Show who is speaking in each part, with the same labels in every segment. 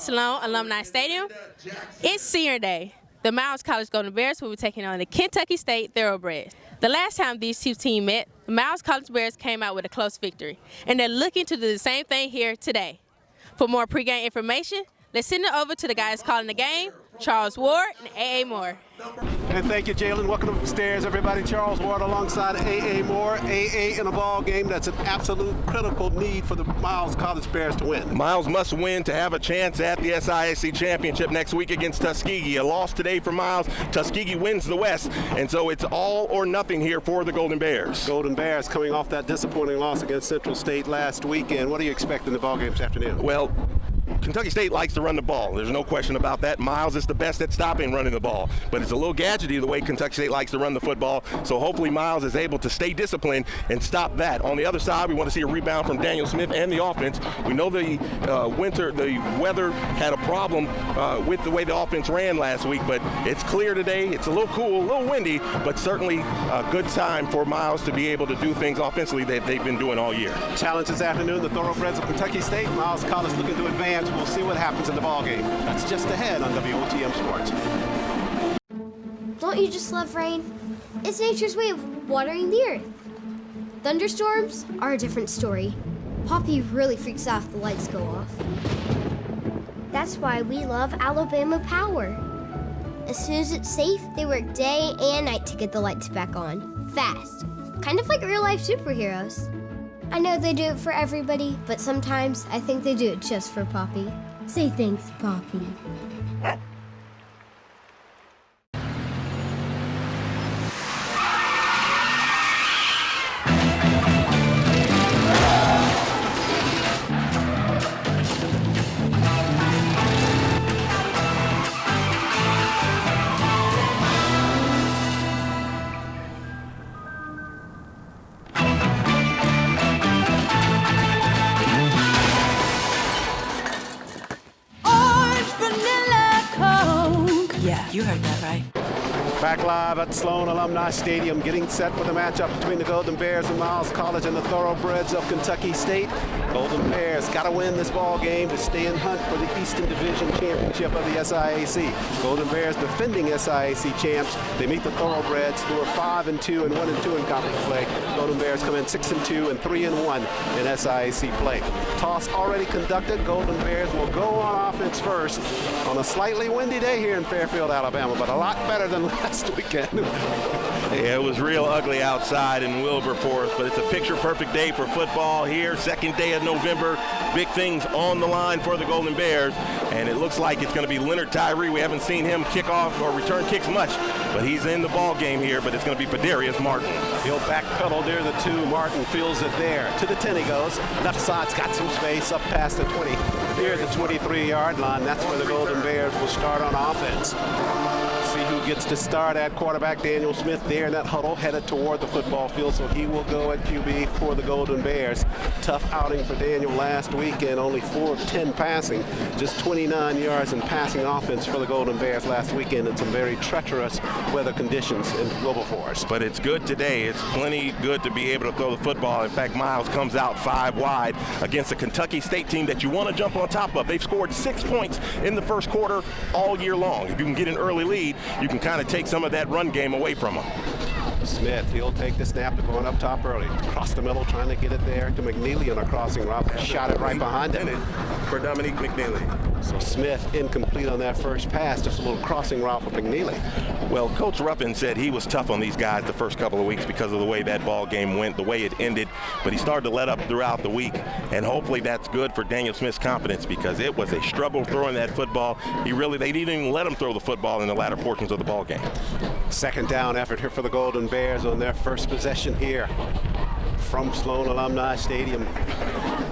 Speaker 1: at Sloan Alumni Stadium. It's senior day. The Miles College Golden Bears will be taking on the Kentucky State Thoroughbreds. The last time these two teams met, the Miles College Bears came out with a close victory, and they're looking to do the same thing here today. For more pregame information, let's send it over to the guys calling the game, Charles Ward and A.A. Moore.
Speaker 2: And thank you, Jalen. Welcome upstairs, everybody. Charles Ward alongside A.A. Moore. A.A. in a ball game that's an absolute critical need for the Miles College Bears to win.
Speaker 3: Miles must win to have a chance at the SIAC championship next week against Tuskegee. A loss today for Miles. Tuskegee wins the West, and so it's all or nothing here for the Golden Bears.
Speaker 2: Golden Bears coming off that disappointing loss against Central State last weekend. What do you expect in the ball game this afternoon?
Speaker 3: Well, Kentucky State likes to run the ball. There's no question about that. Miles is the best at stopping running the ball, but it's a little gadgety the way Kentucky State likes to run the football, so hopefully Miles is able to stay disciplined and stop that. On the other side, we want to see a rebound from Daniel Smith and the offense. We know the weather had a problem with the way the offense ran last week, but it's clear today. It's a little cool, a little windy, but certainly a good time for Miles to be able to do things offensively that they've been doing all year.
Speaker 2: Challenge this afternoon, the Thoroughbreds of Kentucky State. Miles College looking to advance. We'll see what happens in the ball game. That's just ahead on WOTM Sports.
Speaker 4: Don't you just love rain? It's nature's way of watering the earth. Thunderstorms are a different story. Poppy really freaks out if the lights go off. That's why we love Alabama Power. As soon as it's safe, they work day and night to get the lights back on, fast. Kind of like real-life superheroes. I know they do it for everybody, but sometimes I think they do it just for Poppy. Say thanks, Poppy.
Speaker 5: You heard that right.
Speaker 2: Back live at Sloan Alumni Stadium, getting set for the matchup between the Golden Bears and Miles College and the Thoroughbreds of Kentucky State. Golden Bears got to win this ball game to stay in hunt for the Eastern Division Championship of the SIAC. Golden Bears defending SIAC champs. They meet the Thoroughbreds, who are 5-2 and 1-2 in conference play. Golden Bears come in 6-2 and 3-1 in SIAC play. Toss already conducted. Golden Bears will go on offense first on a slightly windy day here in Fairfield, Alabama, but a lot better than last weekend.
Speaker 3: Yeah, it was real ugly outside in Wilberforce, but it's a picture-perfect day for football here. Second day of November, big things on the line for the Golden Bears, and it looks like it's going to be Leonard Tyree. We haven't seen him kick off or return kicks much, but he's in the ball game here, but it's going to be Padarius Martin.
Speaker 2: He'll backpedal near the 2. Martin feels it there. To the 10 he goes. Left side's got some space up past the 20. Near the 23-yard line, that's where the Golden Bears will start on offense. See who gets to start at quarterback. Daniel Smith there in that huddle, headed toward the football field, so he will go at QB for the Golden Bears. Tough outing for Daniel last weekend, only 4 of 10 passing, just 29 yards in passing offense for the Golden Bears last weekend in some very treacherous weather conditions in Wilberforce.
Speaker 3: But it's good today. It's plenty good to be able to throw the football. In fact, Miles comes out 5 wide against a Kentucky State team that you want to jump on top of. They've scored 6 points in the first quarter all year long. If you can get an early lead, you can kind of take some of that run game away from them.
Speaker 2: Smith, he'll take the snap to going up top early. Across the middle, trying to get it there to McNeely on a crossing route. Shot it right behind him.
Speaker 3: For Dominique McNeely.
Speaker 2: So Smith incomplete on that first pass. Just a little crossing route for McNeely.
Speaker 3: Well, Coach Ruffin said he was tough on these guys the first couple of weeks because of the way that ball game went, the way it ended. But he started to let up throughout the week, and hopefully that's good for Daniel Smith's confidence because it was a struggle throwing that football. They didn't even let him throw the football in the latter portions of the ball game.
Speaker 2: Second down effort here for the Golden Bears on their first possession here from Sloan Alumni Stadium,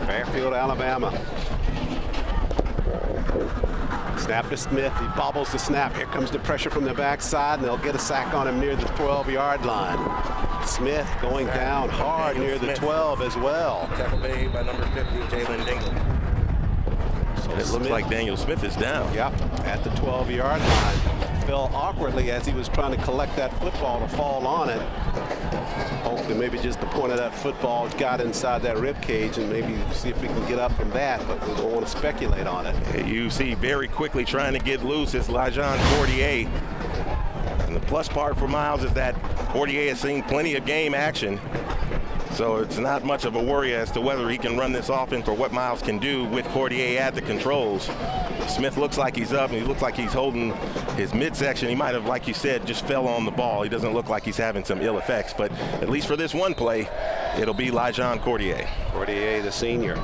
Speaker 2: Fairfield, Alabama. Snap to Smith. He bobbles the snap. Here comes the pressure from the backside, and they'll get a sack on him near the 12-yard line. Smith going down hard near the 12 as well.
Speaker 3: Tackle made by number 50, Jalen Dingle. So it looks like Daniel Smith is down.
Speaker 2: Yep, at the 12-yard line. fell awkwardly as he was trying to collect that football to fall on it. Hopefully maybe just the point of that football got inside that rib cage, and maybe see if we can get up from that, but we don't want to speculate on it.
Speaker 3: You see very quickly trying to get loose is Lajon Cordier. And the plus part for Miles is that Cordier has seen plenty of game action. So it's not much of a worry as to whether he can run this offense or what Miles can do with Cordier at the controls. Smith looks like he's up, and he looks like he's holding his midsection. He might have, like you said, just fell on the ball. He doesn't look like he's having some ill effects, but at least for this one play, it'll be Lajon Cordier.
Speaker 2: Cordier, the senior,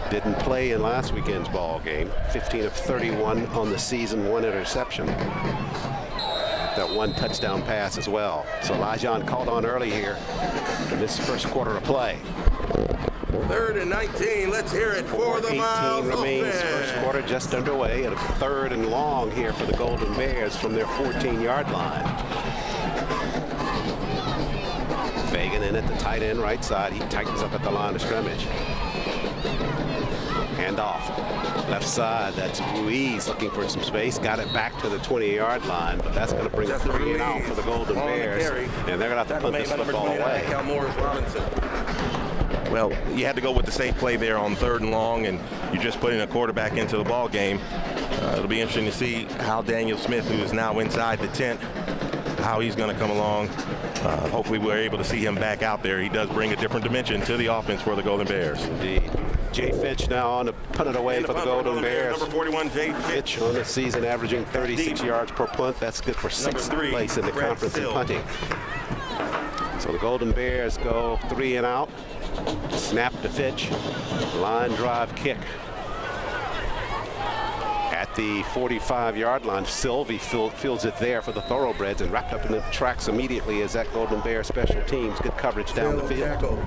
Speaker 2: didn't play in last weekend's ball game. 15 of 31 on the season, 1 interception. That 1 touchdown pass as well. So Lajon called on early here in this first quarter of play.
Speaker 3: 3rd and 19. Let's hear it for the Miles
Speaker 2: 18 remains.
Speaker 3: offense.
Speaker 2: First quarter just underway, at a 3rd and long here for the Golden Bears from their 14-yard line. Fagan in at the tight end right side. He tightens up at the line of scrimmage. Hand off. Left side, that's Ruiz looking for some space. Got it back to the 20-yard line, but that's going to bring a 3 and out for the Golden Bears. And they're going to have to punt this football away.
Speaker 3: Well, you had to go with the safe play there on 3rd and long, and you're just putting a quarterback into the ball game. It'll be interesting to see how Daniel Smith, who is now inside the tent, how he's going to come along. Hopefully we're able to see him back out there. He does bring a different dimension to the offense for the Golden Bears.
Speaker 2: Indeed. Jay Finch now on to punt it away for the Golden Bears.
Speaker 3: Number 41, Jay
Speaker 2: Finch on the season averaging 36 yards per punt. That's good for 6th place in the conference in punting. So the Golden Bears go 3 and out. Snap to Finch. Line drive kick. At the 45-yard line, Sylvie fields it there for the Thoroughbreds and wrapped up in the tracks immediately as that Golden Bear special teams. Good coverage down the field.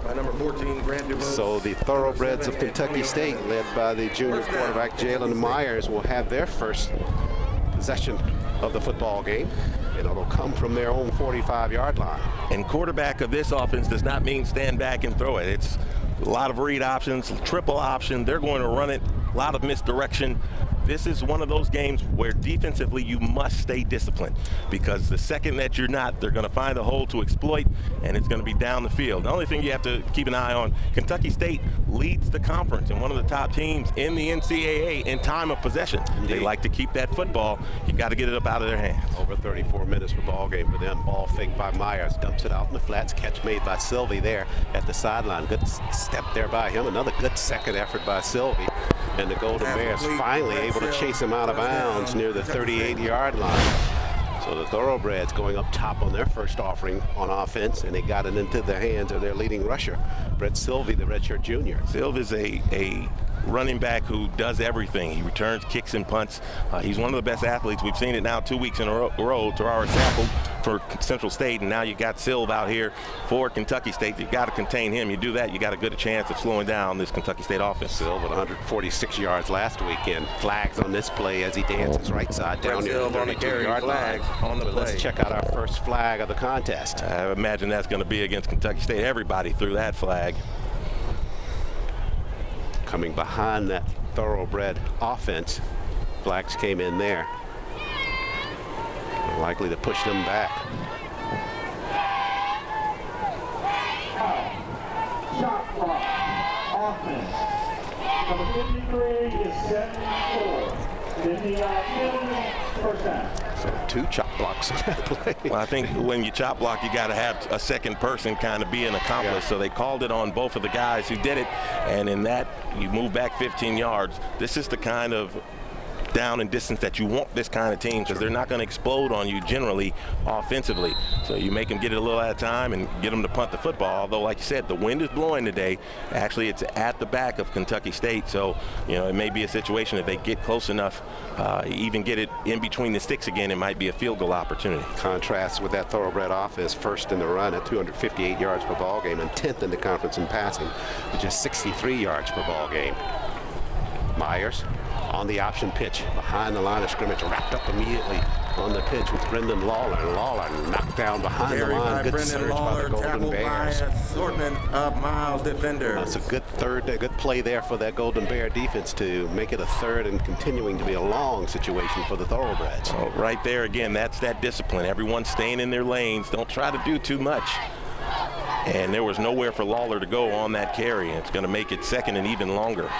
Speaker 3: By number 14, Grant
Speaker 2: so the Thoroughbreds of Kentucky State, led by the junior quarterback Jalen Myers, will have their first possession of the football game, and it'll come from their own 45-yard line.
Speaker 3: And quarterback of this offense does not mean stand back and throw it. It's a lot of read options, triple option. They're going to run it, a lot of misdirection. This is one of those games where defensively you must stay disciplined, because the second that you're not, they're going to find a hole to exploit, and it's going to be down the field. The only thing you have to keep an eye on, Kentucky State leads the conference and one of the top teams in the NCAA in time of possession. Indeed. They like to keep that football. You got to get it up out of their hands.
Speaker 2: Over 34 minutes for ball game for them. Ball fake by Myers, dumps it out in the flats. Catch made by Sylvie there at the sideline. Good step there by him. Another good second effort by Sylvie. And the Golden Bears finally able to chase him out of bounds near the 38-yard line. So the Thoroughbreds going up top on their first offering on offense, and they got it into the hands of their leading rusher, Brett Sylvie, the redshirt junior.
Speaker 3: Sylvie's a running back who does everything. He returns, kicks, and punts. He's one of the best athletes. We've seen it now 2 weeks in a row. Terrara Sapple for Central State, and now you got Silv out here for Kentucky State. You got to contain him. You do that, you got a good chance of slowing down this Kentucky State offense.
Speaker 2: Silv at 146 yards last weekend. Flags on this play as he dances right side down near the 32-yard line. Let's check out our first flag of the contest.
Speaker 3: I imagine that's going to be against Kentucky State. Everybody threw that flag.
Speaker 2: Coming behind that Thoroughbred offense, flags came in there. Likely to push them back.
Speaker 5: Shot clock, offense. Number 53 is 74. First down.
Speaker 2: So 2 chop blocks on that play.
Speaker 3: Well, I think when you chop block, you got to have a second person kind of be an accomplice. Yeah. So they called it on both of the guys who did it, and in that, you move back 15 yards. This is the kind of down and distance that you want this kind of team, because they're not going to explode on you generally offensively. So you make them get it a little at a time and get them to punt the football. Although, like you said, the wind is blowing today. Actually, it's at the back of Kentucky State. So, you know, it may be a situation if they get close enough, even get it in between the sticks again, it might be a field goal opportunity.
Speaker 2: Contrast with that Thoroughbred offense, first in the run at 258 yards per ball game and 10th in the conference in passing with just 63 yards per ball game. Myers On the option pitch, behind the line of scrimmage, wrapped up immediately on the pitch with Brendan Lawler. Lawler knocked down behind the line. Good surge by the Golden Bears.
Speaker 3: Assortment of Miles defenders.
Speaker 2: That's a good play there for that Golden Bear defense to make it a third and continuing to be a long situation for the Thoroughbreds.
Speaker 3: Oh, right there again, that's that discipline. Everyone staying in their lanes. Don't try to do too much. And there was nowhere for Lawler to go on that carry. It's going to make it second and even longer.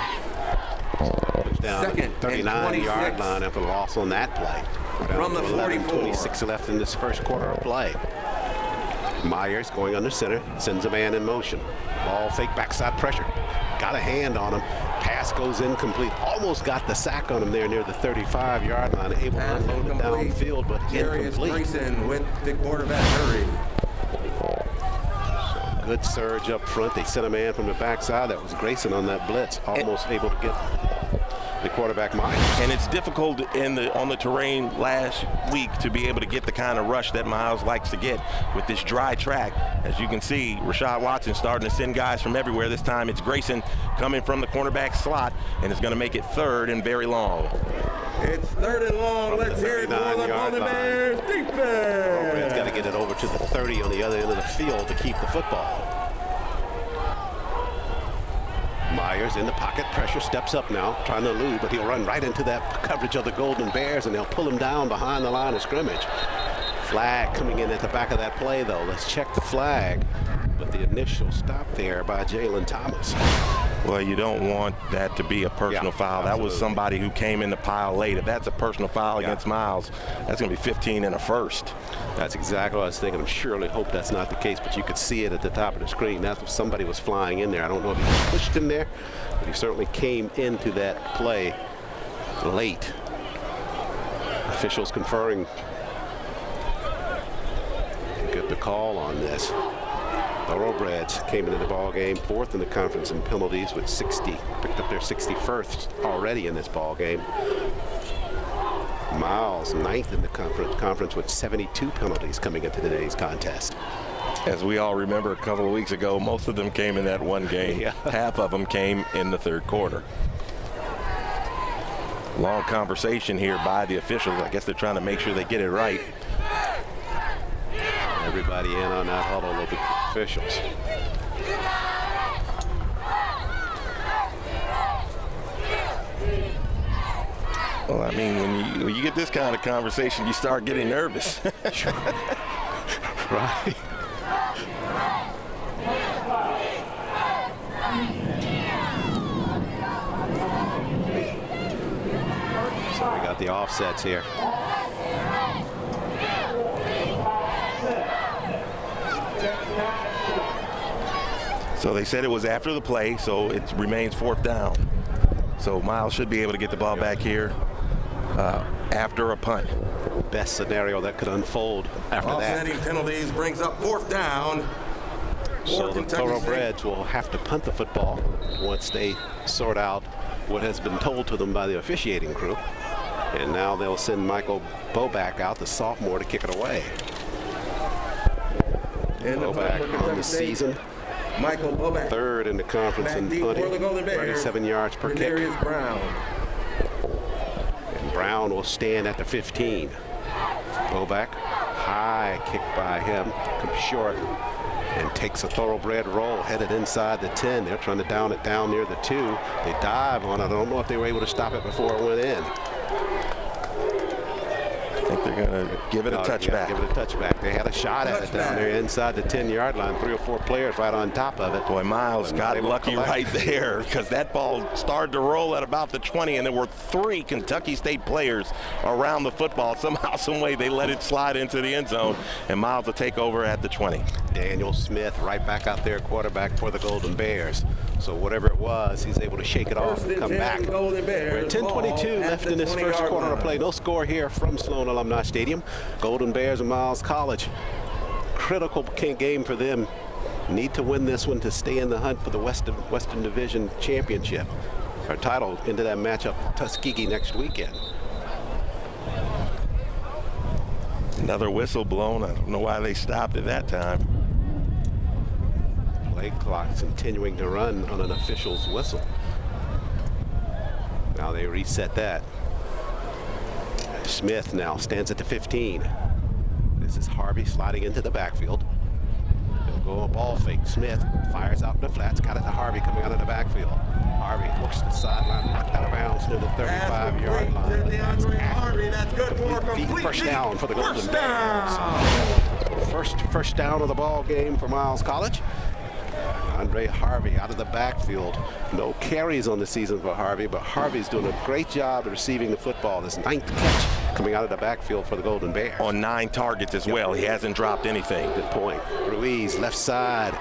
Speaker 2: Down
Speaker 3: Second
Speaker 2: 39-yard line after the loss on that play.
Speaker 3: From the 44.
Speaker 2: 26 left in this first quarter of play. Myers going under center, sends a man in motion. Ball fake backside pressure. Got a hand on him. Pass goes incomplete. Almost got the sack on him there near the 35-yard line. Able to unload it downfield, but incomplete.
Speaker 3: Grayson with the quarterback hurry.
Speaker 2: Good surge up front. They sent a man from the backside. That was Grayson on that blitz. Almost able to get the quarterback Myers.
Speaker 3: And it's difficult on the terrain last week to be able to get the kind of rush that Miles likes to get with this dry track. As you can see, Rashad Watson starting to send guys from everywhere. This time it's Grayson coming from the cornerback slot, and it's going to make it third and very long. It's third and long. Let's hear it for the Golden Bears defense.
Speaker 2: Red's got to get it over to the 30 on the other end of the field to keep the football. Myers in the pocket, pressure, steps up now, trying to elude, but he'll run right into that coverage of the Golden Bears, and they'll pull him down behind the line of scrimmage. Flag coming in at the back of that play, though. Let's check the flag. But the initial stop there by Jalen Thomas.
Speaker 3: Well, you don't want that to be a personal foul. Absolutely. That was somebody who came in the pile late. If that's a personal foul against Miles, that's going to be 15 and a first.
Speaker 2: That's exactly what I was thinking. I surely hope that's not the case, but you could see it at the top of the screen. That's if somebody was flying in there. I don't know if he pushed him there, but he certainly came into that play late. Officials conferring. Get the call on this. Thoroughbreds came into the ball game fourth in the conference in penalties with 60. Picked up their 61st already in this ball game. Miles ninth in the conference with 72 penalties coming into today's contest.
Speaker 3: As we all remember a couple of weeks ago, most of them came in that one game.
Speaker 2: Yeah.
Speaker 3: Half of them came in the third quarter. Long conversation here by the officials. I guess they're trying to make sure they get it right.
Speaker 2: Everybody in on that huddle of the officials.
Speaker 3: Well, I mean, when you get this kind of conversation, you start getting nervous.
Speaker 2: Right. So we got the offsets here.
Speaker 3: So they said it was after the play, so it remains fourth down. So Miles should be able to get the ball back here after a punt.
Speaker 2: Best scenario that could unfold after that.
Speaker 3: Offsetting penalties brings up fourth down.
Speaker 2: So the Thoroughbreds will have to punt the football once they sort out what has been told to them by the officiating crew. And now they'll send Michael Boback out, the sophomore, to kick it away. Boback on the season.
Speaker 3: Michael Boback.
Speaker 2: Third in the conference in punting, 37 yards per kick.
Speaker 3: Brown.
Speaker 2: And Brown will stand at the 15. Boback, high kick by him, comes short and takes a Thoroughbred roll, headed inside the 10. They're trying to down it down near the 2. They dive on it. I don't know if they were able to stop it before it went in.
Speaker 3: I think they're going to give it a touchback.
Speaker 2: Give it a touchback. They had a shot at it down there inside the 10-yard line. 3 or 4 players right on top of it.
Speaker 3: Boy, Miles got lucky right there because that ball started to roll at about the 20, and there were 3 Kentucky State players around the football. Somehow, some way, they let it slide into the end zone, and Miles will take over at the 20.
Speaker 2: Daniel Smith right back out there, quarterback for the Golden Bears. So whatever it was, he's able to shake it off and come back. We're at 10:22 left in this first quarter of play. No score here from Sloan Alumni Stadium. Golden Bears and Miles College. Critical game for them. Need to win this one to stay in the hunt for the Western Division Championship. Our title into that matchup Tuskegee next weekend.
Speaker 3: Another whistle blown. I don't know why they stopped at that time.
Speaker 2: Play clock's continuing to run on an official's whistle. Now they reset that. Smith now stands at the 15. This is Harvey sliding into the backfield. He'll go a ball fake. Smith fires out in the flats. Got it to Harvey coming out of the backfield. Harvey looks to the sideline, knocked out of bounds near the 35-yard line.
Speaker 3: Harvey, that's good for
Speaker 2: complete first down for the Golden Bears. First down of the ball game for Miles College. Andre Harvey out of the backfield. No carries on the season for Harvey, but Harvey's doing a great job of receiving the football. His 9th catch coming out of the backfield for the Golden Bears.
Speaker 3: On 9 targets as well. He hasn't dropped anything.
Speaker 2: Good point. Ruiz, left side,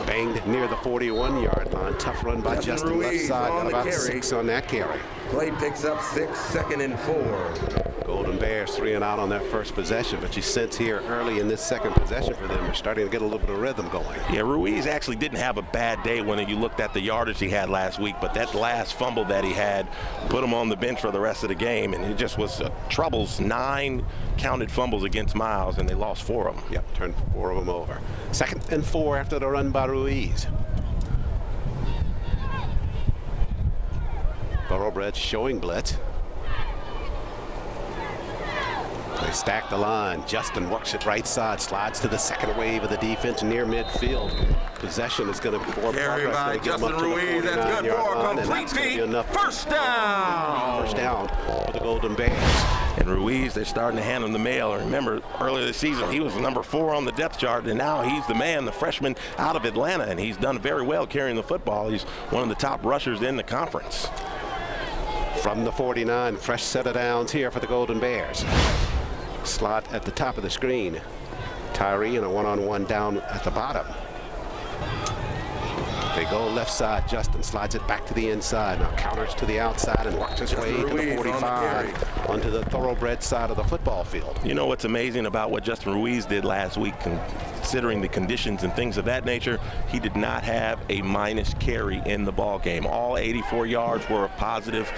Speaker 2: banged near the 41-yard line. Tough run by Justin left side. Got about 6 on that carry.
Speaker 3: Play picks up 6, 2nd and 4.
Speaker 2: Golden Bears 3 and out on that first possession, but you sense here early in this second possession for them, they're starting to get a little bit of rhythm going.
Speaker 3: Yeah, Ruiz actually didn't have a bad day when you looked at the yardage he had last week, but that last fumble that he had put him on the bench for the rest of the game, and it just was troubles. 9 counted fumbles against Miles, and they lost 4 of them.
Speaker 2: Yep, turned 4 of them over. 2nd and 4 after the run by Ruiz. Thoroughbreds showing blitz. They stack the line. Justin works it right side, slides to the second wave of the defense near midfield. Possession is going to be
Speaker 3: Carry by Justin Ruiz. That's good for complete feet. First down.
Speaker 2: First down for the Golden Bears.
Speaker 3: And Ruiz, they're starting to hand him the mail. Remember, earlier this season, he was number 4 on the depth chart, and now he's the man, the freshman out of Atlanta, and he's done very well carrying the football. He's one of the top rushers in the conference.
Speaker 2: From the 49, fresh set of downs here for the Golden Bears. Slot at the top of the screen. Tyree and a one-on-one down at the bottom. They go left side. Justin slides it back to the inside. Now counters to the outside and works his way to the 45 onto the thoroughbred side of the football field.
Speaker 3: You know what's amazing about what Justin Ruiz did last week, considering the conditions and things of that nature? He did not have a minus carry in the ball game. All 84 yards were positive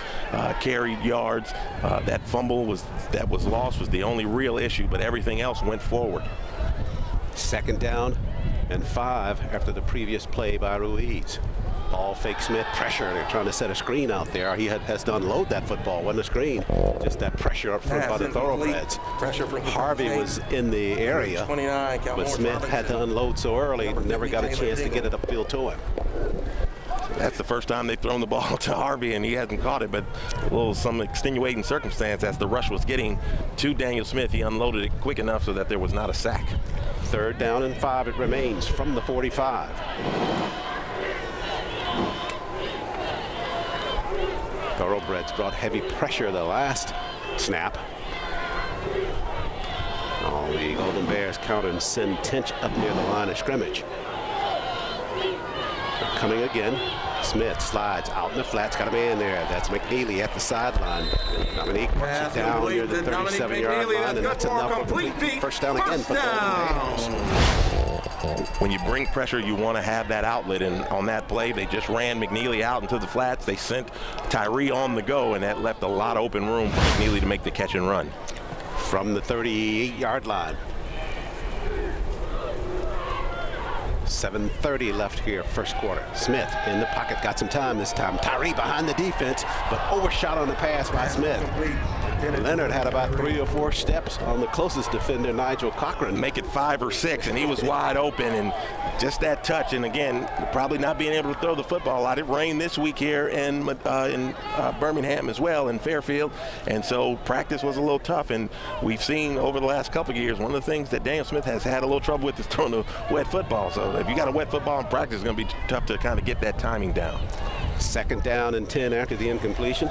Speaker 3: carried yards. That fumble that was lost was the only real issue, but everything else went forward.
Speaker 2: 2nd down and 5 after the previous play by Ruiz. Ball fake Smith, pressure. They're trying to set a screen out there. He has to unload that football. Wasn't a screen, just that pressure up front by the thoroughbreds. Harvey was in the area, but Smith had to unload so early, never got a chance to get it upfield to him.
Speaker 3: That's the first time they've thrown the ball to Harvey, and he hasn't caught it, but some extenuating circumstance as the rush was getting to Daniel Smith. He unloaded it quick enough so that there was not a sack.
Speaker 2: 3rd down and 5 it remains from the 45. Thoroughbreds brought heavy pressure the last snap. Oh, the Golden Bears counter and send Tinch up near the line of scrimmage. They're coming again. Smith slides out in the flats, got a man there. That's McNeely at the sideline. Dominique puts it down near the 37-yard line, and that's enough for complete first down again for the Golden Bears.
Speaker 3: When you bring pressure, you want to have that outlet, and on that play, they just ran McNeely out into the flats. They sent Tyree on the go, and that left a lot of open room for McNeely to make the catch and run.
Speaker 2: From the 38-yard line. 7:30 left here, first quarter. Smith in the pocket, got some time this time. Tyree behind the defense, but overshot on the pass by Smith. Leonard had about 3 or 4 steps on the closest defender, Nigel Cochran.
Speaker 3: Make it 5 or 6, and he was wide open, and just that touch. And again, probably not being able to throw the football a lot. It rained this week here in Birmingham as well, in Fairfield, and so practice was a little tough. And we've seen over the last couple of years, one of the things that Daniel Smith has had a little trouble with is throwing a wet football. So if you got a wet football in practice, it's going to be tough to kind of get that timing down.
Speaker 2: 2nd down and 10 after the incompletion.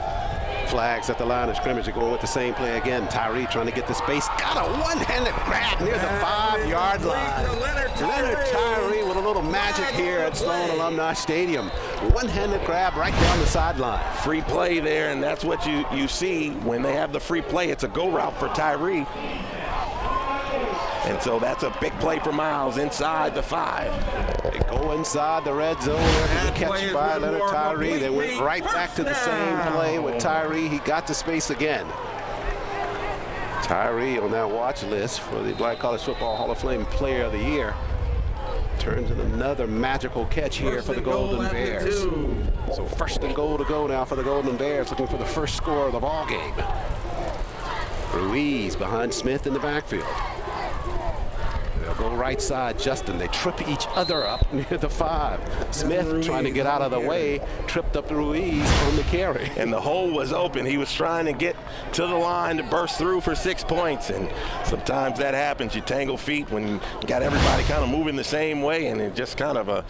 Speaker 2: Flags at the line of scrimmage. They're going with the same play again. Tyree trying to get the space. Got a one-handed grab near the 5-yard line. Leonard Tyree with a little magic here at Sloan Alumni Stadium. One-handed grab right down the sideline.
Speaker 3: Free play there, and that's what you see when they have the free play. It's a go route for Tyree. And so that's a big play for Miles inside the 5.
Speaker 2: They go inside the red zone after the catch by Leonard Tyree. They went right back to the same play with Tyree. He got to space again. Tyree on that watch list for the Black College Football Hall of Fame Player of the Year. turns in another magical catch here for the Golden Bears. So first and goal to go now for the Golden Bears, looking for the first score of the ball game. Ruiz behind Smith in the backfield. They'll go right side, Justin. They trip each other up near the 5. Smith trying to get out of the way, tripped up Ruiz on the carry.
Speaker 3: And the hole was open. He was trying to get to the line to burst through for 6 points. And sometimes that happens. You tangle feet when you got everybody kind of moving the same way. And it just kind of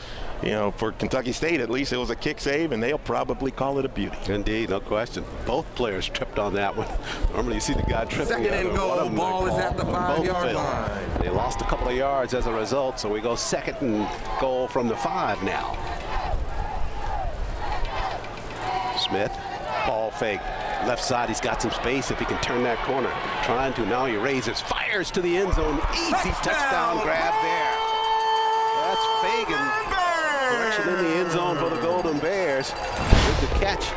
Speaker 3: for Kentucky State, at least it was a kick save, and they'll probably call it a beauty.
Speaker 2: Indeed, no question. Both players tripped on that one. Normally you see the guy tripping.
Speaker 6: Second and goal. Ball is at the 5-yard line.
Speaker 2: They lost a couple of yards as a result, so we go second and goal from the 5 now. Smith, ball fake. Left side, he's got some space if he can turn that corner. Trying to, now he raises, fires to the end zone. Easy touchdown grab there. That's Fagan. Direction in the end zone for the Golden Bears with the catch.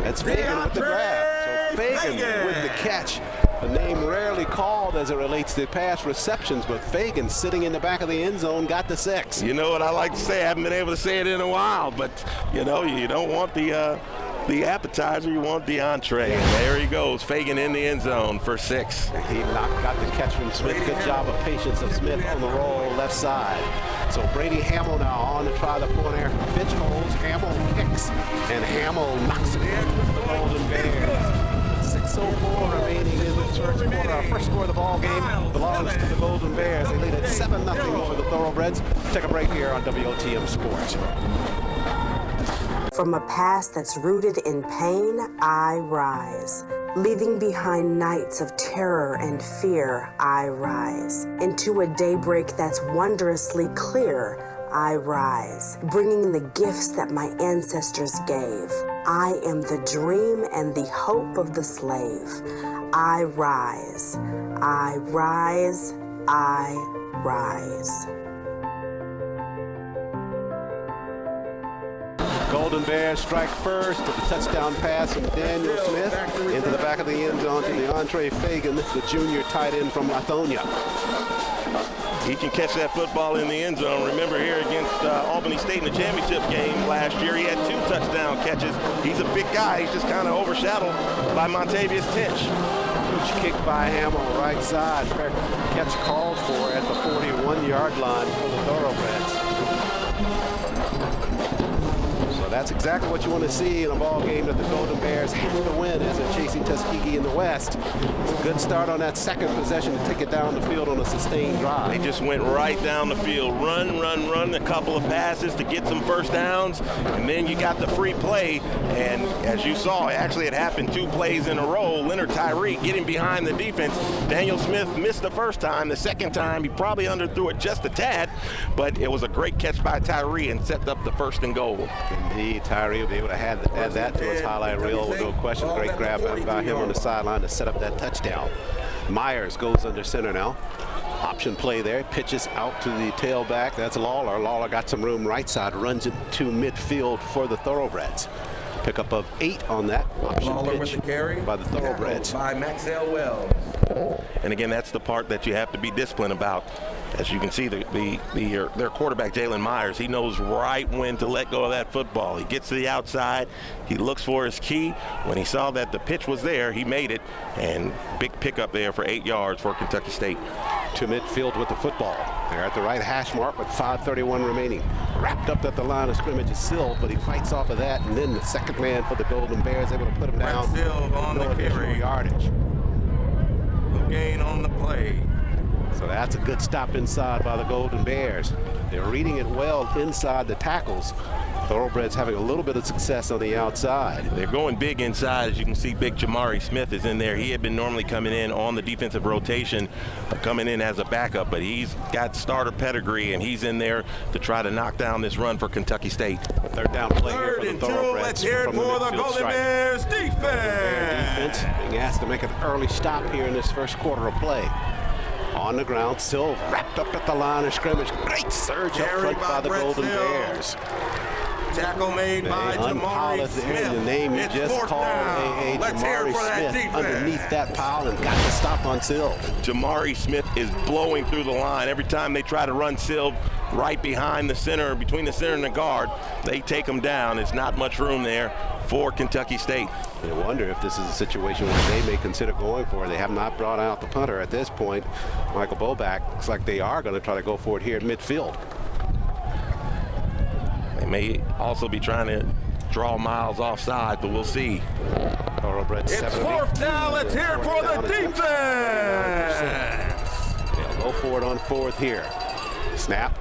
Speaker 2: That's Fagan with the grab. So Fagan with the catch. A name rarely called as it relates to pass receptions, but Fagan sitting in the back of the end zone got the 6.
Speaker 3: You know what I like to say? I haven't been able to say it in a while, but you don't want the appetizer, you want the entree. And there he goes, Fagan in the end zone for 6.
Speaker 2: He got the catch from Smith. Good job of patience of Smith on the roll left side. So Brady Hamill now on to try the point air. Pitch holds, Hamill kicks, and Hamill knocks it in for the Golden Bears. 6:04 remaining in the first quarter. Our first score of the ball game belongs to the Golden Bears. They lead at 7-0 over the Thoroughbreds. Take a break here on WOTM Sports.
Speaker 7: From a past that's rooted in pain, I rise. Leaving behind nights of terror and fear, I rise. Into a daybreak that's wondrously clear, I rise. Bringing the gifts that my ancestors gave. I am the dream and the hope of the slave. I rise. I rise. I rise.
Speaker 2: Golden Bears strike first with a touchdown pass from Daniel Smith into the back of the end zone to DeAndre Fagan, the junior tight end from Lithonia.
Speaker 3: He can catch that football in the end zone. Remember here against Albany State in the championship game last year, he had 2 touchdown catches. He's a big guy. He's just kind of overshadowed by Montavious Tinch.
Speaker 2: Huge kick by Hamill, right side. Catch called for at the 41-yard line for the Thoroughbreds. That's exactly what you want to see in a ball game that the Golden Bears have to win as they're chasing Tuskegee in the West. It's a good start on that second possession to take it down the field on a sustained drive.
Speaker 3: They just went right down the field, run, a couple of passes to get some first downs, and then you got the free play. And as you saw, actually it happened 2 plays in a row. Leonard Tyree getting behind the defense. Daniel Smith missed the first time. The second time, he probably underthrew it just a tad, but it was a great catch by Tyree and set up the first and goal.
Speaker 2: Indeed. Tyree will be able to add that to his highlight reel with no question. Great grab by him on the sideline to set up that touchdown. Myers goes under center now. Option play there. Pitches out to the tailback. That's Lawler. Lawler got some room right side. Runs it to midfield for the Thoroughbreds. Pickup of 8 on that option pitch by the Thoroughbreds.
Speaker 6: By Maxwell Wells.
Speaker 3: And again, that's the part that you have to be disciplined about. As you can see, their quarterback, Jalen Myers, he knows right when to let go of that football. He gets to the outside. He looks for his key. When he saw that the pitch was there, he made it. And big pickup there for 8 yards for Kentucky State.
Speaker 2: To midfield with the football. They're at the right hash mark with 5:31 remaining. Wrapped up at the line of scrimmage is Silv, but he fights off of that. And then the second man for the Golden Bears able to put him down.
Speaker 6: Silv on the carry.
Speaker 2: Yardage.
Speaker 6: No gain on the play.
Speaker 2: So that's a good stop inside by the Golden Bears. They're reading it well inside the tackles. Thoroughbreds having a little bit of success on the outside.
Speaker 3: They're going big inside. As you can see, big Jamari Smith is in there. He had been normally coming in on the defensive rotation, coming in as a backup, but he's got starter pedigree, and he's in there to try to knock down this run for Kentucky State.
Speaker 2: Third down play here for the Thoroughbreds.
Speaker 6: Let's hear it for the Golden Bears defense.
Speaker 2: Being asked to make an early stop here in this first quarter of play. On the ground, Silv wrapped up at the line of scrimmage. Great surge up front by the Golden Bears.
Speaker 6: Tackle made by Jamari Smith.
Speaker 2: The name you just called, Jamari Smith, underneath that pile and got the stop on Silv.
Speaker 3: Jamari Smith is blowing through the line. Every time they try to run Silv right behind the center, between the center and the guard. They take them down. It's not much room there for Kentucky State.
Speaker 2: You wonder if this is a situation where they may consider going for it. They have not brought out the punter at this point. Michael Boback looks like they are going to try to go for it here at midfield.
Speaker 3: They may also be trying to draw Miles offside, but we'll see.
Speaker 2: Thoroughbred
Speaker 6: It's 4th down. Let's hear it for the defense.
Speaker 2: They'll go for it on 4th here. Snap.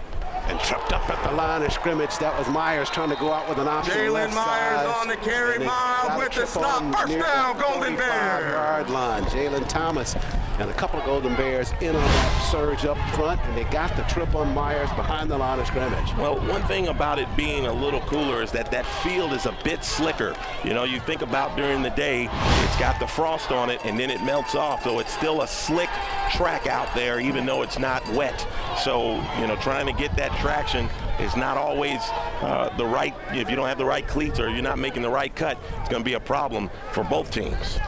Speaker 2: And tripped up at the line of scrimmage. That was Myers trying to go out with an option.
Speaker 6: Jalen Myers on the carry. Miles with the stop. First down, Golden Bears.
Speaker 2: 5-yard line. Jalen Thomas and a couple of Golden Bears in on that surge up front, and they got the trip on Myers behind the line of scrimmage.
Speaker 3: Well, one thing about it being a little cooler is that that field is a bit slicker. You know, you think about during the day, it's got the frost on it, and then it melts off, so it's still a slick track out there, even though it's not wet. So, you know, trying to get that traction is not always the right, if you don't have the right cleats or you're not making the right cut, it's going to be a problem for both teams.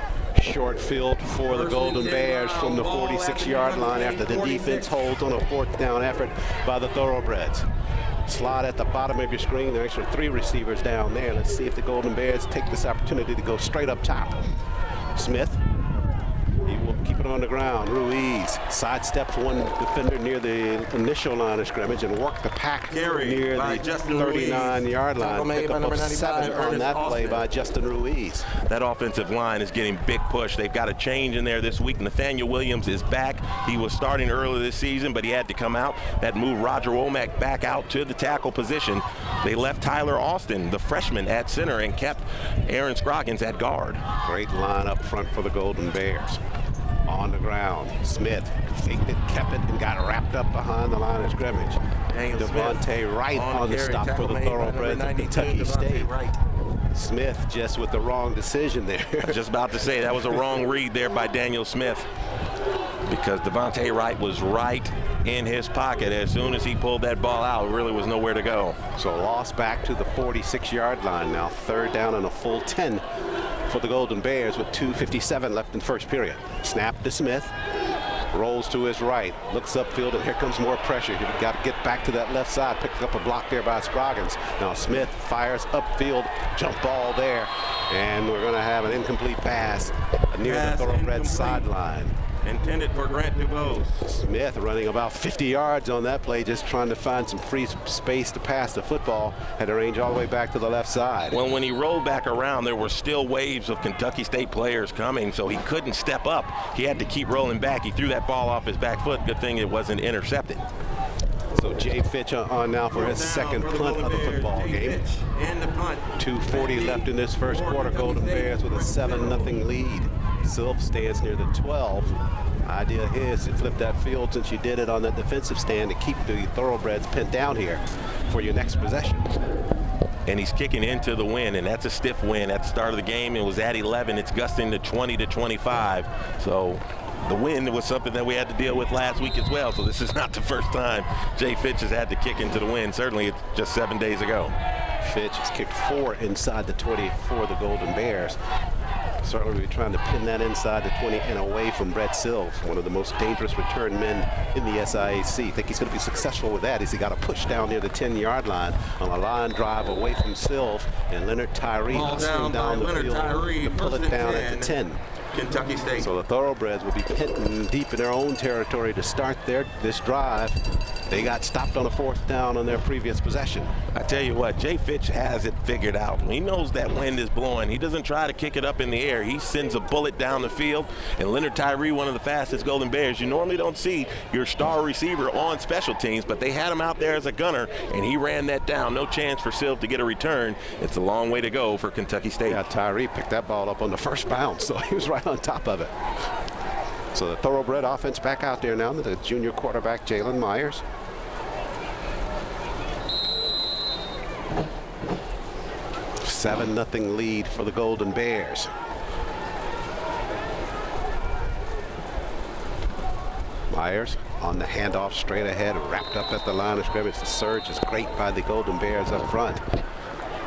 Speaker 2: Short field for the Golden Bears from the 46-yard line after the defense holds on a 4th down effort by the Thoroughbreds. Slot at the bottom of your screen. There are actually 3 receivers down there. Let's see if the Golden Bears take this opportunity to go straight up top. Smith. He will keep it on the ground. Ruiz sidesteps one defender near the initial line of scrimmage and work the pack near the 39-yard line. Pick up of 7 on that play by Justin Ruiz.
Speaker 3: That offensive line is getting big push. They've got a change in there this week. Nathaniel Williams is back. He was starting earlier this season, but he had to come out. That moved Roger Womack back out to the tackle position. They left Tyler Austin, the freshman, at center and kept Aaron Scroggins at guard.
Speaker 2: Great line up front for the Golden Bears. On the ground, Smith faked it, kept it, and got wrapped up behind the line of scrimmage. Devontae Wright on the stop for the Thoroughbreds of Kentucky State. Smith just with the wrong decision there.
Speaker 3: Just about to say that was a wrong read there by Daniel Smith, because Devontae Wright was right in his pocket. As soon as he pulled that ball out, really was nowhere to go.
Speaker 2: So loss back to the 46-yard line now. 3rd down and a full 10 for the Golden Bears with 2:57 left in first period. Snap to Smith. Rolls to his right. Looks upfield, and here comes more pressure. He's got to get back to that left side. Picks up a block there by Scroggins. Now Smith fires upfield. Jump ball there. And we're going to have an incomplete pass near the Thoroughbred sideline.
Speaker 3: Intended for Grant DuBose.
Speaker 2: Smith running about 50 yards on that play, just trying to find some free space to pass the football. Had to range all the way back to the left side.
Speaker 3: Well, when he rolled back around, there were still waves of Kentucky State players coming, so he couldn't step up. He had to keep rolling back. He threw that ball off his back foot. Good thing it wasn't intercepted.
Speaker 2: So Jay Fitch on now for his second punt of the football game. 2:40 left in this first quarter. Golden Bears with a 7-0 lead. Sylph stands near the 12. Idea is to flip that field since you did it on that defensive stand to keep the Thoroughbreds pinned down here for your next possession.
Speaker 3: And he's kicking into the wind, and that's a stiff wind at the start of the game. It was at 11. It's gusting to 20 to 25. So the wind was something that we had to deal with last week as well. So this is not the first time Jay Fitch has had to kick into the wind. Certainly it's just 7 days ago.
Speaker 2: Fitch has kicked 4 inside the 20 for the Golden Bears. Certainly we're trying to pin that inside the 20 and away from Brett Sylph, one of the most dangerous return men in the SIAC. I think he's going to be successful with that as he got a push down near the 10-yard line on a line drive away from Sylph, and Leonard Tyree hustling down the field to pull it down at the 10.
Speaker 3: Kentucky State.
Speaker 2: So the Thoroughbreds will be pitting deep in their own territory to start this drive. They got stopped on a 4th down on their previous possession.
Speaker 3: I tell you what, Jay Fitch has it figured out. He knows that wind is blowing. He doesn't try to kick it up in the air. He sends a bullet down the field. And Leonard Tyree, one of the fastest Golden Bears, you normally don't see your star receiver on special teams, but they had him out there as a gunner, and he ran that down. No chance for Sylph to get a return. It's a long way to go for Kentucky State.
Speaker 2: Yeah, Tyree picked that ball up on the first bounce, so he was right on top of it. So the Thoroughbred offense back out there now. The junior quarterback, Jalen Myers. $7-0 lead for the Golden Bears. Myers on the handoff straight ahead, wrapped up at the line of scrimmage. The surge is great by the Golden Bears up front.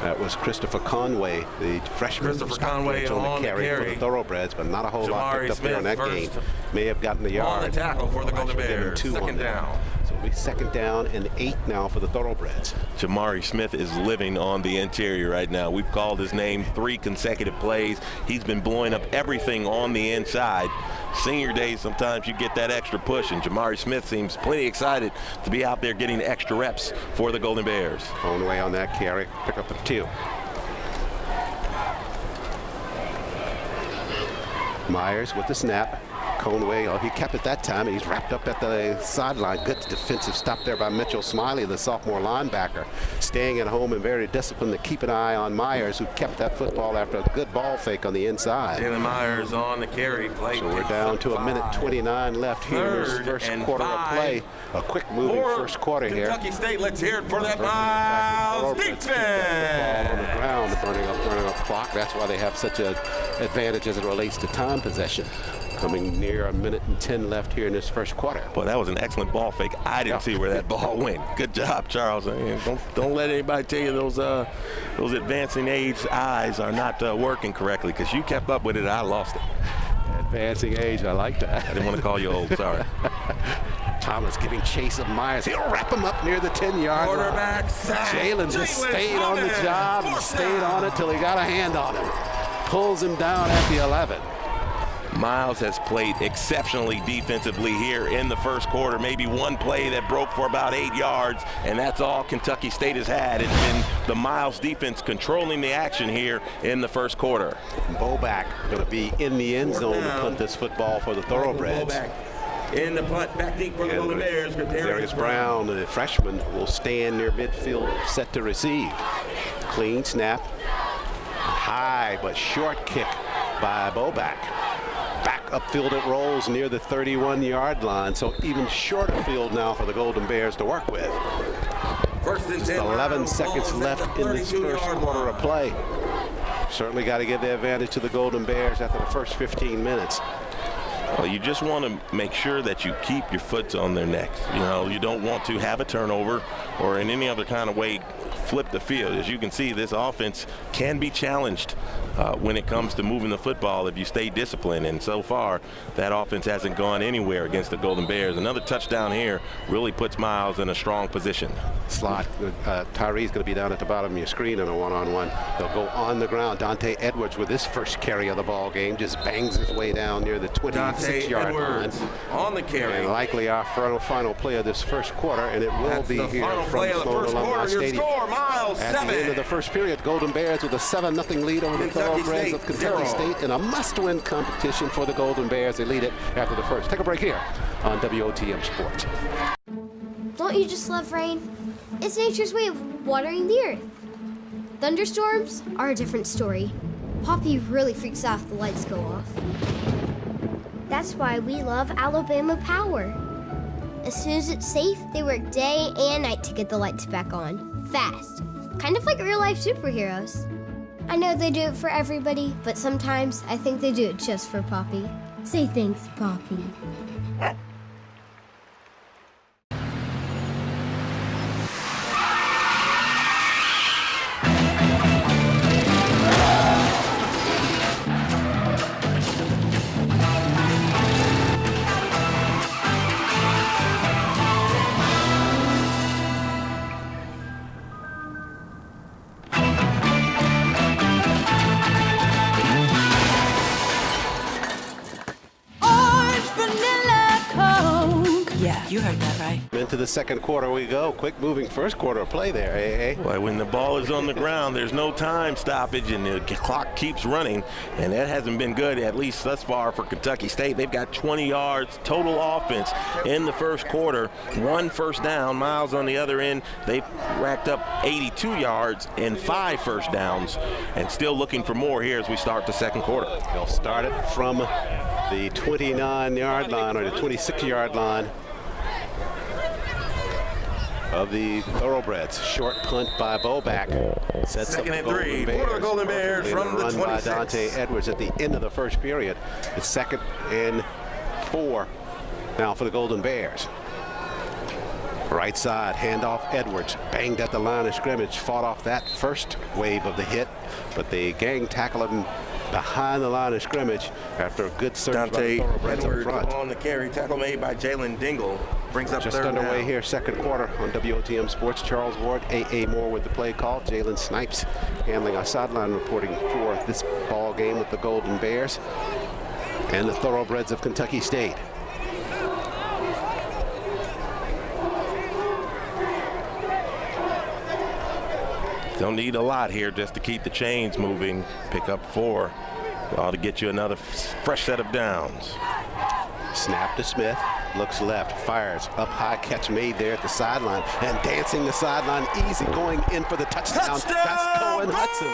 Speaker 2: That was Christopher Conway, the freshman.
Speaker 3: Christopher Conway on the carry
Speaker 2: for the Thoroughbreds, but not a whole lot
Speaker 3: Jamari
Speaker 2: picked up there on that
Speaker 3: Smith
Speaker 2: game. May have gotten the yard.
Speaker 3: On the tackle for the Golden Bears.
Speaker 2: Second down. So It'll be 2nd down and 8 now for the Thoroughbreds.
Speaker 3: Jamari Smith is living on the interior right now. We've called his name 3 consecutive plays. He's been blowing up everything on the inside. Senior days, sometimes you get that extra push, and Jamari Smith seems plenty excited to be out there getting extra reps for the Golden Bears.
Speaker 2: Conway on that carry, pick up the 2. Myers with the snap. Conway, oh, he kept it that time, and he's wrapped up at the sideline. Good defensive stop there by Mitchell Smiley, the sophomore linebacker, staying at home and very disciplined to keep an eye on Myers, who kept that football after a good ball fake on the inside.
Speaker 3: Jalen Myers on the carry. Play.
Speaker 2: So we're down to 1:29 left here in this first quarter of play. A quick moving first quarter here.
Speaker 6: Kentucky State, let's hear it for that Miles defense.
Speaker 2: Ball on the ground, burning up clock. That's why they have such an advantage as it relates to time possession. Coming near 1:10 left here in this first quarter.
Speaker 3: Boy, that was an excellent ball fake. I didn't see where that ball went. Good job, Charles. I mean, don't let anybody tell you those advancing age eyes are not working correctly, because you kept up with it. I lost it.
Speaker 2: Advancing age, I like that.
Speaker 3: I didn't want to call you old. Sorry.
Speaker 2: Thomas giving chase of Myers. He'll wrap him up near the 10-yard line.
Speaker 6: Quarterback sack.
Speaker 2: Jalen just stayed on the job and stayed on it till he got a hand on him. Pulls him down at the 11.
Speaker 3: Miles has played exceptionally defensively here in the first quarter. Maybe one play that broke for about 8 yards, and that's all Kentucky State has had. It's been the Miles defense controlling the action here in the first quarter.
Speaker 2: Boback going to be in the end zone to punt this football for the Thoroughbreds.
Speaker 6: In the punt, back deep for the Golden Bears.
Speaker 2: Darius Brown, the freshman, will stand near midfield, set to receive. Clean snap. High but short kick by Boback. Back upfield it rolls near the 31-yard line, so even shorter field now for the Golden Bears to work with. Just 11 seconds left in this first quarter of play. Certainly got to give the advantage to the Golden Bears after the first 15 minutes.
Speaker 3: Well, you just want to make sure that you keep your foot on their necks. You know, you don't want to have a turnover or in any other kind of way flip the field. As you can see, this offense can be challenged when it comes to moving the football if you stay disciplined, and so far that offense hasn't gone anywhere against the Golden Bears. Another touchdown here really puts Miles in a strong position.
Speaker 2: Slot, Tyree's going to be down at the bottom of your screen in a one-on-one. They'll go on the ground. Dante Edwards with his first carry of the ball game just bangs his way down near the 26-yard line.
Speaker 6: On the carry.
Speaker 2: And likely our final play of this first quarter, and it will be here from Sloan Alumni Stadium. At the end of the first period, Golden Bears with a 7-0 lead over the Thoroughbreds of Kentucky State in a must-win competition for the Golden Bears. They lead it after the first. Take a break here on WOTM Sports.
Speaker 4: Don't you just love rain? It's nature's way of watering the earth. Thunderstorms are a different story. Poppy really freaks out if the lights go off. That's why we love Alabama Power. As soon as it's safe, they work day and night to get the lights back on. Fast. Kind of like real-life superheroes. I know they do it for everybody, but sometimes I think they do it just for Poppy. Say thanks, Poppy.
Speaker 8: You heard that right.
Speaker 2: Into the second quarter we go. Quick moving first quarter of play there, eh?
Speaker 3: Boy, when the ball is on the ground, there's no time stoppage, and the clock keeps running, and that hasn't been good, at least thus far, for Kentucky State. They've got 20 yards total offense in the first quarter. 1 first down. Miles on the other end, they've racked up 82 yards and 5 first downs, and still looking for more here as we start the second quarter.
Speaker 2: They'll start it from the 29-yard line or the 26-yard line of the Thoroughbreds. Short punt by Boback. Sets
Speaker 6: Second
Speaker 2: up
Speaker 6: and 3 for the Golden Bears from the 26.
Speaker 2: Run by Dante Edwards at the end of the first period. It's 2nd and 4 now for the Golden Bears. Right side, handoff Edwards. Banged at the line of scrimmage. Fought off that first wave of the hit, but the gang tackled him behind the line of scrimmage after a good search by the Thoroughbreds up front.
Speaker 3: On the carry, tackle made by Jalen Dingle.
Speaker 6: Brings up
Speaker 2: Just
Speaker 6: third
Speaker 2: underway
Speaker 6: down.
Speaker 2: here, second quarter on WOTM Sports. Charles Ward, A.A. Moore with the play call. Jalen Snipes handling our sideline reporting for this ball game with the Golden Bears and the Thoroughbreds of Kentucky State.
Speaker 3: Don't need a lot here just to keep the chains moving. Pick up 4. Ought to get you another fresh set of downs.
Speaker 2: Snap to Smith, looks left, fires up high, catch made there at the sideline, and dancing the sideline easy, going in for the touchdown. That's Cohen Hudson.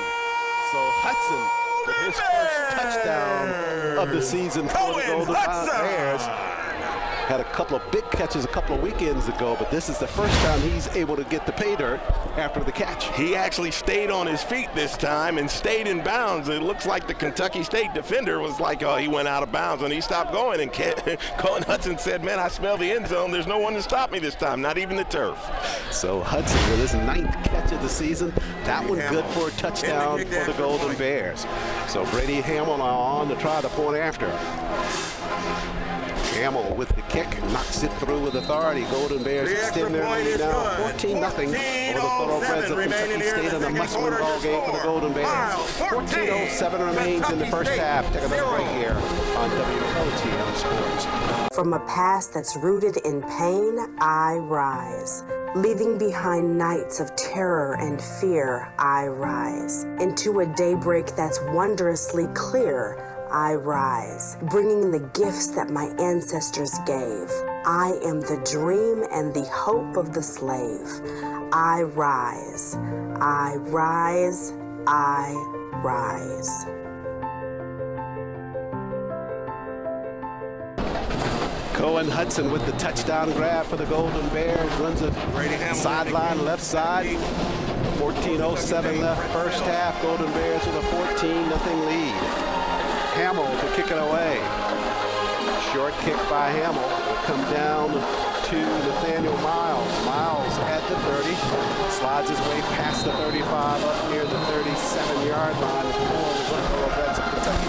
Speaker 2: So Hudson with his first touchdown of the season for the Golden Bears. Had a couple of big catches a couple of weekends ago, but this is the first time he's able to get the pay dirt after the catch.
Speaker 3: He actually stayed on his feet this time and stayed in bounds. It looks like the Kentucky State defender was like, oh, he went out of bounds, and he stopped going. And Cohen Hudson said, man, I smell the end zone. There's no one to stop me this time, not even the turf.
Speaker 2: So Hudson with his 9th catch of the season. That one good for a touchdown for the Golden Bears. So Brady Hamill on to try the point after. Hamill with the kick, knocks it through with authority. Golden Bears extend their lead now 14-0 over the Thoroughbreds of Kentucky State in a must-win ball game for the Golden Bears. 14:07 remains in the first half. Take a look right here on WOTM Sports.
Speaker 7: From a past that's rooted in pain, I rise. Leaving behind nights of terror and fear, I rise. Into a daybreak that's wondrously clear, I rise, bringing the gifts that my ancestors gave. I am the dream and the hope of the slave. I rise, I rise, I rise.
Speaker 2: Cohen Hudson with the touchdown grab for the Golden Bears. Runs a sideline left side. 14:07 left first half. Golden Bears with a 14-0 lead. Hamill to kick it away. Short kick by Hamill. Will come down to Nathaniel Miles. Miles at the 30. Slides his way past the 35 up near the 37-yard line.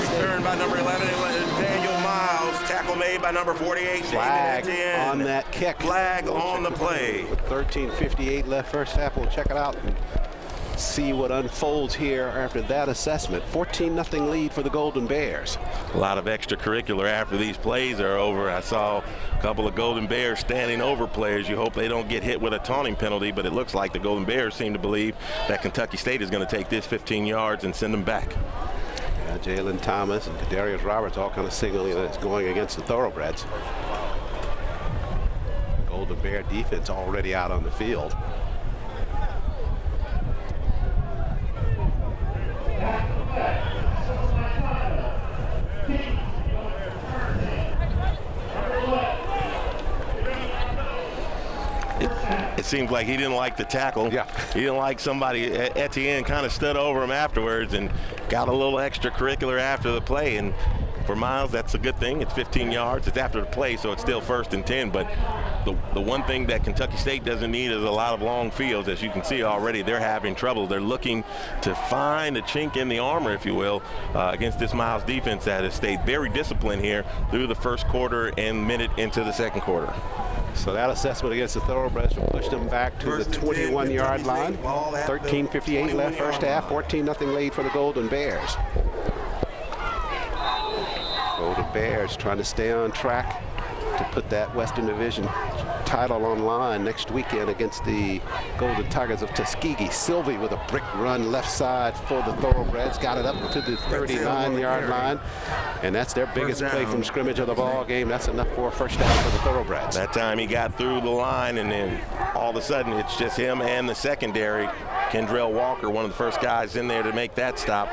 Speaker 3: Return by number 11, Nathaniel Miles. Tackle made by number 48.
Speaker 2: Flag on that kick.
Speaker 3: Flag on the play.
Speaker 2: With 13:58 left first half. We'll check it out and see what unfolds here after that assessment. 14-0 lead for the Golden Bears.
Speaker 3: A lot of extracurricular after these plays are over. I saw a couple of Golden Bears standing over players. You hope they don't get hit with a taunting penalty, but it looks like the Golden Bears seem to believe that Kentucky State is going to take this 15 yards and send them back.
Speaker 2: Yeah, Jalen Thomas and Kadarius Roberts all kind of signaling that it's going against the Thoroughbreds. Golden Bear defense already out on the field.
Speaker 3: It seems like he didn't like the tackle.
Speaker 2: Yeah.
Speaker 3: He didn't like somebody. Etienne kind of stood over him afterwards and got a little extracurricular after the play. And for Miles, that's a good thing. It's 15 yards. It's after the play, so it's still 1st and 10. But the one thing that Kentucky State doesn't need is a lot of long fields. As you can see already, they're having trouble. They're looking to find a chink in the armor, if you will, against this Miles defense that has stayed very disciplined here through the first quarter and minute into the second quarter.
Speaker 2: So that assessment against the Thoroughbreds will push them back to the 21-yard line. 13:58 left first half. 14-0 lead for the Golden Bears. Golden Bears trying to stay on track to put that Western Division title on line next weekend against the Golden Tigers of Tuskegee. Sylvie with a brick run left side for the Thoroughbreds. Got it up to the 39-yard line. And that's their biggest play from scrimmage of the ball game. That's enough for a first down for the Thoroughbreds.
Speaker 3: That time he got through the line, and then all of a sudden it's just him and the secondary. Kendrell Walker, one of the first guys in there to make that stop.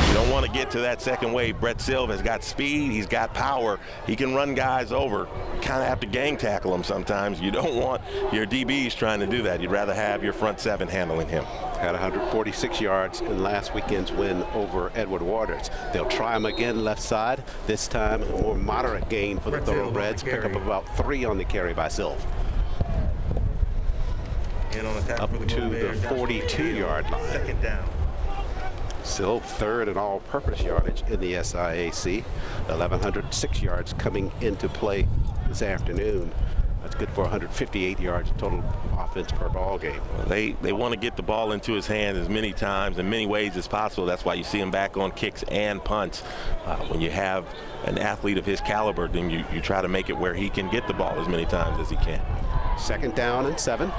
Speaker 3: You don't want to get to that second wave. Brett Silva has got speed. He's got power. He can run guys over. Kind of have to gang tackle him sometimes. You don't want your DBs trying to do that. You'd rather have your front 7 handling him.
Speaker 2: Had 146 yards in last weekend's win over Edward Waters. They'll try him again left side. This time a more moderate gain for the Thoroughbreds. Pick up about 3 on the carry by Silva. Up to the 42-yard line.
Speaker 3: Second down.
Speaker 2: Still 3rd in all-purpose yardage in the SIAC. 1,106 yards coming into play this afternoon That's good for 158 yards total offense per ball game.
Speaker 3: They want to get the ball into his hands as many times, in many ways as possible. That's why you see him back on kicks and punts. When you have an athlete of his caliber, then you try to make it where he can get the ball as many times as he can.
Speaker 2: 2nd down and 7.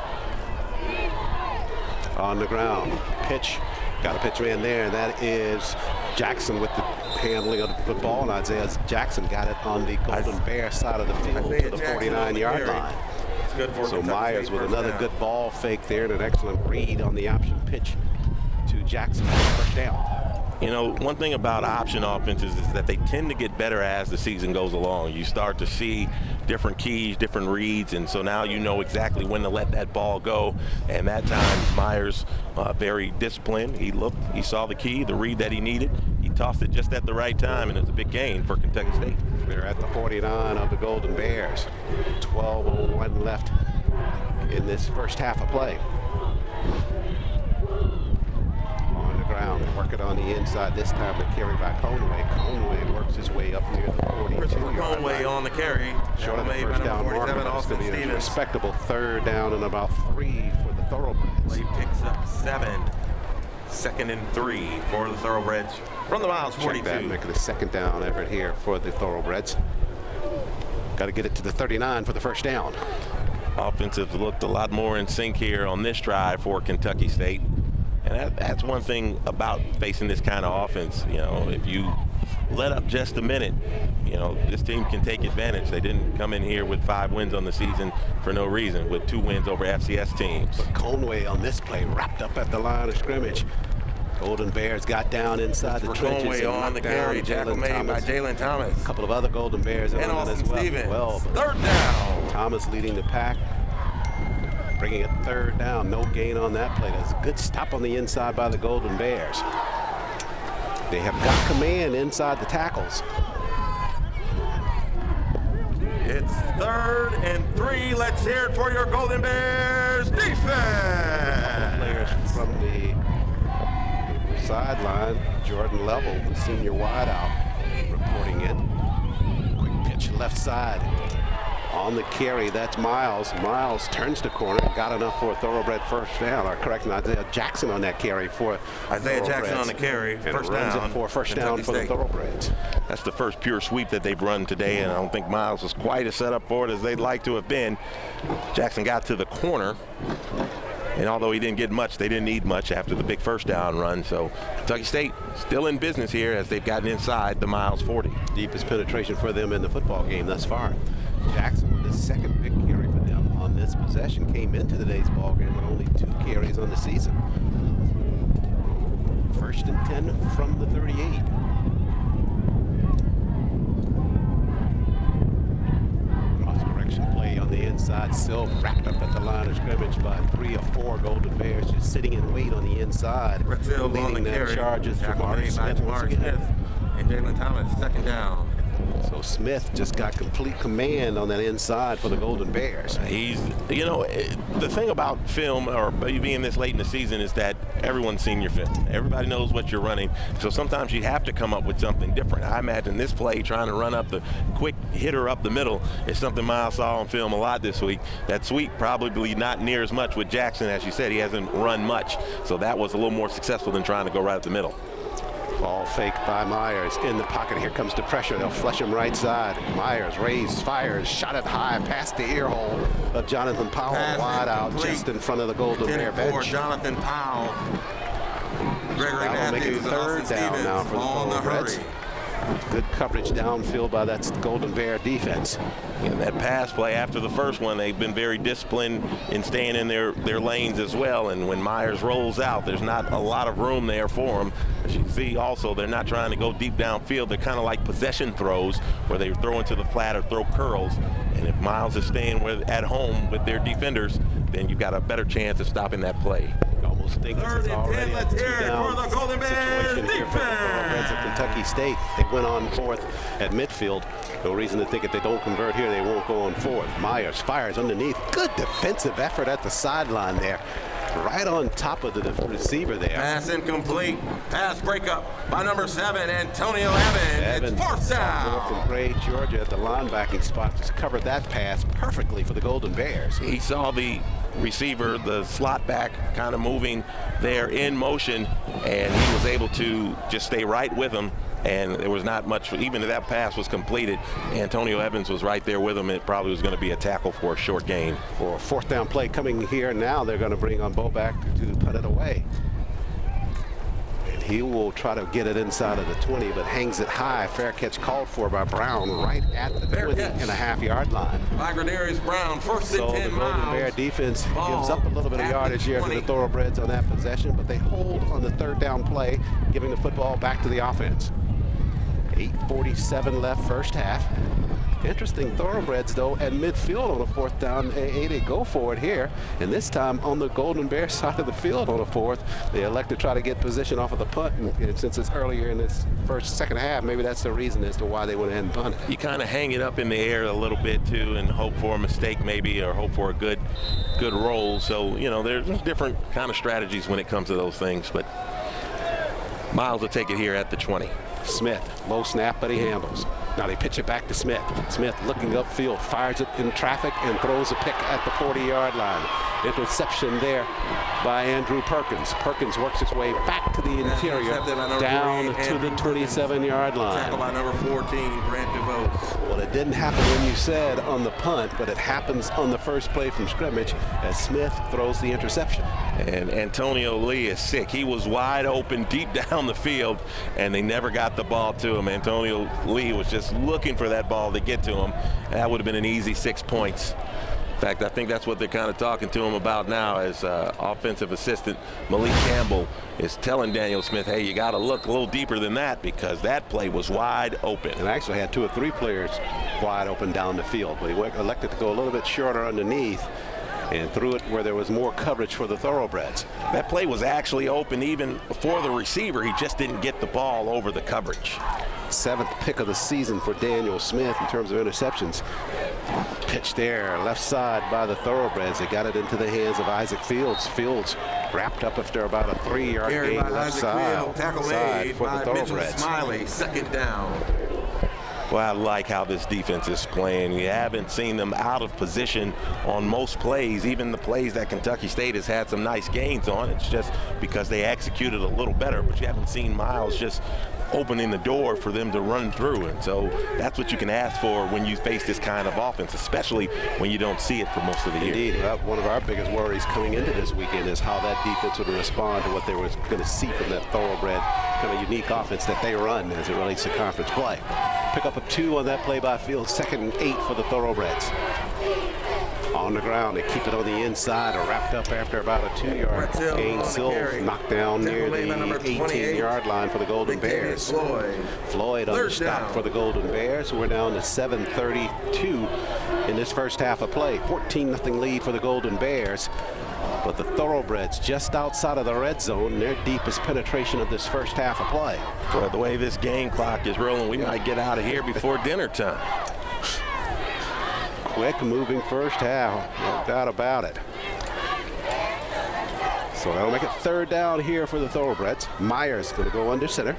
Speaker 2: On the ground. Pitch. Got a pitch man there, and that is Jackson with the handling of the football, and Isaiah Jackson got it on the Golden Bear side of the field to the 49-yard line. So Myers with another good ball fake there and an excellent read on the option pitch to Jackson for the first down.
Speaker 3: You know, one thing about option offenses is that they tend to get better as the season goes along. You start to see different keys, different reads, and so now you know exactly when to let that ball go. And that time, Myers, very disciplined. He looked, he saw the key, the read that he needed. He tossed it just at the right time, and it's a big gain for Kentucky State.
Speaker 2: They're at the 49 of the Golden Bears. 12:01 left in this first half of play. Ground, working on the inside this time, the carry by Conway. Conway works his way up near the 42-yard
Speaker 3: Conway
Speaker 2: line.
Speaker 3: on the carry.
Speaker 2: Short of the first down marker, but it's going to be a respectable 3rd down and about 3 for the Thoroughbreds.
Speaker 3: He picks up 7. 2nd and 3 for the Thoroughbreds from the Miles 42.
Speaker 2: Check that, making a 2nd down effort here for the Thoroughbreds. Got to get it to the 39 for the first down.
Speaker 3: Offensive looked a lot more in sync here on this drive for Kentucky State. And that's one thing about facing this kind of offense. You know, if you let up just a minute, you know, this team can take advantage. They didn't come in here with 5 wins on the season for no reason, with 2 wins over FCS teams.
Speaker 2: But Conway on this play wrapped up at the line of scrimmage. Golden Bears got down inside the trenches.
Speaker 3: Conway on the carry, tackle made by Jalen Thomas.
Speaker 2: A couple of other Golden Bears
Speaker 3: and
Speaker 2: on
Speaker 3: Austin
Speaker 2: as well.
Speaker 3: Stevens. 3rd down.
Speaker 2: Thomas leading the pack. Bringing it 3rd down, no gain on that play. That's a good stop on the inside by the Golden Bears. They have got command inside the tackles.
Speaker 3: It's 3rd and 3. Let's hear it for your Golden Bears defense.
Speaker 2: Players from the sideline. Jordan Level, the senior wideout, reporting in. Quick pitch left side. On the carry, that's Miles. Miles turns the corner and got enough for a Thoroughbred first down. Or correction, Isaiah Jackson on that carry for
Speaker 3: Isaiah Jackson on the carry, first down.
Speaker 2: For first down for the Thoroughbreds.
Speaker 3: That's the first pure sweep that they've run today, and I don't think Miles was quite as set up for it as they'd like to have been. Jackson got to the corner, and although he didn't get much, they didn't need much after the big first down run. So Kentucky State still in business here as they've gotten inside the Miles 40.
Speaker 2: Deepest penetration for them in the football game thus far. Jackson with his 2nd big carry for them on this possession. Came into today's ball game with only 2 carries on the season. 1st and 10 from the 38. Cross correction play on the inside. Still wrapped up at the line of scrimmage by 3 or 4 Golden Bears, just sitting in wait on the inside. Leading that charge is Jamari Smith once again.
Speaker 3: And Jalen Thomas, 2nd down.
Speaker 2: So Smith just got complete command on that inside for the Golden Bears.
Speaker 3: He's, you know, the thing about film or being this late in the season is that everyone's seen your film. Everybody knows what you're running. So sometimes you have to come up with something different. I imagine this play, trying to run up the quick hitter up the middle, is something Miles saw on film a lot this week. That sweep probably not near as much with Jackson. As you said, he hasn't run much. So that was a little more successful than trying to go right up the middle.
Speaker 2: Ball fake by Myers in the pocket. Here comes the pressure. They'll flush him right side. Myers raised, fires, shot it high past the ear hole of Jonathan Powell. Wide out just in front of the Golden Bear bench.
Speaker 3: Jonathan Powell. Gregory
Speaker 2: That'll make it 3rd down now for the Thoroughbreds. Good coverage downfield by that Golden Bear defense.
Speaker 3: And that pass play after the first one, they've been very disciplined in staying in their lanes as well. And when Myers rolls out, there's not a lot of room there for him. As you can see also, they're not trying to go deep downfield. They're kind of like possession throws where they throw into the flat or throw curls. And if Miles is staying at home with their defenders, then you've got a better chance of stopping that play.
Speaker 2: Almost think this is already a 2-down situation here for the Thoroughbreds of Kentucky State. They went on 4th at midfield. No reason to think if they don't convert here, they won't go on 4th. Myers fires underneath. Good defensive effort at the sideline there. right on top of the receiver there.
Speaker 6: Pass incomplete. Pass breakup by number 7, Antonio Evans. It's fourth down.
Speaker 2: From Gray, Georgia, at the linebacking spot, just covered that pass perfectly for the Golden Bears.
Speaker 3: He saw the receiver, the slot back, kind of moving there in motion, and he was able to just stay right with him. And there was not much, even if that pass was completed, Antonio Evans was right there with him. It probably was going to be a tackle for a short gain.
Speaker 2: For a fourth down play coming here now, they're going to bring on Boback to put it away. And he will try to get it inside of the 20, but hangs it high. Fair catch called for by Brown right at the 20.5-yard line.
Speaker 6: By Gradarius Brown, first and 10
Speaker 2: So the Golden
Speaker 6: Miles.
Speaker 2: Bear defense gives up a little bit of yardage here for the Thoroughbreds on that possession, but they hold on the third down play, giving the football back to the offense. 8:47 left first half. Interesting Thoroughbreds, though, at midfield on a fourth down. They go for it here, and this time on the Golden Bear side of the field on a fourth. They elect to try to get position off of the punt, and since it's earlier in this second half, maybe that's the reason as to why they went ahead and punted.
Speaker 3: You kind of hang it up in the air a little bit too, and hope for a mistake maybe, or hope for a good roll. So there's different kind of strategies when it comes to those things, but Miles will take it here at the 20.
Speaker 2: Smith, low snap, but he handles. Now they pitch it back to Smith. Smith looking upfield, fires it in traffic, and throws a pick at the 40-yard line. Interception there by Andrew Perkins. Perkins works his way back to the interior, down to the 27-yard line.
Speaker 6: Tackle by number 14, Grant DeVos.
Speaker 2: Well, it didn't happen when you said on the punt, but it happens on the first play from scrimmage as Smith throws the interception.
Speaker 3: And Antonio Lee is sick. He was wide open deep down the field, and they never got the ball to him. Antonio Lee was just looking for that ball to get to him. That would have been an easy 6 points. In fact, I think that's what they're kind of talking to him about now, as offensive assistant Malik Campbell is telling Daniel Smith, hey, you got to look a little deeper than that, because that play was wide open.
Speaker 2: And actually had 2 or 3 players wide open down the field, but he elected to go a little bit shorter underneath and threw it where there was more coverage for the Thoroughbreds.
Speaker 3: That play was actually open even for the receiver. He just didn't get the ball over the coverage.
Speaker 2: 7th pick of the season for Daniel Smith in terms of interceptions. Pitch there, left side by the Thoroughbreds. They got it into the hands of Isaac Fields. Fields wrapped up after about a 3-yard gain left side.
Speaker 6: Tackle made
Speaker 2: for the
Speaker 6: by Mitchell
Speaker 2: Thoroughbreds.
Speaker 6: Smiley, second down.
Speaker 3: Well, I like how this defense is playing. You haven't seen them out of position on most plays, even the plays that Kentucky State has had some nice gains on. It's just because they executed a little better, but you haven't seen Miles just opening the door for them to run through. And so that's what you can ask for when you face this kind of offense, especially when you don't see it for most of the year.
Speaker 2: Indeed. One of our biggest worries coming into this weekend is how that defense would respond to what they were going to see from that Thoroughbred kind of unique offense that they run as it relates to conference play. Pick up a 2 on that play by Field. 2nd and 8 for the Thoroughbreds. On the ground, they keep it on the inside, wrapped up after about a 2-yard gain. Still knocked down near the 18-yard line for the Golden Bears. Floyd on the stop for the Golden Bears. We're down to 7:32 in this first half of play. 14-0 lead for the Golden Bears. But the Thoroughbreds just outside of the red zone, their deepest penetration of this first half of play.
Speaker 3: Well, the way this game clock is rolling, we might get out of here before dinner time.
Speaker 2: Quick moving first half, no doubt about it. So that'll make it 3rd down here for the Thoroughbreds. Myers going to go under center.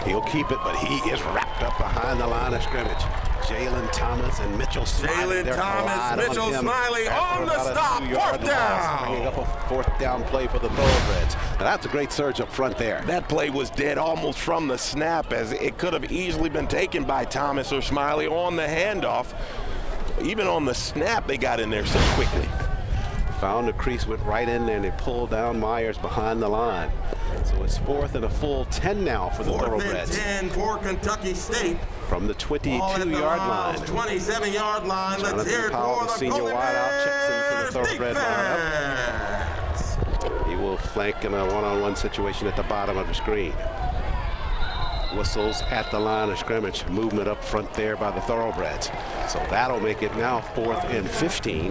Speaker 2: He'll keep it, but he is wrapped up behind the line of scrimmage. Jalen Thomas and Mitchell Smiley.
Speaker 6: Jalen Thomas, Mitchell Smiley on the stop, 4th down.
Speaker 2: Bringing up a 4th down play for the Thoroughbreds. Now that's a great surge up front there.
Speaker 3: That play was dead almost from the snap, as it could have easily been taken by Thomas or Smiley on the handoff. Even on the snap, they got in there so quickly.
Speaker 2: Found the crease, went right in there, and they pulled down Myers behind the line. So it's 4th and a full 10 now for the Thoroughbreds.
Speaker 6: 4th and 10 for Kentucky State.
Speaker 2: From the 22-yard line.
Speaker 6: 27-yard line. Let's hear it
Speaker 2: Powell,
Speaker 6: for
Speaker 2: the
Speaker 6: the
Speaker 2: senior
Speaker 6: Golden
Speaker 2: wideout, checks into the Thoroughbred lineup. He will flank in a one-on-one situation at the bottom of the screen. Whistles at the line of scrimmage. Movement up front there by the Thoroughbreds. So that'll make it now 4th and 15.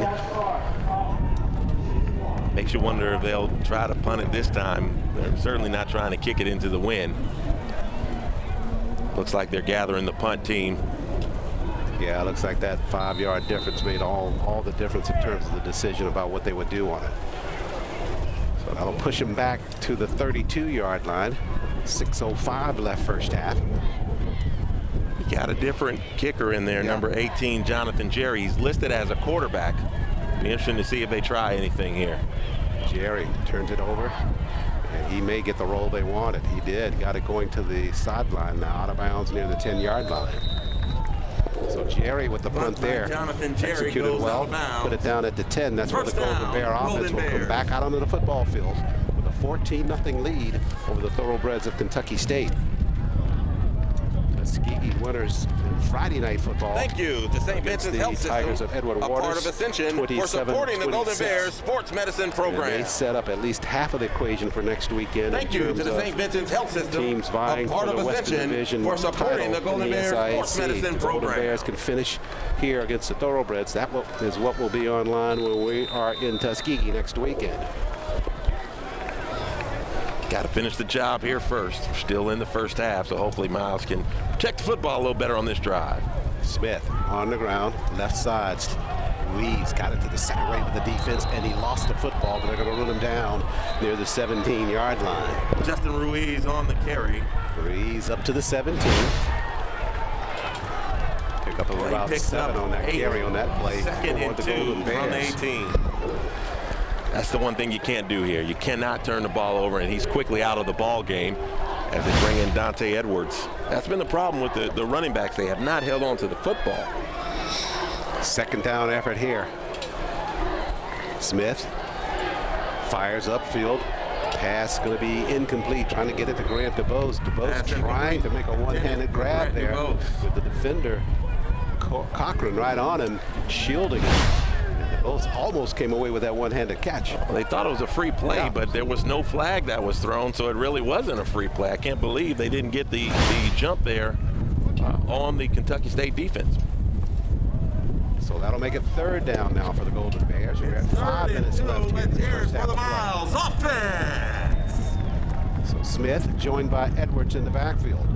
Speaker 3: Makes you wonder if they'll try to punt it this time. They're certainly not trying to kick it into the wind. Looks like they're gathering the punt team.
Speaker 2: Yeah, it looks like that 5-yard difference made all the difference in terms of the decision about what they would do on it. So that'll push him back to the 32-yard line. 6:05 left first half.
Speaker 3: You got a different kicker in there, number 18, Jonathan Jerry. He's listed as a quarterback. Be interesting to see if they try anything here.
Speaker 2: Jerry turns it over, and he may get the roll they wanted. He did. Got it going to the sideline now, out of bounds near the 10-yard line. So Jerry with the punt there,
Speaker 6: Jonathan Jerry
Speaker 2: executed well, put it down at the 10. That's where the Golden Bear offense will come back out onto the football field with a 14-0 lead over the Thoroughbreds of Kentucky State. Tuskegee winners in Friday night football.
Speaker 6: Thank you to St. Vincent's Health System,
Speaker 2: Tigers of Edward
Speaker 6: a
Speaker 2: Waters,
Speaker 6: part of Ascension, for supporting the Golden Bears sports medicine program.
Speaker 2: And they set up at least half of the equation for next weekend.
Speaker 6: Thank you to the St. Vincent's Health System,
Speaker 2: teams vying
Speaker 6: a part
Speaker 2: for
Speaker 6: of
Speaker 2: the Western
Speaker 6: Ascension,
Speaker 2: Division
Speaker 6: for supporting the Golden Bears sports medicine
Speaker 2: the
Speaker 6: program.
Speaker 2: Golden Bears can finish here against the Thoroughbreds. That is what will be online when we are in Tuskegee next weekend.
Speaker 3: Got to finish the job here first. We're still in the first half, so hopefully Miles can protect the football a little better on this drive.
Speaker 2: Smith on the ground, left side. Ruiz got it to the second wave of the defense, and he lost the football, but they're going to run him down near the 17-yard line.
Speaker 6: Justin Ruiz on the carry.
Speaker 2: Ruiz up to the 17. Pick up about 7 on that carry on that play.
Speaker 3: Second and 2 from the 18. That's the one thing you can't do here. You cannot turn the ball over, and he's quickly out of the ball game as they bring in Dante Edwards. That's been the problem with the running backs. They have not held on to the football.
Speaker 2: Second down effort here. Smith fires upfield. Pass going to be incomplete, trying to get it to Grant DeBose. DeBose trying to make a one-handed grab there with the defender, Cochran, right on him, shielding him. DeBose almost came away with that one-handed catch.
Speaker 3: Well, they thought it was a free play, but there was no flag that was thrown, so it really wasn't a free play. I can't believe they didn't get the jump there on the Kentucky State defense.
Speaker 2: So that'll make it third down now for the Golden Bears. We're at 5 minutes left here in the first half of
Speaker 6: Miles offense.
Speaker 2: So Smith joined by Edwards in the backfield.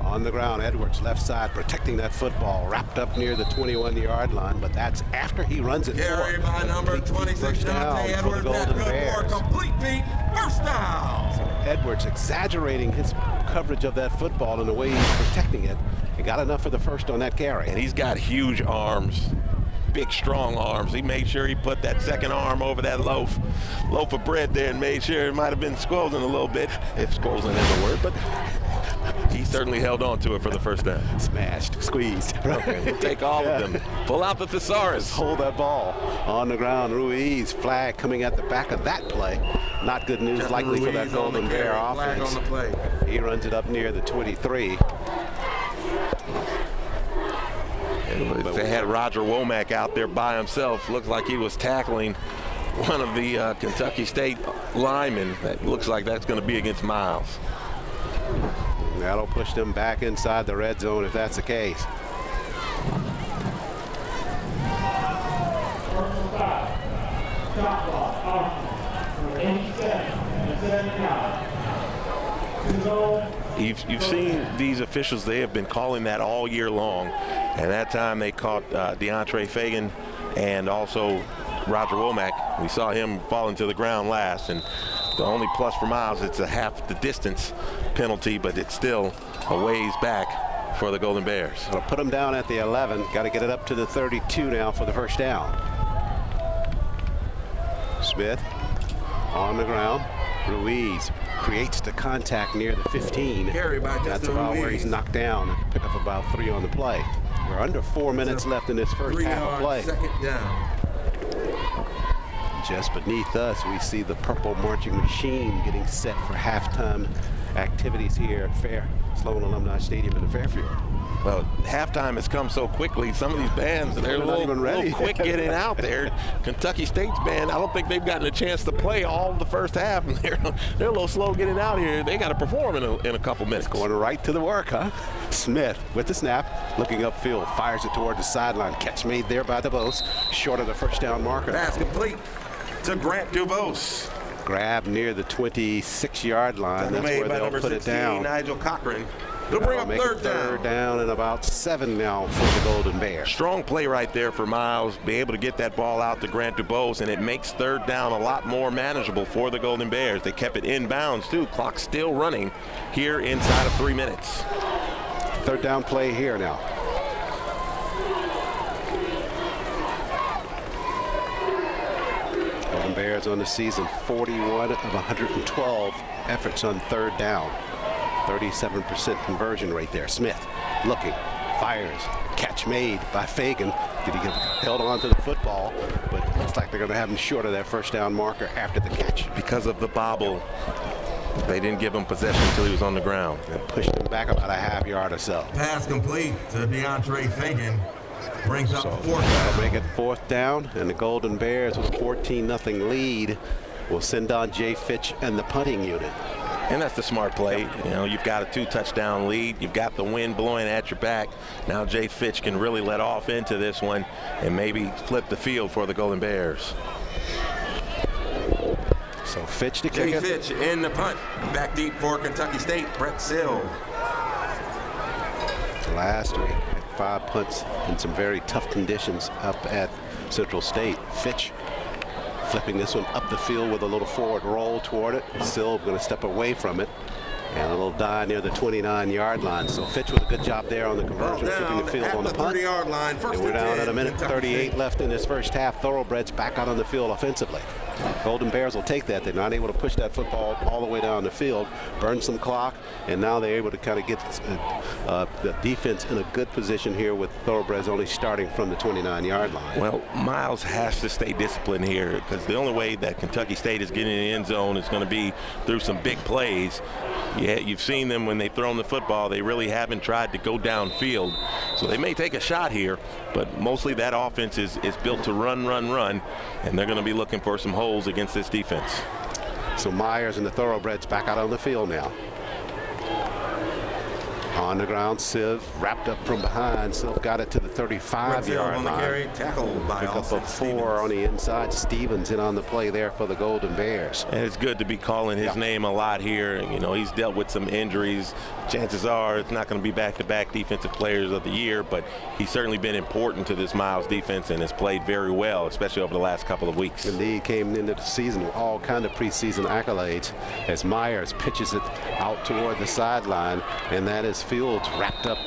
Speaker 2: On the ground, Edwards left side protecting that football, wrapped up near the 21-yard line, but that's after he runs it.
Speaker 6: Carry by number 26, Dante Edwards. That's good for a complete beat. First down.
Speaker 2: So Edwards exaggerating his coverage of that football in the way he's protecting it. He got enough for the first on that carry.
Speaker 3: And he's got huge arms, big, strong arms. He made sure he put that second arm over that loaf of bread there and made sure it might have been squozen a little bit, if squozen is a word, but he certainly held on to it for the first down.
Speaker 2: Smashed, squeezed.
Speaker 3: We'll take all of them. Pull out the thesaurus.
Speaker 2: Hold that ball on the ground. Ruiz, flag coming at the back of that play. Not good news likely for that Golden Bear offense.
Speaker 6: On the play.
Speaker 2: He runs it up near the 23.
Speaker 3: If they had Roger Womack out there by himself, looked like he was tackling one of the Kentucky State linemen. That looks like that's going to be against Miles.
Speaker 2: That'll push them back inside the red zone if that's the case.
Speaker 3: You've seen these officials, they have been calling that all year long. And that time they caught DeAndre Fagan and also Roger Womack. We saw him falling to the ground last. And the only plus for Miles, it's a half the distance penalty, but it's still a ways back for the Golden Bears.
Speaker 2: It'll put them down at the 11. Got to get it up to the 32 now for the first down. Smith on the ground. Ruiz creates the contact near the 15. That's about where he's knocked down. Pick up about 3 on the play. We're under 4 minutes left in this first half of play.
Speaker 6: Second down.
Speaker 2: Just beneath us, we see the purple marching machine getting set for halftime activities here at Sloan Alumni Stadium in the Fairfield.
Speaker 3: Well, halftime has come so quickly. Some of these bands, they're a little quick getting out there. Kentucky State's band, I don't think they've gotten a chance to play all the first half. And they're a little slow getting out here. They got to perform in a couple minutes.
Speaker 2: Going right to the work, huh? Smith with the snap, looking upfield, fires it toward the sideline. Catch made there by DeBose, short of the first down marker.
Speaker 6: Pass complete to Grant DeBose.
Speaker 2: Grab near the 26-yard line. That's where they'll put it down.
Speaker 6: Nigel Cochran. It'll bring up
Speaker 2: Make it third down and about 7 now for the Golden Bears.
Speaker 3: Strong play right there for Miles, be able to get that ball out to Grant DuBose, and it makes third down a lot more manageable for the Golden Bears. They kept it inbounds too. Clock still running here inside of 3 minutes.
Speaker 2: Third down play here now. Golden Bears on the season, 41 of 112 efforts on third down. 37% conversion rate there. Smith looking, fires, catch made by Fagan. Did he get held on to the football? But it looks like they're going to have him short of that first down marker after the catch.
Speaker 3: Because of the bobble, they didn't give him possession until he was on the ground.
Speaker 2: And pushed him back about a half yard or so.
Speaker 6: Pass complete to DeAndre Fagan. Brings up fourth
Speaker 2: That'll
Speaker 6: down.
Speaker 2: make it fourth down, and the Golden Bears with a 14-0 lead will send on Jay Fitch and the punting unit.
Speaker 3: And that's the smart play. You know, you've got a 2-touchdown lead. You've got the wind blowing at your back. Now Jay Fitch can really let off into this one and maybe flip the field for the Golden Bears.
Speaker 2: So Fitch to
Speaker 6: Jay
Speaker 2: kick it.
Speaker 6: Fitch in the punt. Back deep for Kentucky State, Brett Sill.
Speaker 2: Last week, had 5 punts in some very tough conditions up at Central State. Fitch flipping this one up the field with a little forward roll toward it. Sill going to step away from it. And a little dive near the 29-yard line. So Fitch with a good job there on the conversion, flipping the field on the punt.
Speaker 6: 30-yard line. First
Speaker 2: And we're down at a minute
Speaker 6: Kentucky
Speaker 2: 38
Speaker 6: State.
Speaker 2: left in this first half. Thoroughbreds back out on the field offensively. Golden Bears will take that. They're not able to push that football all the way down the field, burn some clock, and now they're able to kind of get the defense in a good position here with Thoroughbreds only starting from the 29-yard line.
Speaker 3: Well, Miles has to stay disciplined here because the only way that Kentucky State is getting in the end zone is going to be through some big plays. Yeah, you've seen them when they've thrown the football. They really haven't tried to go downfield. So they may take a shot here, but mostly that offense is built to run, and they're going to be looking for some holes against this defense.
Speaker 2: So Myers and the Thoroughbreds back out on the field now. On the ground, Siv wrapped up from behind. Siv got it to the 35-yard
Speaker 6: on the
Speaker 2: line.
Speaker 6: carry, tackled by
Speaker 2: Pick up a
Speaker 6: Austin
Speaker 2: 4
Speaker 6: Stevens.
Speaker 2: on the inside. Stevens in on the play there for the Golden Bears.
Speaker 3: And it's good to be calling his name a lot here. You know, he's dealt with some injuries. Chances are it's not going to be back-to-back defensive players of the year, but he's certainly been important to this Miles defense and has played very well, especially over the last couple of weeks.
Speaker 2: Indeed, came into the season with all kind of preseason accolades as Myers pitches it out toward the sideline, and that is Fields wrapped up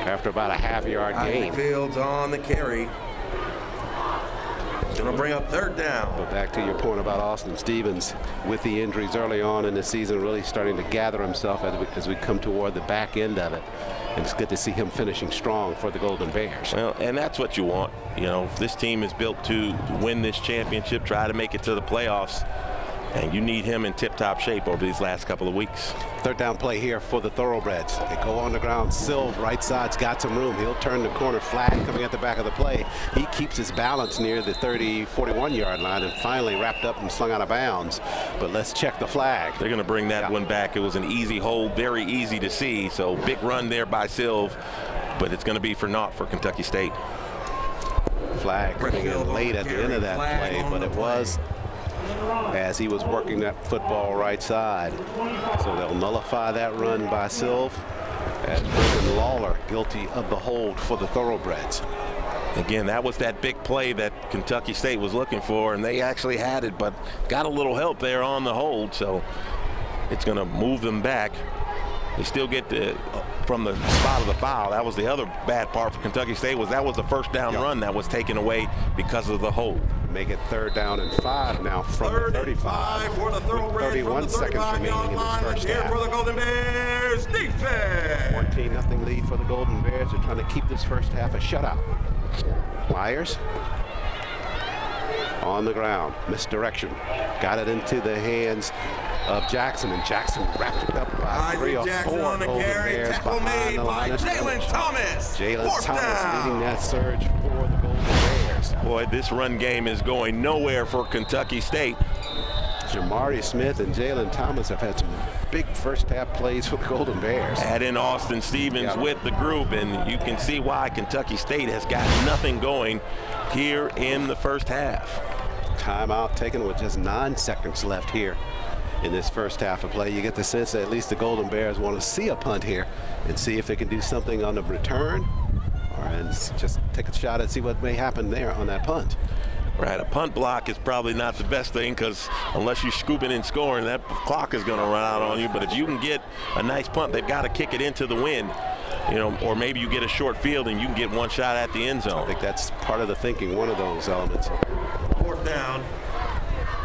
Speaker 2: after about a half-yard gain.
Speaker 6: Fields on the carry. Going to bring up third down.
Speaker 2: But back to your point about Austin Stevens, with the injuries early on in the season, really starting to gather himself as we come toward the back end of it. And it's good to see him finishing strong for the Golden Bears.
Speaker 3: Well, and that's what you want. You know, this team is built to win this championship, try to make it to the playoffs, and you need him in tip-top shape over these last couple of weeks.
Speaker 2: Third down play here for the Thoroughbreds. They go on the ground. Silv, right side's got some room. He'll turn the corner. Flag coming at the back of the play. He keeps his balance near the 41-yard line and finally wrapped up and slung out of bounds. But let's check the flag.
Speaker 3: They're going to bring that one back. It was an easy hold, very easy to see. So big run there by Silv, but it's going to be for naught for Kentucky State.
Speaker 2: Flag coming in late at the end of that play, but it was as he was working that football right side. So they'll nullify that run by Silv as Brendan Lawler guilty of the hold for the Thoroughbreds.
Speaker 3: Again, that was that big play that Kentucky State was looking for, and they actually had it, but got a little help there on the hold, so it's going to move them back. They still get from the spot of the foul. That was the other bad part for Kentucky State, was that was the first down run that was taken away because of the hold.
Speaker 2: Make it third down and 5 now from the 35.
Speaker 6: For the Thoroughbreds,
Speaker 2: 31 seconds remaining in the first
Speaker 6: here
Speaker 2: half.
Speaker 6: for the Golden Bears defense.
Speaker 2: 14-0 lead for the Golden Bears. They're trying to keep this first half a shutout. Myers on the ground, misdirection, got it into the hands of Jackson, and Jackson wrapped it up by 3 or 4
Speaker 6: on the
Speaker 2: Golden
Speaker 6: carry,
Speaker 2: Bears
Speaker 6: tackle
Speaker 2: behind
Speaker 6: made
Speaker 2: the line
Speaker 6: by
Speaker 2: of
Speaker 6: Jalen
Speaker 2: scrimmage.
Speaker 6: Thomas.
Speaker 2: Jalen
Speaker 6: Fourth
Speaker 2: Thomas
Speaker 6: down.
Speaker 2: leading that surge for the Golden Bears.
Speaker 3: Boy, this run game is going nowhere for Kentucky State.
Speaker 2: Jamari Smith and Jalen Thomas have had some big first half plays for the Golden Bears.
Speaker 3: Add in Austin Stevens with the group, and you can see why Kentucky State has got nothing going here in the first half.
Speaker 2: Timeout taken with just 9 seconds left here in this first half of play. You get the sense that at least the Golden Bears want to see a punt here and see if they can do something on the return, and just take a shot and see what may happen there on that punt.
Speaker 3: Right, a punt block is probably not the best thing, because unless you're scooping and scoring, that clock is going to run out on you. But if you can get a nice punt, they've got to kick it into the wind, you know, or maybe you get a short field and you can get one shot at the end zone.
Speaker 2: I think that's part of the thinking, one of those elements.
Speaker 6: 4th down.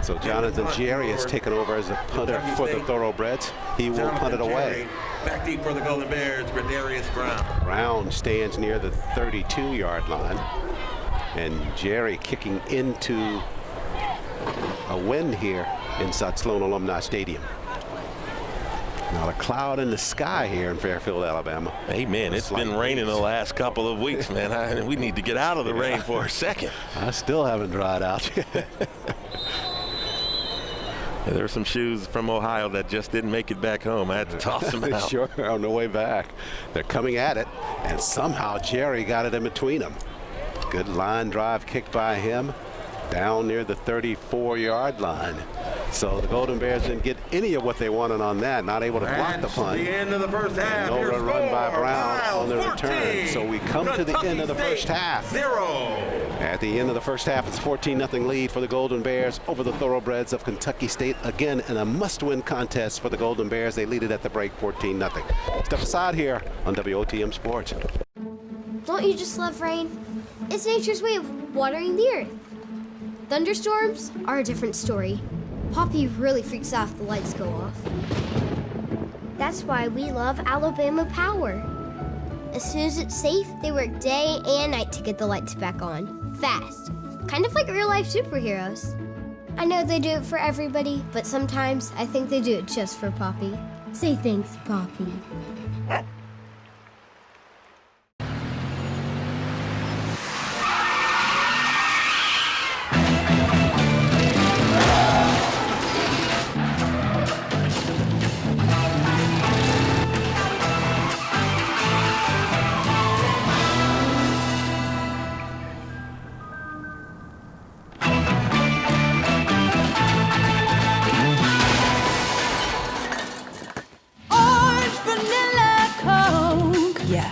Speaker 2: So Jonathan Jerry has taken over as a punter for the Thoroughbreds. He will punt it away.
Speaker 6: Back deep for the Golden Bears, Bradarius Brown.
Speaker 2: Brown stands near the 32-yard line. And Jerry kicking into a wind here inside Sloan Alumni Stadium. Not a cloud in the sky here in Fairfield, Alabama.
Speaker 3: Hey, man, it's been raining the last couple of weeks, man. We need to get out of the rain for a second.
Speaker 2: I still haven't dried out yet.
Speaker 3: There were some shoes from Ohio that just didn't make it back home. I had to toss them out.
Speaker 2: Sure, on the way back. They're coming at it, and somehow Jerry got it in between them. Good line drive kick by him down near the 34-yard line. So the Golden Bears didn't get any of what they wanted on that, not able to block the punt.
Speaker 6: The end of the first half.
Speaker 2: No run by Brown on the return. So we come to the end of the first half.
Speaker 6: 0.
Speaker 2: At the end of the first half, it's a 14-0 lead for the Golden Bears over the Thoroughbreds of Kentucky State. Again, in a must-win contest for the Golden Bears. They lead it at the break 14-0. Step aside here on WOTM Sports.
Speaker 4: Don't you just love rain? It's nature's way of watering the earth. Thunderstorms are a different story. Poppy really freaks out if the lights go off. That's why we love Alabama Power. As soon as it's safe, they work day and night to get the lights back on. Fast. Kind of like real-life superheroes. I know they do it for everybody, but sometimes I think they do it just for Poppy. Say thanks, Poppy.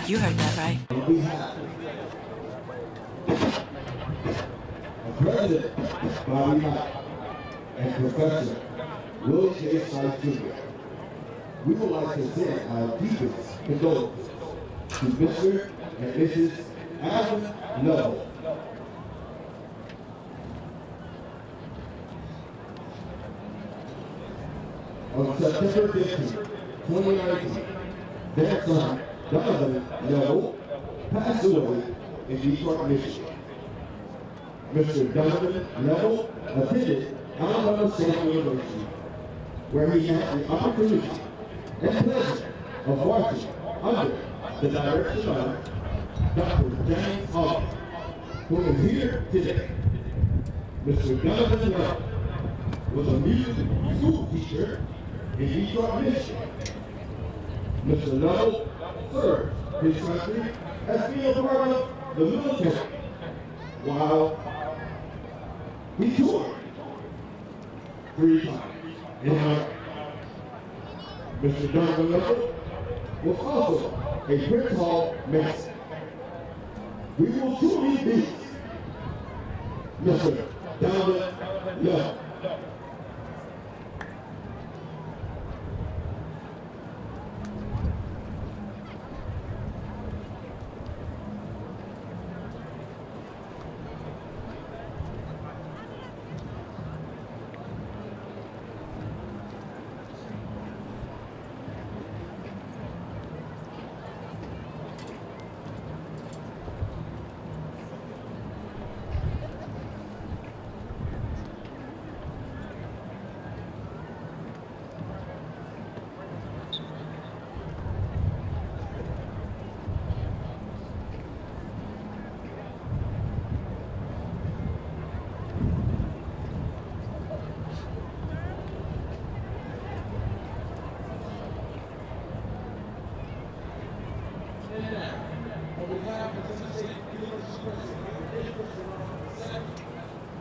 Speaker 8: You heard that right.
Speaker 5: We have President Bobby Knight and Professor Will J. Sykes Jr. We would like to send our deepest condolences to Mr. and Mrs. Alvin Lovell. On September 15, 2019, their son, Donovan Lovell, passed away in Detroit, Michigan. Mr. Donovan Lovell attended Alabama State University, where he had the opportunity and pleasure of watching under the direction of Dr. James Hawkins, who is here today. Mr. Donovan Lovell was a music school teacher in Detroit, Michigan. Mr. Lovell served his country as being a part of the military while he toured 3 times in Iraq. Mr. Donovan Lovell was also a Prince Hall Mason. We will truly miss Mr. Donovan Lovell.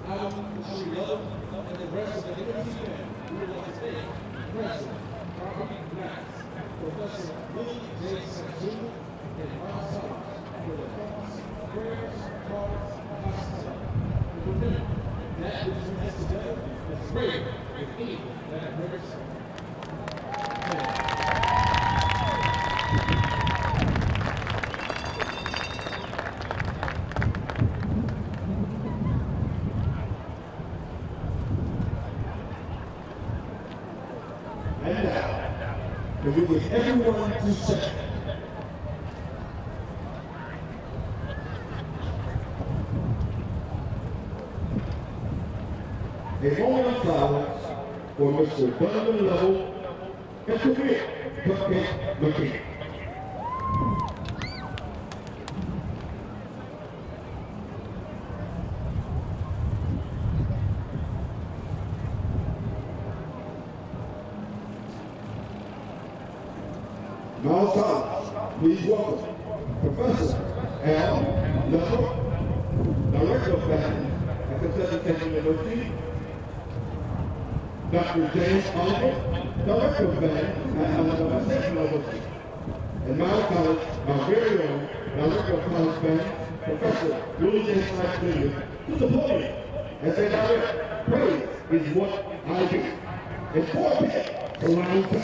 Speaker 5: I will show love and the rest of the Liberty Band. And now, if we give everyone 2 seconds. A moment of silence for Mr. Donovan Level and Career Cupcake McKee. Now silence, please welcome Professor Al Level, Director of Faculty at Kentucky State University, Dr. James Oliver, Director of Band at Alabama State University, and Miles College, our very own Director of College Band, Professor Willie J. Sykes Jr., to the podium as they direct Praise is What I Do. And 4 picks to round 2.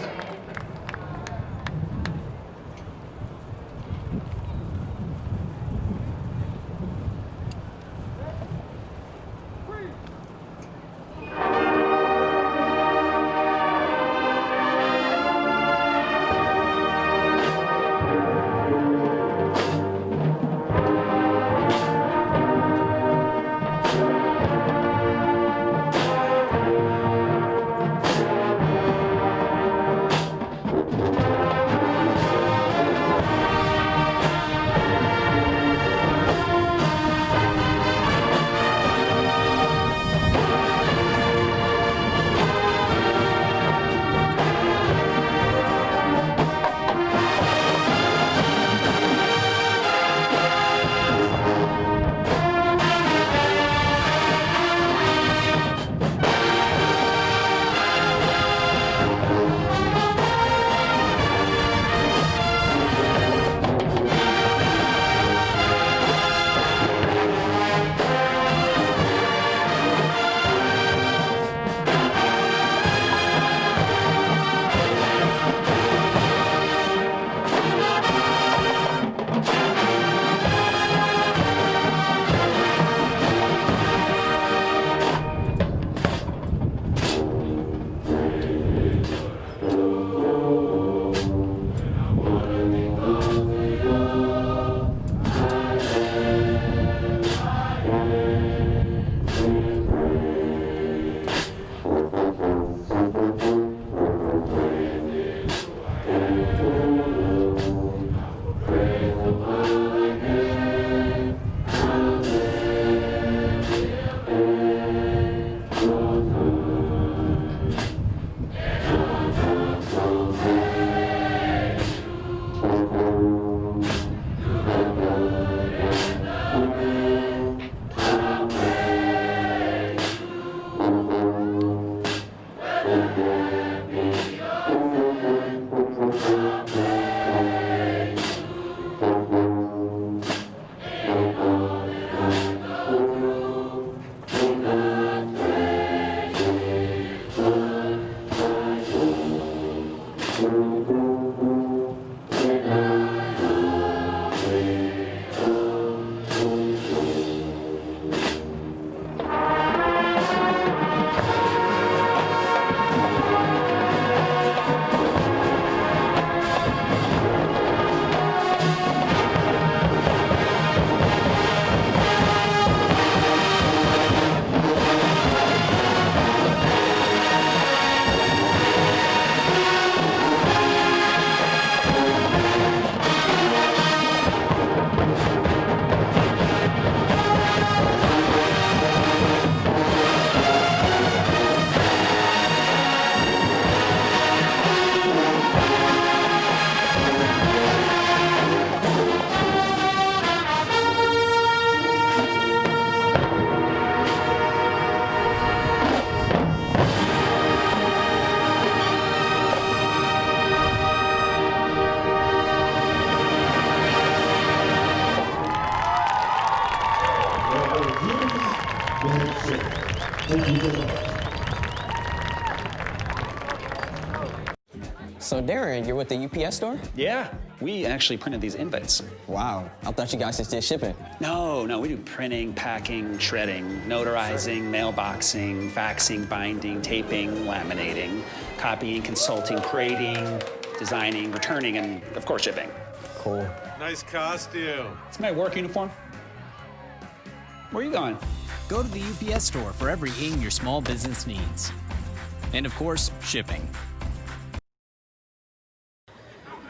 Speaker 8: So, Darren, you're with the UPS store?
Speaker 9: Yeah, we actually printed these invites.
Speaker 8: Wow, I thought you guys just did shipping.
Speaker 9: No, we do printing, packing, shredding, notarizing, mailboxing, faxing, binding, taping, laminating, copying, consulting, creating, designing, returning, and, of course, shipping.
Speaker 8: Cool.
Speaker 10: Nice costume.
Speaker 9: It's my work uniform. Where are you going?
Speaker 11: Go to the UPS store for everything your small business needs. And, of course, shipping.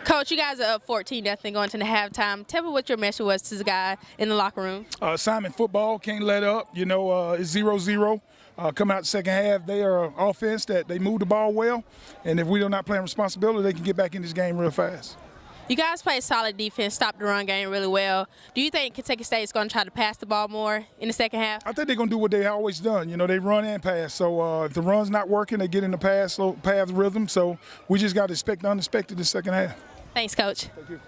Speaker 1: Coach, you guys are up 14-0 going to the halftime. Tell me what your message was to the guy in the locker room.
Speaker 12: Assignment football, can't let up. You know, it's 0-0. Coming out the second half, they are an offense that they move the ball well. And if we are not playing responsibility, they can get back in this game real fast.
Speaker 1: You guys play solid defense, stop the run game really well. Do you think Kentucky State is going to try to pass the ball more in the second half?
Speaker 12: I think they're going to do what they always done. You know, they run and pass. So if the run's not working, they get in the pass rhythm. So we just got to expect the unexpected in the second half.
Speaker 1: Thanks, Coach.
Speaker 12: Thank you.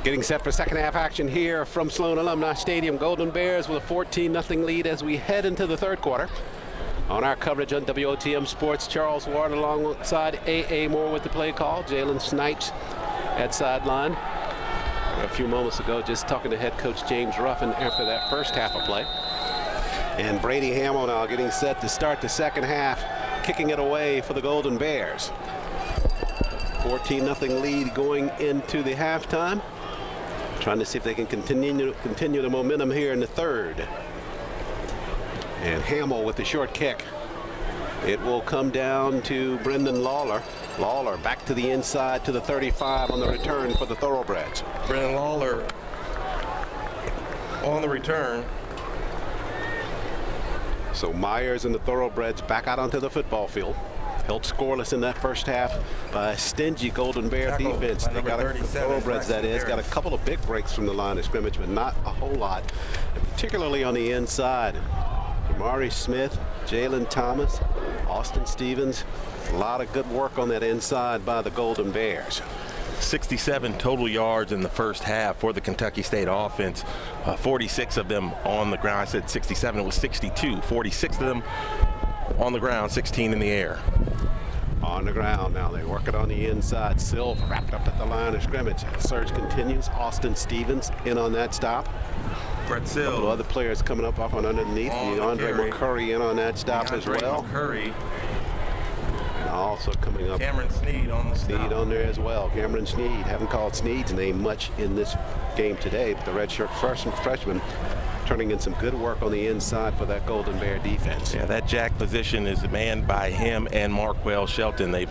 Speaker 2: Getting set for second half action here from Sloan Alumni Stadium. Golden Bears with a 14-0 lead as we head into the third quarter. On our coverage on WOTM Sports, Charles Ward alongside A.A. Moore with the play call. Jalen Snipes at sideline. A few moments ago, just talking to head coach James Ruffin after that first half of play. And Brady Hamill now getting set to start the second half, kicking it away for the Golden Bears. 14-0 lead going into the halftime. Trying to see if they can continue the momentum here in the third. And Hamill with the short kick. It will come down to Brendan Lawler. Lawler back to the inside to the 35 on the return for the Thoroughbreds.
Speaker 3: Brendan Lawler on the return.
Speaker 2: So Myers and the Thoroughbreds back out onto the football field. Held scoreless in that first half by a stingy Golden Bear defense. They got a Thoroughbreds, that is, got a couple of big breaks from the line of scrimmage, but not a whole lot, and particularly on the inside. Jamari Smith, Jalen Thomas, Austin Stevens, a lot of good work on that inside by the Golden Bears.
Speaker 3: 67 total yards in the first half for the Kentucky State offense. 46 of them on the ground. I said 67, it was 62. 46 of them on the ground, 16 in the air.
Speaker 2: On the ground now, they work it on the inside. Silver wrapped up at the line of scrimmage. Surge continues. Austin Stevens in on that stop.
Speaker 3: Brett
Speaker 2: A couple of other players coming up off on underneath. Andre McCurry in on that stop as well.
Speaker 3: McCurry.
Speaker 2: And also coming up,
Speaker 3: Cameron Sneed on the stop.
Speaker 2: Sneed on there as well. Cameron Sneed. Haven't called Sneed's name much in this game today, but the redshirt freshman turning in some good work on the inside for that Golden Bear defense.
Speaker 3: Yeah, that jack position is manned by him and Marquell Shelton. They've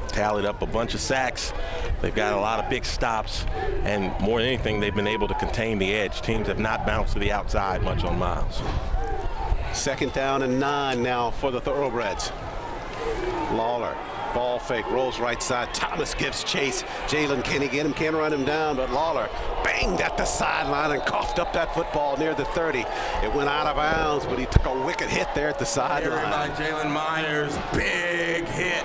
Speaker 3: tallied up a bunch of sacks. They've got a lot of big stops, and more than anything, they've been able to contain the edge. Teams have not bounced to the outside much on Miles.
Speaker 2: Second down and 9 now for the Thoroughbreds. Lawler, ball fake, rolls right side. Thomas gives chase. Jalen, can he get him? Can't run him down, but Lawler banged at the sideline and coughed up that football near the 30. It went out of bounds, but he took a wicked hit there at the sideline.
Speaker 6: By Jalen Myers, big hit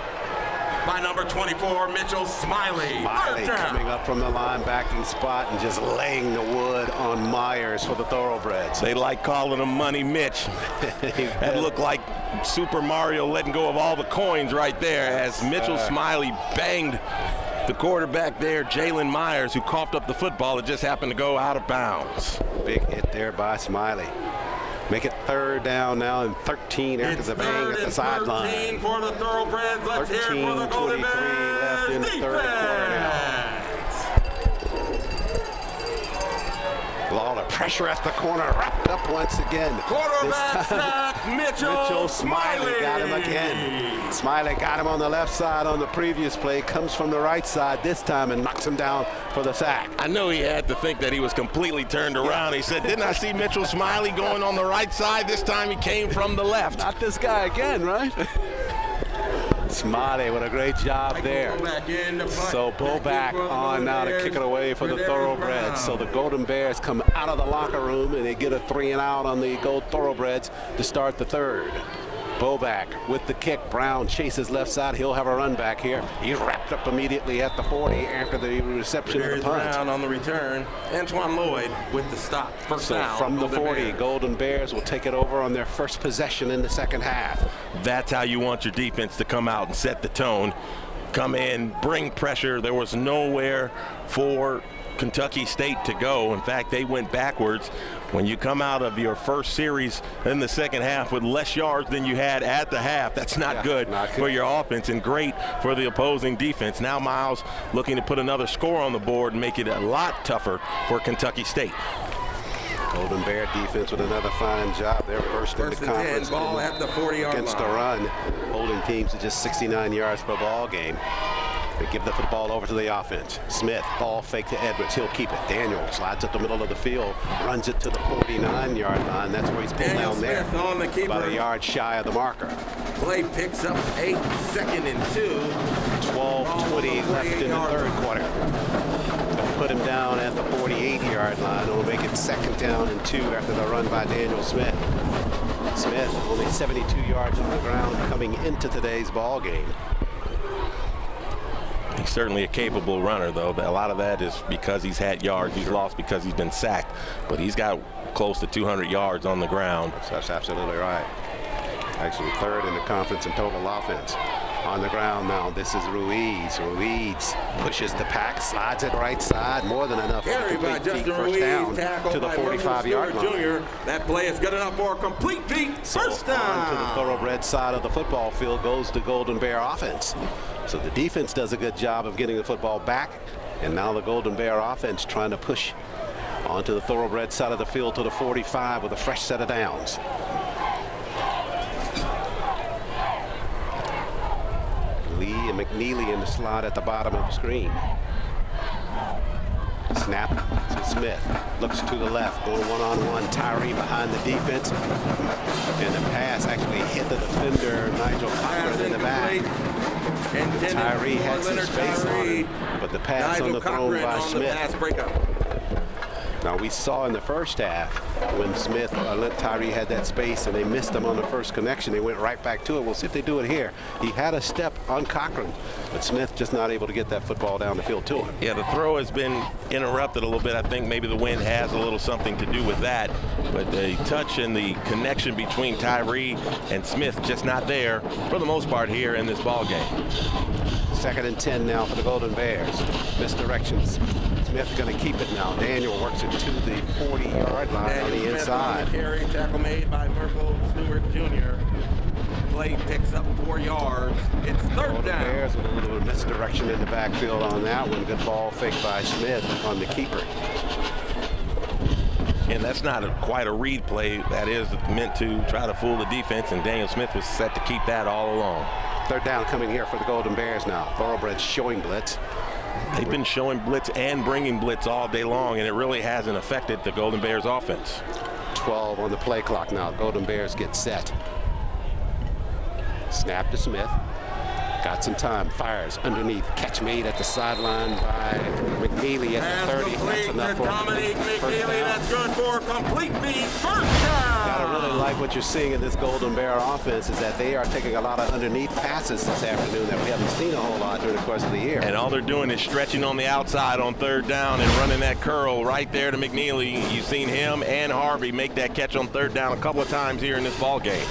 Speaker 6: by number 24, Mitchell Smiley.
Speaker 2: Smiley coming up from the linebacking spot and just laying the wood on Myers for the Thoroughbreds.
Speaker 3: They like calling him Money Mitch. That looked like Super Mario letting go of all the coins right there as Mitchell Smiley banged the quarterback there, Jalen Myers, who coughed up the football. It just happened to go out of bounds.
Speaker 2: Big hit there by Smiley. Make it third down now and 13 after the bang at the sideline.
Speaker 6: 13 for the Thoroughbreds. Let's hear it for the Golden Bears.
Speaker 2: Left in the third quarter now. Lawler, pressure at the corner, wrapped up once again.
Speaker 6: Quarterback sack, Mitchell
Speaker 2: Smiley got him again. Smiley got him on the left side on the previous play, comes from the right side this time and knocks him down for the sack.
Speaker 3: I know he had to think that he was completely turned around. He said, didn't I see Mitchell Smiley going on the right side? This time he came from the left.
Speaker 2: Not this guy again, right? Smiley with a great job there. So Boback on now to kick it away for the Thoroughbreds. So the Golden Bears come out of the locker room and they get a 3 and out on the Gold Thoroughbreds to start the third. Boback with the kick. Brown chases left side. He'll have a run back here. He's wrapped up immediately at the 40 after the reception of the punt.
Speaker 3: Brown on the return. Antoine Lloyd with the stop. First down.
Speaker 2: From the 40, Golden Bears will take it over on their first possession in the second half.
Speaker 3: That's how you want your defense to come out and set the tone. come in, bring pressure. There was nowhere for Kentucky State to go. In fact, they went backwards. When you come out of your first series in the second half with less yards than you had at the half, that's not good for your offense and great for the opposing defense. Now Miles looking to put another score on the board and make it a lot tougher for Kentucky State.
Speaker 2: Golden Bear defense with another fine job. They're first in the conference
Speaker 6: ball at the 40-yard
Speaker 2: against the run, holding teams to just 69 yards per ball game. They give the football over to the offense. Smith, ball fake to Edwards. He'll keep it. Daniel slides up the middle of the field, runs it to the 49-yard line. That's where he's pulled down there.
Speaker 6: On the keeper.
Speaker 2: About a yard shy of the marker.
Speaker 6: Play picks up 8, 2nd and 2.
Speaker 2: 12:20 left in the third quarter. They'll put him down at the 48-yard line. It'll make it 2nd down and 2 after the run by Daniel Smith. Smith only 72 yards on the ground coming into today's ball game.
Speaker 3: He's certainly a capable runner, though. A lot of that is because he's had yards. He's lost because he's been sacked. But he's got close to 200 yards on the ground.
Speaker 2: That's absolutely right. Actually, 3rd in the conference in total offense. On the ground now, this is Ruiz. Ruiz pushes the pack, slides it right side, more than enough for a complete feet. First down to the 45-yard line.
Speaker 6: Jr. That play is good enough for a complete feet. First down.
Speaker 2: On to the thoroughbred side of the football field goes the Golden Bear offense. So the defense does a good job of getting the football back, and now the Golden Bear offense trying to push onto the thoroughbred side of the field to the 45 with a fresh set of downs. Lee and McNeely in the slot at the bottom of the screen. Snap to Smith. Looks to the left, going one-on-one. Tyree behind the defense. And the pass actually hit the defender, Nigel Cochran, in the back. Tyree had some space on it, but the pass on the throw by Smith. Now we saw in the first half when Smith Tyree had that space and they missed him on the first connection. They went right back to it. We'll see if they do it here. He had a step on Cochran, but Smith just not able to get that football down the field to him.
Speaker 3: Yeah, the throw has been interrupted a little bit. I think maybe the wind has a little something to do with that. But the touch and the connection between Tyree and Smith just not there for the most part here in this ball game.
Speaker 2: 2nd and 10 now for the Golden Bears. Misdirections. Smith going to keep it now. Daniel works it to the 40-yard line on the inside.
Speaker 6: Carry, tackle made by Merkel Stewart Jr. Play picks up 4 yards. It's 3rd down.
Speaker 2: Bears with a little bit of misdirection in the backfield on that one. Good ball fake by Smith on the keeper.
Speaker 3: And that's not quite a read play. That is meant to try to fool the defense, and Daniel Smith was set to keep that all along.
Speaker 2: 3rd down coming here for the Golden Bears now. Thoroughbreds showing blitz.
Speaker 3: They've been showing blitz and bringing blitz all day long, and it really hasn't affected the Golden Bears offense.
Speaker 2: 12 on the play clock now. Golden Bears get set. Snap to Smith. Got some time. Fires underneath. Catch made at the sideline by McNeely at the 30. That's enough for
Speaker 6: Dominique McNeely. That's good for a complete feed. First down.
Speaker 2: Gotta really like what you're seeing in this Golden Bear offense is that they are taking a lot of underneath passes this afternoon that we haven't seen a whole lot during the course of the year.
Speaker 3: And all they're doing is stretching on the outside on 3rd down and running that curl right there to McNeely. You've seen him and Harvey make that catch on 3rd down a couple of times here in this ball game.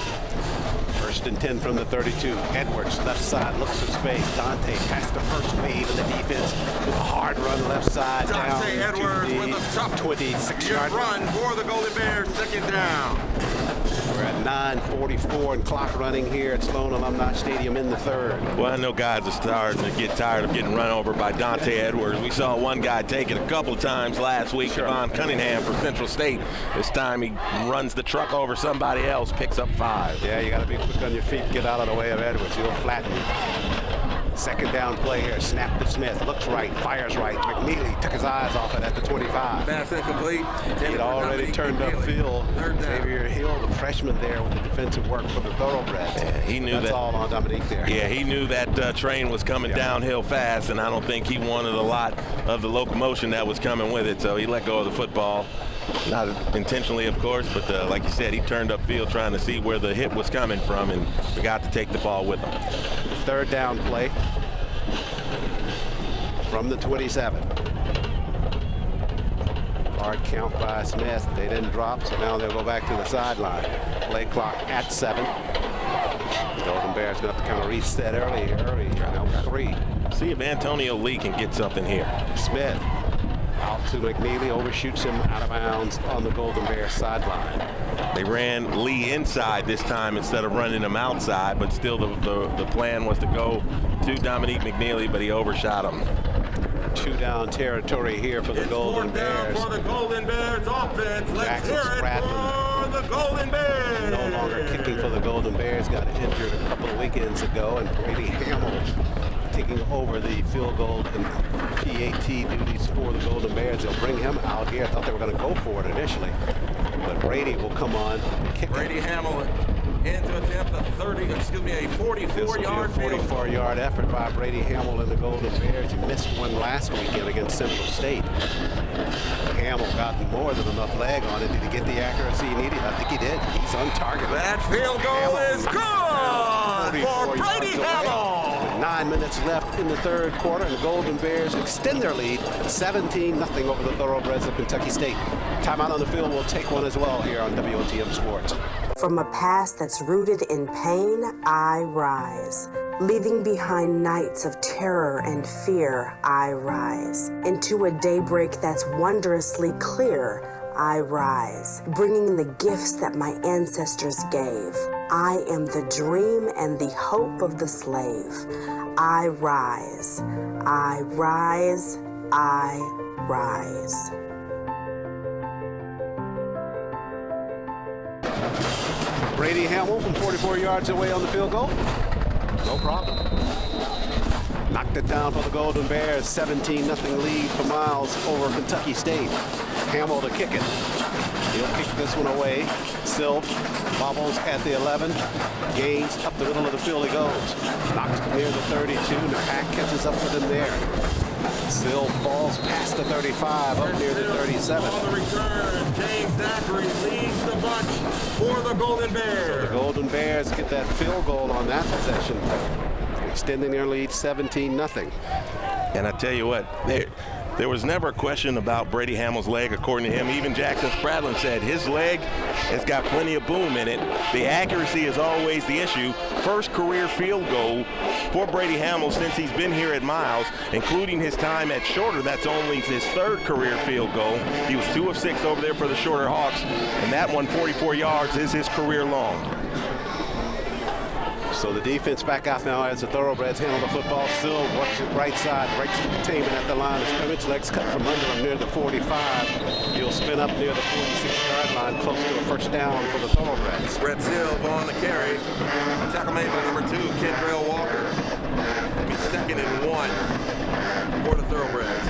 Speaker 2: 1st and 10 from the 32. Edwards left side looks for space. Dante past the first wave of the defense with a hard run left side down
Speaker 6: Dante Edwards
Speaker 2: to the
Speaker 6: with a tough
Speaker 2: 26-yard
Speaker 6: run for the Golden Bears. 2nd down.
Speaker 2: We're at 9:44 and clock running here at Sloan Alumni Stadium in the 3rd.
Speaker 3: Well, I know guys are starting to get tired of getting run over by Dante Edwards. We saw one guy take it a couple of times last week, Javon Cunningham for Central State. This time he runs the truck over somebody else, picks up 5.
Speaker 2: Yeah, you got to be quick on your feet, get out of the way of Edwards. He'll flatten you. 2nd down play here. Snap to Smith. Looks right. Fires right. McNeely took his eyes off it at the 25.
Speaker 6: Pass incomplete.
Speaker 2: He'd already turned upfield. Xavier Hill, the freshman there with the defensive work for the Thoroughbreds.
Speaker 3: Yeah, he knew
Speaker 2: that's all on Dominique there.
Speaker 3: Yeah, he knew that train was coming downhill fast, and I don't think he wanted a lot of the locomotion that was coming with it, so he let go of the football. Not intentionally, of course, but like you said, he turned upfield trying to see where the hit was coming from and forgot to take the ball with him.
Speaker 2: 3rd down play from the 27. Hard count by Smith. They didn't drop, so now they'll go back to the sideline. Play clock at 7. The Golden Bears going to have to kind of reset early. Now 3.
Speaker 3: See if Antonio Lee can get something here.
Speaker 2: Smith out to McNeely, overshoots him out of bounds on the Golden Bears sideline.
Speaker 3: They ran Lee inside this time instead of running him outside, but still the plan was to go to Dominique McNeely, but he overshot him.
Speaker 2: 2-down territory here for the Golden Bears.
Speaker 6: For the Golden Bears offense. Let's hear it for the Golden Bears.
Speaker 2: No longer kicking for the Golden Bears. Got injured a couple of weekends ago, and Brady Hamill taking over the field goal and PAT duties for the Golden Bears. They'll bring him out here. I thought they were going to go for it initially, but Brady will come on.
Speaker 6: Brady Hamill into attempt a
Speaker 2: 44-yard effort by Brady Hamill and the Golden Bears. He missed one last weekend against Central State. Hamill got more than enough leg on it. Did he get the accuracy he needed? I think he did. He's on target.
Speaker 6: That field goal is good for Brady Hamill.
Speaker 2: 9 minutes left in the third quarter, and the Golden Bears extend their lead 17-0 over the Thoroughbreds of Kentucky State. Timeout on the field. We'll take one as well here on WOTM Sports.
Speaker 7: From a past that's rooted in pain, I rise. Leaving behind nights of terror and fear, I rise. Into a daybreak that's wondrously clear, I rise. Bringing the gifts that my ancestors gave. I am the dream and the hope of the slave. I rise. I rise. I rise.
Speaker 2: Brady Hamill from 44 yards away on the field goal. No problem. Knocked it down for the Golden Bears. 17-0 lead for Miles over Kentucky State. Hamill to kick it. He'll kick this one away. Silv bobbles at the 11. Gains up the middle of the field he goes. Knocked near the 32. Napak catches up with him there. Silv falls past the 35, up near the 37.
Speaker 6: On the return, James Zachary leads the bunch for the Golden Bears.
Speaker 2: So the Golden Bears get that field goal on that possession, extending their lead 17-0.
Speaker 3: And I tell you what, there was never a question about Brady Hamill's leg, according to him. Even Jackson Spradlin said his leg has got plenty of boom in it. The accuracy is always the issue. First career field goal for Brady Hamill since he's been here at Miles, including his time at Shorter. That's only his third career field goal. He was 2 of 6 over there for the Shorter Hawks, and that one, 44 yards, is his career long.
Speaker 2: So the defense back out now as the Thoroughbreds handle the football. Still works it right side, breaks the containment at the line of scrimmage. Legs cut from under him near the 45. He'll spin up near the 46-yard line, close to a first down for the Thoroughbreds.
Speaker 6: Brett Silv on the carry. Tackle made by number 2, Kendrell Walker. It'll be 2nd and 1 for the Thoroughbreds.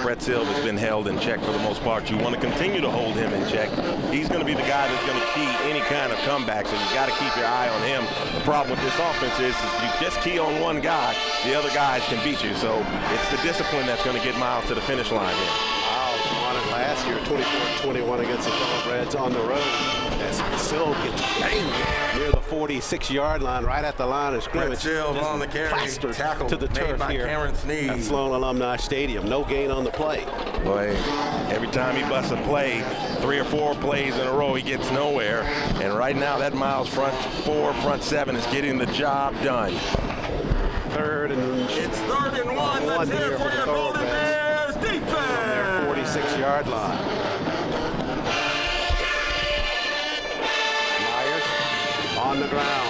Speaker 3: Brett Silv has been held in check for the most part. You want to continue to hold him in check. He's going to be the guy that's going to key any kind of comeback, so you got to keep your eye on him. The problem with this offense is you just key on one guy, the other guys can beat you. So it's the discipline that's going to get Miles to the finish line here.
Speaker 2: Miles won it last year, 24-21 against the Thoroughbreds on the road. As Silv gets banged near the 46-yard line, right at the line of scrimmage.
Speaker 6: Silv on the carry, tackle
Speaker 2: to the turf here at Sloan Alumni Stadium. No gain on the play.
Speaker 3: Boy, every time he busts a play, 3 or 4 plays in a row, he gets nowhere. And right now, that Miles front 4, front 7 is getting the job done.
Speaker 6: It's 3rd and 1. Let's hear it for your Golden Bears defense.
Speaker 2: From their 46-yard line. On the ground,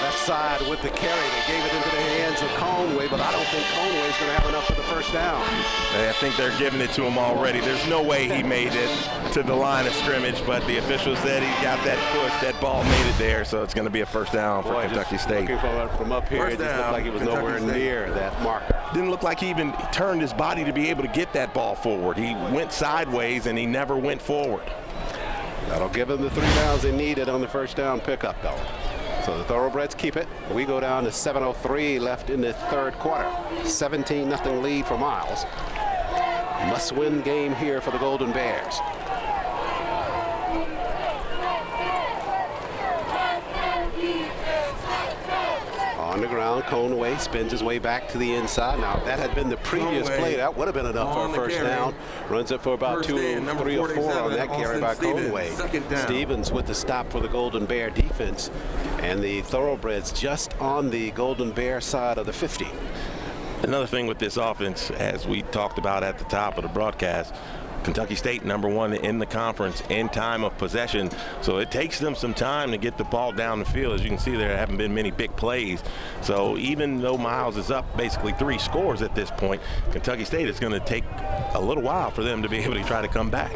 Speaker 2: left side with the carry. They gave it into the hands of Conway, but I don't think Conway's going to have enough for the first down.
Speaker 3: I think they're giving it to him already. There's no way he made it to the line of scrimmage, but the official said he got that push. That ball made it there, so it's going to be a first down for Kentucky State.
Speaker 2: Looking from up here, it just looked like he was nowhere near that marker.
Speaker 3: Didn't look like he even turned his body to be able to get that ball forward. He went sideways, and he never went forward.
Speaker 2: That'll give them the 3 downs they needed on the first down pickup, though. So the Thoroughbreds keep it. We go down to 7:03 left in the third quarter. 17-0 lead for Miles. Must-win game here for the Golden Bears. On the ground, Conway spins his way back to the inside. Now, if that had been the previous play, that would have been enough for a first down. Runs it for about 3 or 4 on that carry by Conway. Stevens with the stop for the Golden Bear defense. And the Thoroughbreds just on the Golden Bear side of the 50.
Speaker 3: Another thing with this offense, as we talked about at the top of the broadcast, Kentucky State #1 in the conference in time of possession. So it takes them some time to get the ball down the field. As you can see, there haven't been many big plays. So even though Miles is up basically 3 scores at this point, Kentucky State is going to take a little while for them to be able to try to come back.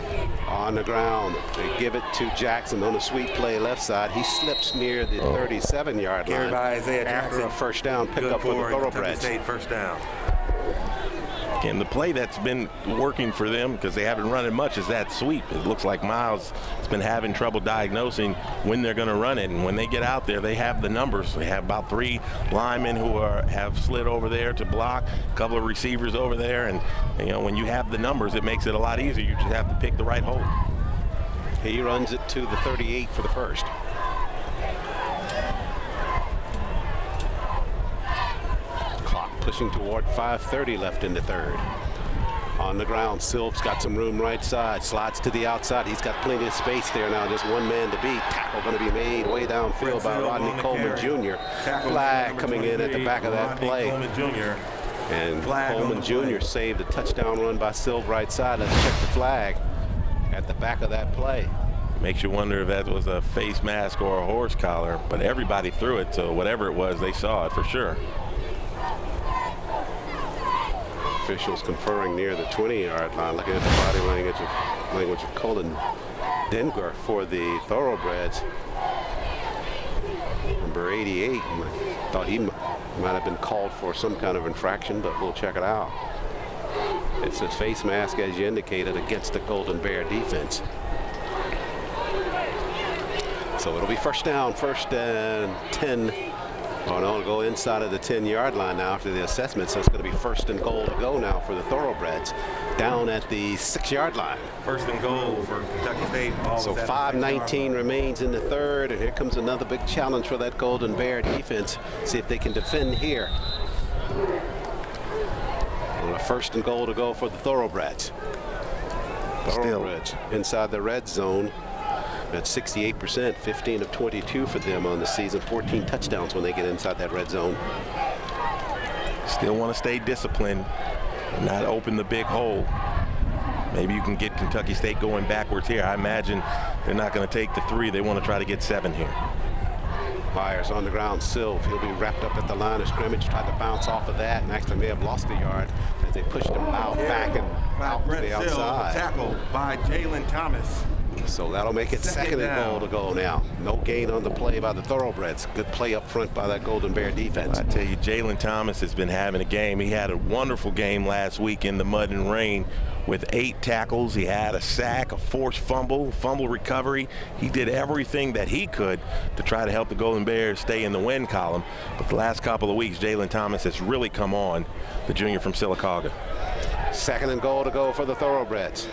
Speaker 2: On the ground, they give it to Jackson on a sweep play left side. He slips near the 37-yard line.
Speaker 6: Carried by Isaiah Jackson.
Speaker 2: After a first down pickup for the Thoroughbreds.
Speaker 6: Kentucky State first down.
Speaker 3: And the play that's been working for them, because they haven't run it much, is that sweep. It looks like Miles has been having trouble diagnosing when they're going to run it. And when they get out there, they have the numbers. They have about 3 linemen who have slid over there to block, a couple of receivers over there. And you know, when you have the numbers, it makes it a lot easier. You just have to pick the right hole.
Speaker 2: He runs it to the 38 for the first. Pushing toward 5:30 left in the third. On the ground, Silv's got some room right side, slides to the outside. He's got plenty of space there now, just one man to beat. Tackle going to be made way downfield by Rodney Coleman Jr. Flag coming in at the back of that play. And Coleman Jr. saved a touchdown run by Silv right side. Let's check the flag at the back of that play.
Speaker 3: Makes you wonder if that was a face mask or a horse collar, but everybody threw it, so whatever it was, they saw it for sure.
Speaker 2: Officials conferring near the 20-yard line, looking at the body language of Colin Dengar for the Thoroughbreds. Number 88, thought he might have been called for some kind of infraction, but we'll check it out. It says face mask, as you indicated, against the Golden Bear defense. So it'll be first down, 1st and 10. Oh no, it'll go inside of the 10-yard line now after the assessment, so it's going to be 1st and goal to go now for the Thoroughbreds down at the 6-yard line.
Speaker 6: 1st and goal for Kentucky State.
Speaker 2: So 5:19 remains in the third, and here comes another big challenge for that Golden Bear defense. See if they can defend here. On a 1st and goal to go for the Thoroughbreds. Thoroughbreds inside the red zone. At 68%, 15 of 22 for them on the season, 14 touchdowns when they get inside that red zone.
Speaker 3: Still want to stay disciplined and not open the big hole. Maybe you can get Kentucky State going backwards here. I imagine they're not going to take the 3. They want to try to get 7 here.
Speaker 2: Myers on the ground, Silv. He'll be wrapped up at the line of scrimmage, tried to bounce off of that, and actually may have lost a yard as they pushed him out back and out to the outside.
Speaker 6: Tackled by Jalen Thomas.
Speaker 2: So that'll make it 2nd and goal to go now. No gain on the play by the Thoroughbreds. Good play up front by that Golden Bear defense.
Speaker 3: I tell you, Jalen Thomas has been having a game. He had a wonderful game last week in the mud and rain with 8 tackles. He had a sack, a forced fumble recovery. He did everything that he could to try to help the Golden Bears stay in the win column. But the last couple of weeks, Jalen Thomas has really come on, the junior from Sylacauga.
Speaker 2: 2nd and goal to go for the Thoroughbreds.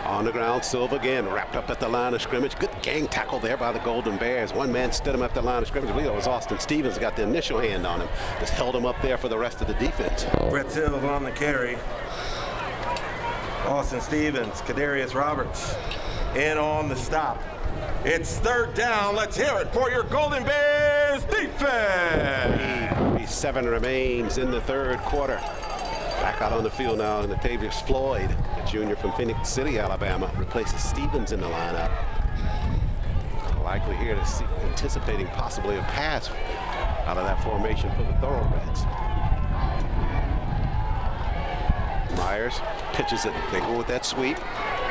Speaker 2: On the ground, Silva again wrapped up at the line of scrimmage. Good gang tackle there by the Golden Bears. One man stood him at the line of scrimmage. I believe it was Austin Stevens got the initial hand on him. Just held him up there for the rest of the defense.
Speaker 6: Brett Sills on the carry. Austin Stevens, Kadarius Roberts in on the stop. It's 3rd down. Let's hear it for your Golden Bears defense.
Speaker 2: 7 remains in the third quarter. Back out on the field now, and Latavius Floyd, a junior from Phoenix City, Alabama, replaces Stevens in the lineup. Likely here to see, anticipating possibly a pass out of that formation for the Thoroughbreds. Myers pitches it. They go with that sweep.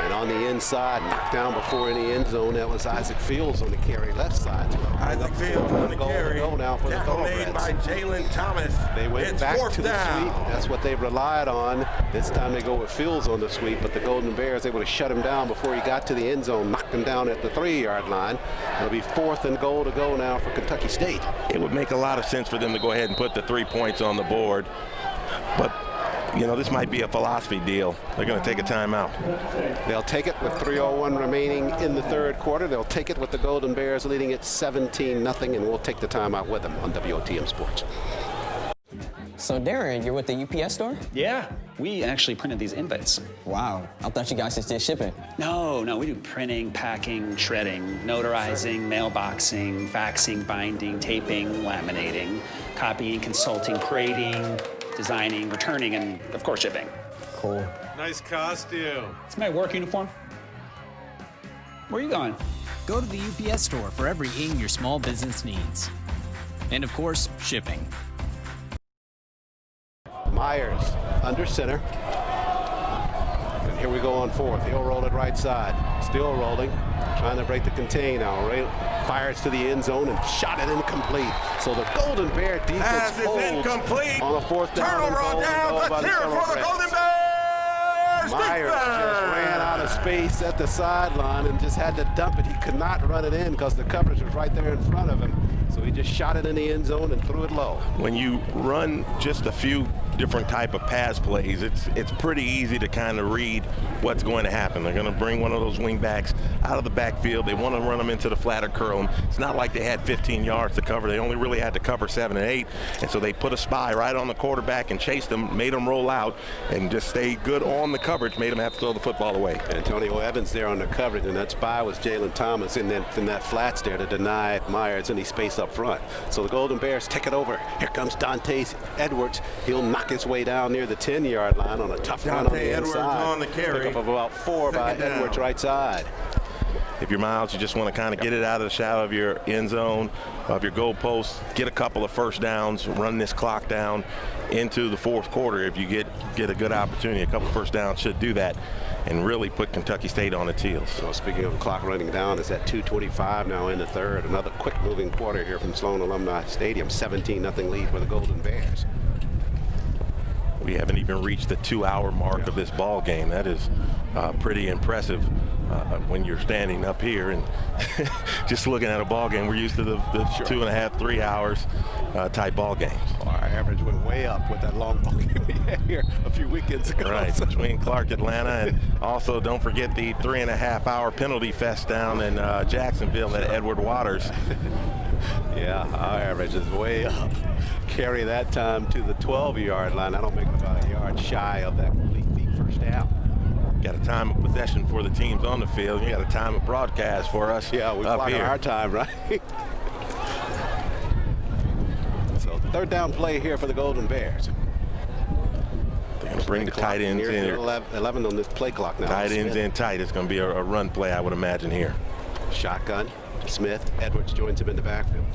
Speaker 2: And on the inside, knocked down before any end zone. That was Isaac Fields on the carry left side.
Speaker 6: Isaac Fields on the carry.
Speaker 2: Goal now for the Thoroughbreds.
Speaker 6: Made by Jalen Thomas.
Speaker 2: They went back to the sweep. That's what they've relied on. This time they go with Fields on the sweep, but the Golden Bears able to shut him down before he got to the end zone, knocked him down at the 3-yard line. It'll be 4th and goal to go now for Kentucky State.
Speaker 3: It would make a lot of sense for them to go ahead and put the 3 points on the board, but you know, this might be a philosophy deal. They're going to take a timeout.
Speaker 2: They'll take it with 3:01 remaining in the third quarter. They'll take it with the Golden Bears leading it 17-0, and we'll take the timeout with them on WOTM Sports.
Speaker 8: So, Darren, you're with the UPS store?
Speaker 9: Yeah, we actually printed these invites.
Speaker 8: Wow. I thought you guys just did shipping.
Speaker 9: No, we do printing, packing, shredding, notarizing, mailboxing, faxing, binding, taping, laminating, copying, consulting, creating, designing, returning, and, of course, shipping.
Speaker 8: Cool.
Speaker 10: Nice costume.
Speaker 9: It's my work uniform. Where are you going?
Speaker 11: Go to the UPS store for everything your small business needs. And of course, shipping.
Speaker 2: Myers under center. And here we go on fourth. He'll roll it right side. Still rolling. Trying to break the contain now. Fires to the end zone and shot it incomplete. So the Golden Bear defense holds
Speaker 6: incomplete.
Speaker 2: on a fourth down.
Speaker 6: Turnover on downs. Let's hear it for the Golden Bears.
Speaker 2: Myers just ran out of space at the sideline and just had to dump it. He could not run it in because the coverage was right there in front of him. So he just shot it in the end zone and threw it low.
Speaker 3: When you run just a few different type of pass plays, it's pretty easy to kind of read what's going to happen. They're going to bring one of those wing backs out of the backfield. They want to run them into the flat or curl them. It's not like they had 15 yards to cover. They only really had to cover 7 and 8. And so they put a spy right on the quarterback and chased them, made them roll out, and just stayed good on the coverage, made them have to throw the football away.
Speaker 2: Antonio Evans there on the coverage, and that spy was Jalen Thomas in that flats there to deny Myers any space up front. So the Golden Bears take it over. Here comes Dante Edwards. He'll knock his way down near the 10-yard line on a tough run on the
Speaker 6: Edwards
Speaker 2: inside.
Speaker 6: on the carry.
Speaker 2: Pick up of about 4 by Edwards right side.
Speaker 3: If you're Miles, you just want to kind of get it out of the shadow of your end zone, of your goal post, get a couple of first downs, run this clock down into the fourth quarter. If you get a good opportunity, a couple first downs should do that and really put Kentucky State on its heels.
Speaker 2: So speaking of the clock running down, it's at 2:25 now in the third. Another quick moving quarter here from Sloan Alumni Stadium. 17-0 lead for the Golden Bears.
Speaker 3: We haven't even reached the 2-hour mark of this ball game. That is pretty impressive when you're standing up here and just looking at a ball game. We're used to the 2.5, 3 hours type ball games.
Speaker 2: Our average went way up with that long ball game we had here a few weekends ago.
Speaker 3: Right, between Clark, Atlanta, and also don't forget the 3.5-hour penalty fest down in Jacksonville at Edward Waters.
Speaker 2: Yeah, our average is way up. Carry that time to the 12-yard line. That'll make it about a yard shy of that complete feet first down.
Speaker 3: Got a time of possession for the teams on the field. You got a time of broadcast for us.
Speaker 2: Yeah, we
Speaker 3: up
Speaker 2: clock
Speaker 3: here.
Speaker 2: our time, right? So third down play here for the Golden Bears.
Speaker 3: They're going to bring the tight ends in.
Speaker 2: 11 on this play clock now.
Speaker 3: Tight ends in tight. It's going to be a run play, I would imagine, here.
Speaker 2: Shotgun. Smith. Edwards joins him in the backfield.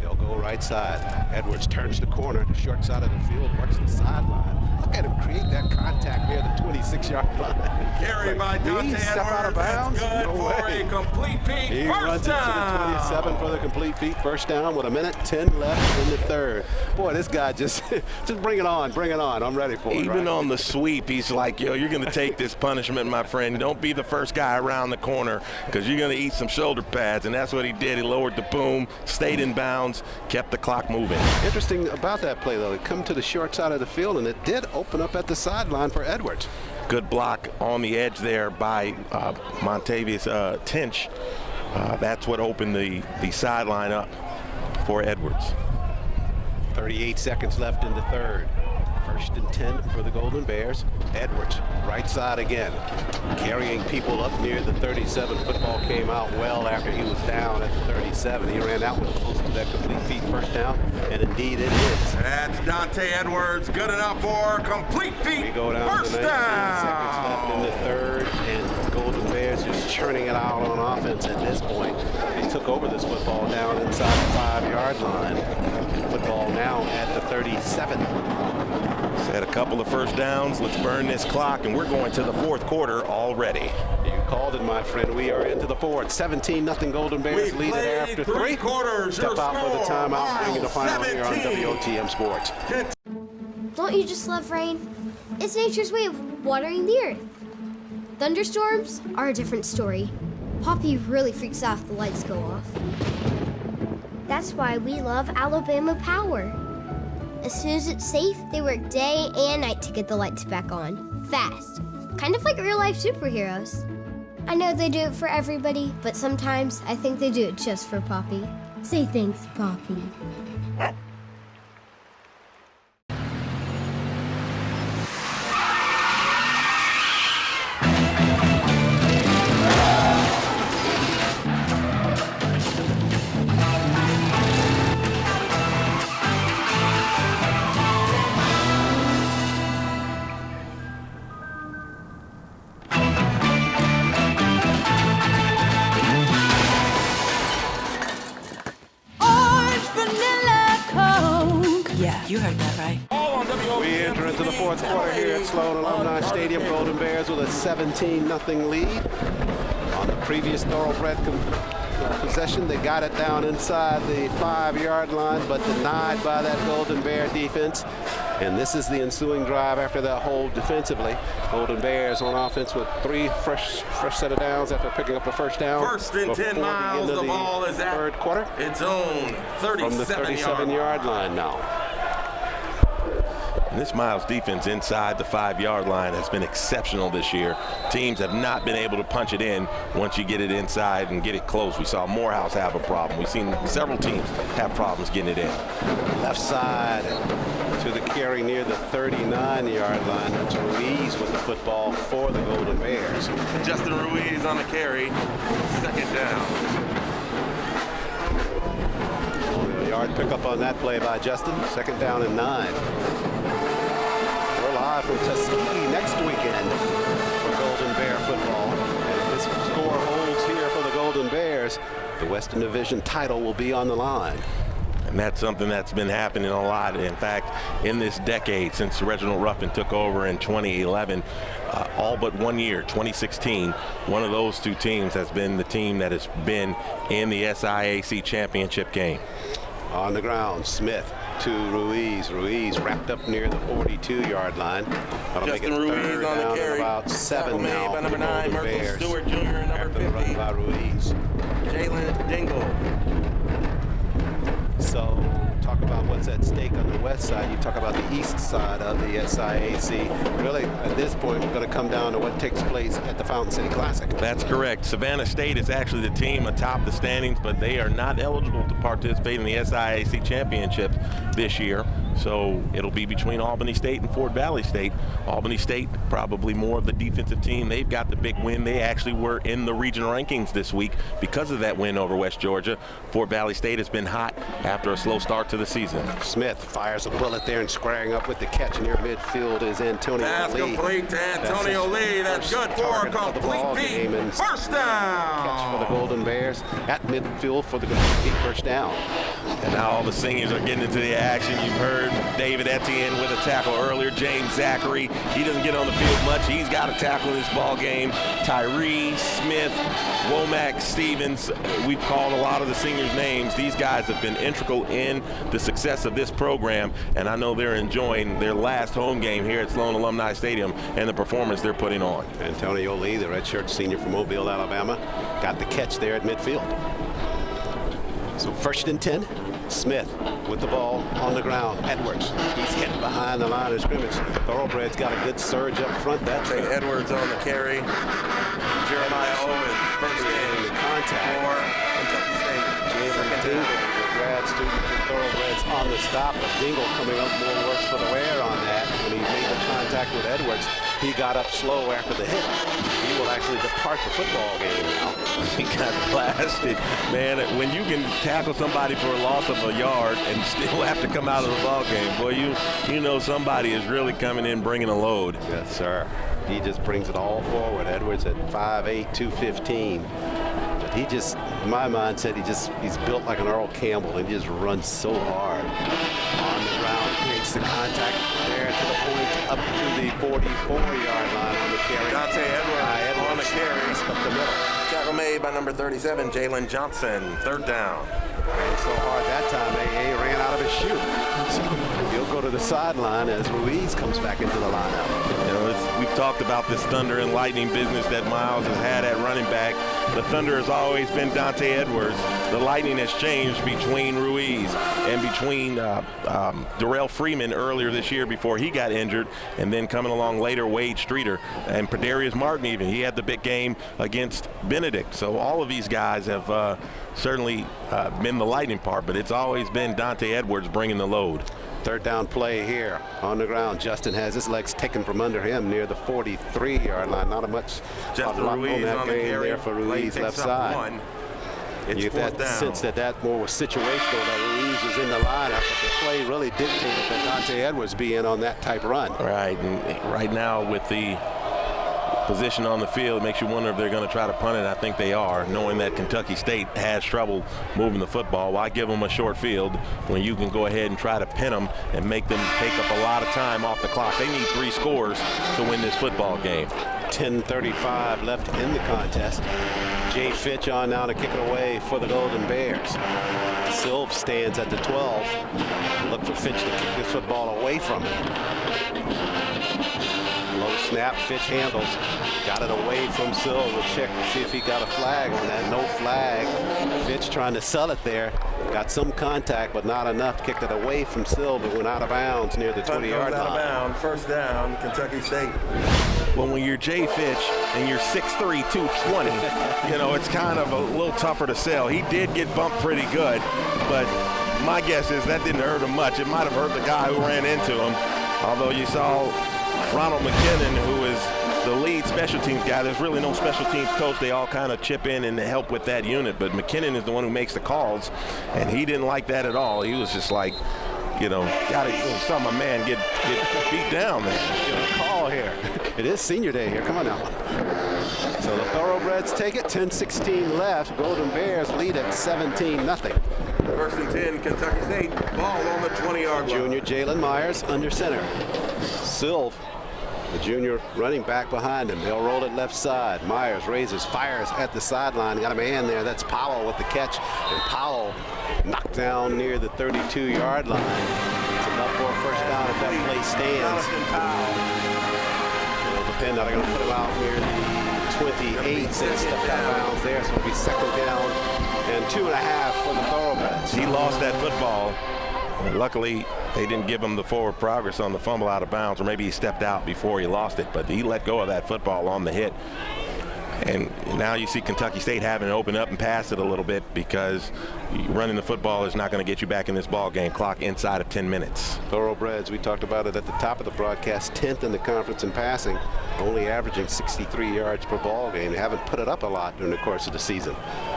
Speaker 2: They'll go right side. Edwards turns the corner, the short side of the field, works the sideline. Look at him create that contact near the 26-yard line.
Speaker 6: Carry by Dante Edwards.
Speaker 2: Step out of bounds.
Speaker 6: That's good
Speaker 2: No
Speaker 6: for
Speaker 2: way.
Speaker 6: a complete feet
Speaker 2: He
Speaker 6: first
Speaker 2: runs
Speaker 6: down.
Speaker 2: it to the 27 for the complete feet first down with 1:10 left in the third. Boy, this guy just bring it on, bring it on. I'm ready for it.
Speaker 3: Even
Speaker 2: right?
Speaker 3: on the sweep, he's like, yo, you're going to take this punishment, my friend. Don't be the first guy around the corner because you're going to eat some shoulder pads. And that's what he did. He lowered the boom, stayed in bounds, kept the clock moving.
Speaker 2: Interesting about that play, though. It come to the short side of the field, and it did open up at the sideline for Edwards.
Speaker 3: Good block on the edge there by Montavious Tinch. That's what opened the sideline up for Edwards.
Speaker 2: 38 seconds left in the third. 1st and 10 for the Golden Bears. Edwards, right side again. Carrying people up near the 37. Football came out well after he was down at the 37. He ran out with close to that complete feet first down, and indeed it is.
Speaker 6: That's Dante Edwards. Good enough for complete feet.
Speaker 2: We go down
Speaker 6: first
Speaker 2: to 19
Speaker 6: down.
Speaker 2: seconds left in the third, and the Golden Bears just churning it out on offense at this point. They took over this football down inside the 5-yard line. Football now at the 37.
Speaker 3: Had a couple of first downs. Let's burn this clock, and we're going to the fourth quarter already.
Speaker 2: You called it, my friend. We are into the fourth. 17-0 Golden Bears lead it after 3
Speaker 6: quarters.
Speaker 2: Step out for the timeout, bringing the final here on WOTM Sports.
Speaker 4: Don't you just love rain? It's nature's way of watering the earth. Thunderstorms are a different story. Poppy really freaks out if the lights go off. That's why we love Alabama Power. As soon as it's safe, they work day and night to get the lights back on. Fast. Kind of like real-life superheroes. I know they do it for everybody, but sometimes I think they do it just for Poppy. Say thanks, Poppy.
Speaker 7: You heard that right.
Speaker 2: We enter into the fourth quarter here at Sloan Alumni Stadium. Golden Bears with a 17-0 lead. On the previous Thoroughbred possession, they got it down inside the 5-yard line, but denied by that Golden Bear defense. And this is the ensuing drive after that hold defensively. Golden Bears on offense with 3 fresh set of downs after picking up a first down.
Speaker 6: First and 10 miles, the ball is at
Speaker 2: third quarter.
Speaker 6: Its own 37-yard
Speaker 2: from the 37-yard line now.
Speaker 3: And this Miles defense inside the 5-yard line has been exceptional this year. Teams have not been able to punch it in once you get it inside and get it close. We saw Morehouse have a problem. We've seen several teams have problems getting it in.
Speaker 2: Left side to the carry near the 39-yard line. That's Ruiz with the football for the Golden Bears.
Speaker 6: Justin Ruiz on the carry. Second down.
Speaker 2: A yard pickup on that play by Justin. Second down and 9. We're live from Tuskegee next weekend for Golden Bear football. And if this score holds here for the Golden Bears, the Western Division title will be on the line.
Speaker 3: And that's something that's been happening a lot. In fact, in this decade since Reginald Ruffin took over in 2011, all but 1 year, 2016, one of those 2 teams has been the team that has been in the SIAC championship game.
Speaker 2: On the ground, Smith to Ruiz. Ruiz wrapped up near the 42-yard line. That'll make it third down and about 7 now for the Golden Bears.
Speaker 6: Stewart Jr., number 50.
Speaker 2: By Ruiz.
Speaker 6: Jalen Dingle.
Speaker 2: So talk about what's at stake on the west side. You talk about the east side of the SIAC. Really, at this point, we're going to come down to what takes place at the Fountain City Classic.
Speaker 3: That's correct. Savannah State is actually the team atop the standings, but they are not eligible to participate in the SIAC championship this year. So it'll be between Albany State and Fort Valley State. Albany State, probably more of the defensive team. They've got the big win. They actually were in the regional rankings this week because of that win over West Georgia. Fort Valley State has been hot after a slow start to the season.
Speaker 2: Smith fires a bullet there and squaring up with the catch near midfield is Antonio
Speaker 6: That's
Speaker 2: Lee.
Speaker 6: Complete to Antonio Lee. That's good for a complete feed. First down.
Speaker 2: Catch for the Golden Bears at midfield for the complete first down.
Speaker 3: And now all the seniors are getting into the action. You've heard David Etienne with a tackle earlier. James Zachary, he doesn't get on the field much. He's got a tackle in this ball game. Tyree, Smith, Womack, Stevens. We've called a lot of the seniors' names. These guys have been integral in the success of this program, and I know they're enjoying their last home game here at Sloan Alumni Stadium and the performance they're putting on.
Speaker 2: Antonio Lee, the redshirt senior from Mobile, Alabama, got the catch there at midfield. So first and 10. Smith with the ball on the ground. Edwards, he's hit behind the line of scrimmage. Thoroughbred's got a good surge up front. That's
Speaker 6: Edwards on the carry. Jeremiah Owens, first in contact for Kentucky State.
Speaker 2: Jalen Dingle, the grad student from Thoroughbreds, on the stop. But Dingle coming up more worse for the wear on that. When he made the contact with Edwards, he got up slow after the hit. He will actually depart the football game now.
Speaker 3: He got blasted. Man, when you can tackle somebody for a loss of a yard and still have to come out of the ball game, boy, you know somebody is really coming in bringing a load.
Speaker 2: Yes, sir. He just brings it all forward. Edwards at 5'8", 215. But he just, in my mind, said he's built like an Earl Campbell and he just runs so hard. On the ground, creates the contact there to the point up to the 44-yard line on the carry.
Speaker 6: Dante Edwards on the carry.
Speaker 2: Up the middle.
Speaker 6: Tackle made by number 37, Jalen Johnson. Third down.
Speaker 2: Ran so hard that time, AA ran out of his shoe. So he'll go to the sideline as Ruiz comes back into the lineup.
Speaker 3: You know, we've talked about this thunder and lightning business that Miles has had at running back. The thunder has always been Dante Edwards. The lightning has changed between Ruiz and between Darrell Freeman earlier this year before he got injured, and then coming along later, Wade Streeter and Perdarius Martin even. He had the big game against Benedict. So all of these guys have certainly been the lightning part, but it's always been Dante Edwards bringing the load.
Speaker 2: Third down play here on the ground. Justin has his legs taken from under him near the 43-yard line. Not a much
Speaker 6: Justin Ruiz
Speaker 2: that
Speaker 6: on the
Speaker 2: game
Speaker 6: carry.
Speaker 2: there for Ruiz left side.
Speaker 6: It's
Speaker 2: you get that sense that more was situational, that Ruiz was in the lineup, but the play really dictated that Dante Edwards be in on that type run.
Speaker 3: Right, and right now with the position on the field, it makes you wonder if they're going to try to punt it. I think they are, knowing that Kentucky State has trouble moving the football. Why give them a short field when you can go ahead and try to pin them and make them take up a lot of time off the clock? They need 3 scores to win this football game.
Speaker 2: 10:35 left in the contest. Jay Fitch on now to kick it away for the Golden Bears. Silv stands at the 12. Look for Fitch to kick this football away from him. Low snap, Fitch handles. Got it away from Silv. We'll check to see if he got a flag on that. No flag. Fitch trying to sell it there. Got some contact, but not enough. Kicked it away from Silv. It went out of bounds near the 20-yard line.
Speaker 6: Out of bounds. First down, Kentucky State.
Speaker 3: Well, when you're Jay Fitch and you're 6'3", 220, you know, it's kind of a little tougher to sell. He did get bumped pretty good, but my guess is that didn't hurt him much. It might have hurt the guy who ran into him, although you saw Ronald McKinnon, who is the lead special teams guy. There's really no special teams coach. They all kind of chip in and help with that unit, but McKinnon is the one who makes the calls, and he didn't like that at all. He was just like, you know, saw my man get beat down there.
Speaker 2: Call here. It is senior day here. Come on now. So the Thoroughbreds take it. 10:16 left. Golden Bears lead at 17-0.
Speaker 6: First and 10, Kentucky State. Ball on the 20-yard line.
Speaker 2: Junior Jalen Myers under center. Silv, the junior running back behind him. They'll roll it left side. Myers raises, fires at the sideline. Got a man there. That's Powell with the catch. And Powell knocked down near the 32-yard line. It's enough for a first down if that play stands. It'll depend. They're going to put him out near the 28. They stepped out of bounds there, so it'll be second down and 2.5 for the Thoroughbreds.
Speaker 3: He lost that football. Luckily, they didn't give him the forward progress on the fumble out of bounds, or maybe he stepped out before he lost it, but he let go of that football on the hit. And now you see Kentucky State having to open up and pass it a little bit, because running the football is not going to get you back in this ball game. Clock inside of 10 minutes.
Speaker 2: Thoroughbreds, we talked about it at the top of the broadcast, 10th in the conference in passing, only averaging 63 yards per ball game. They haven't put it up a lot during the course of the season.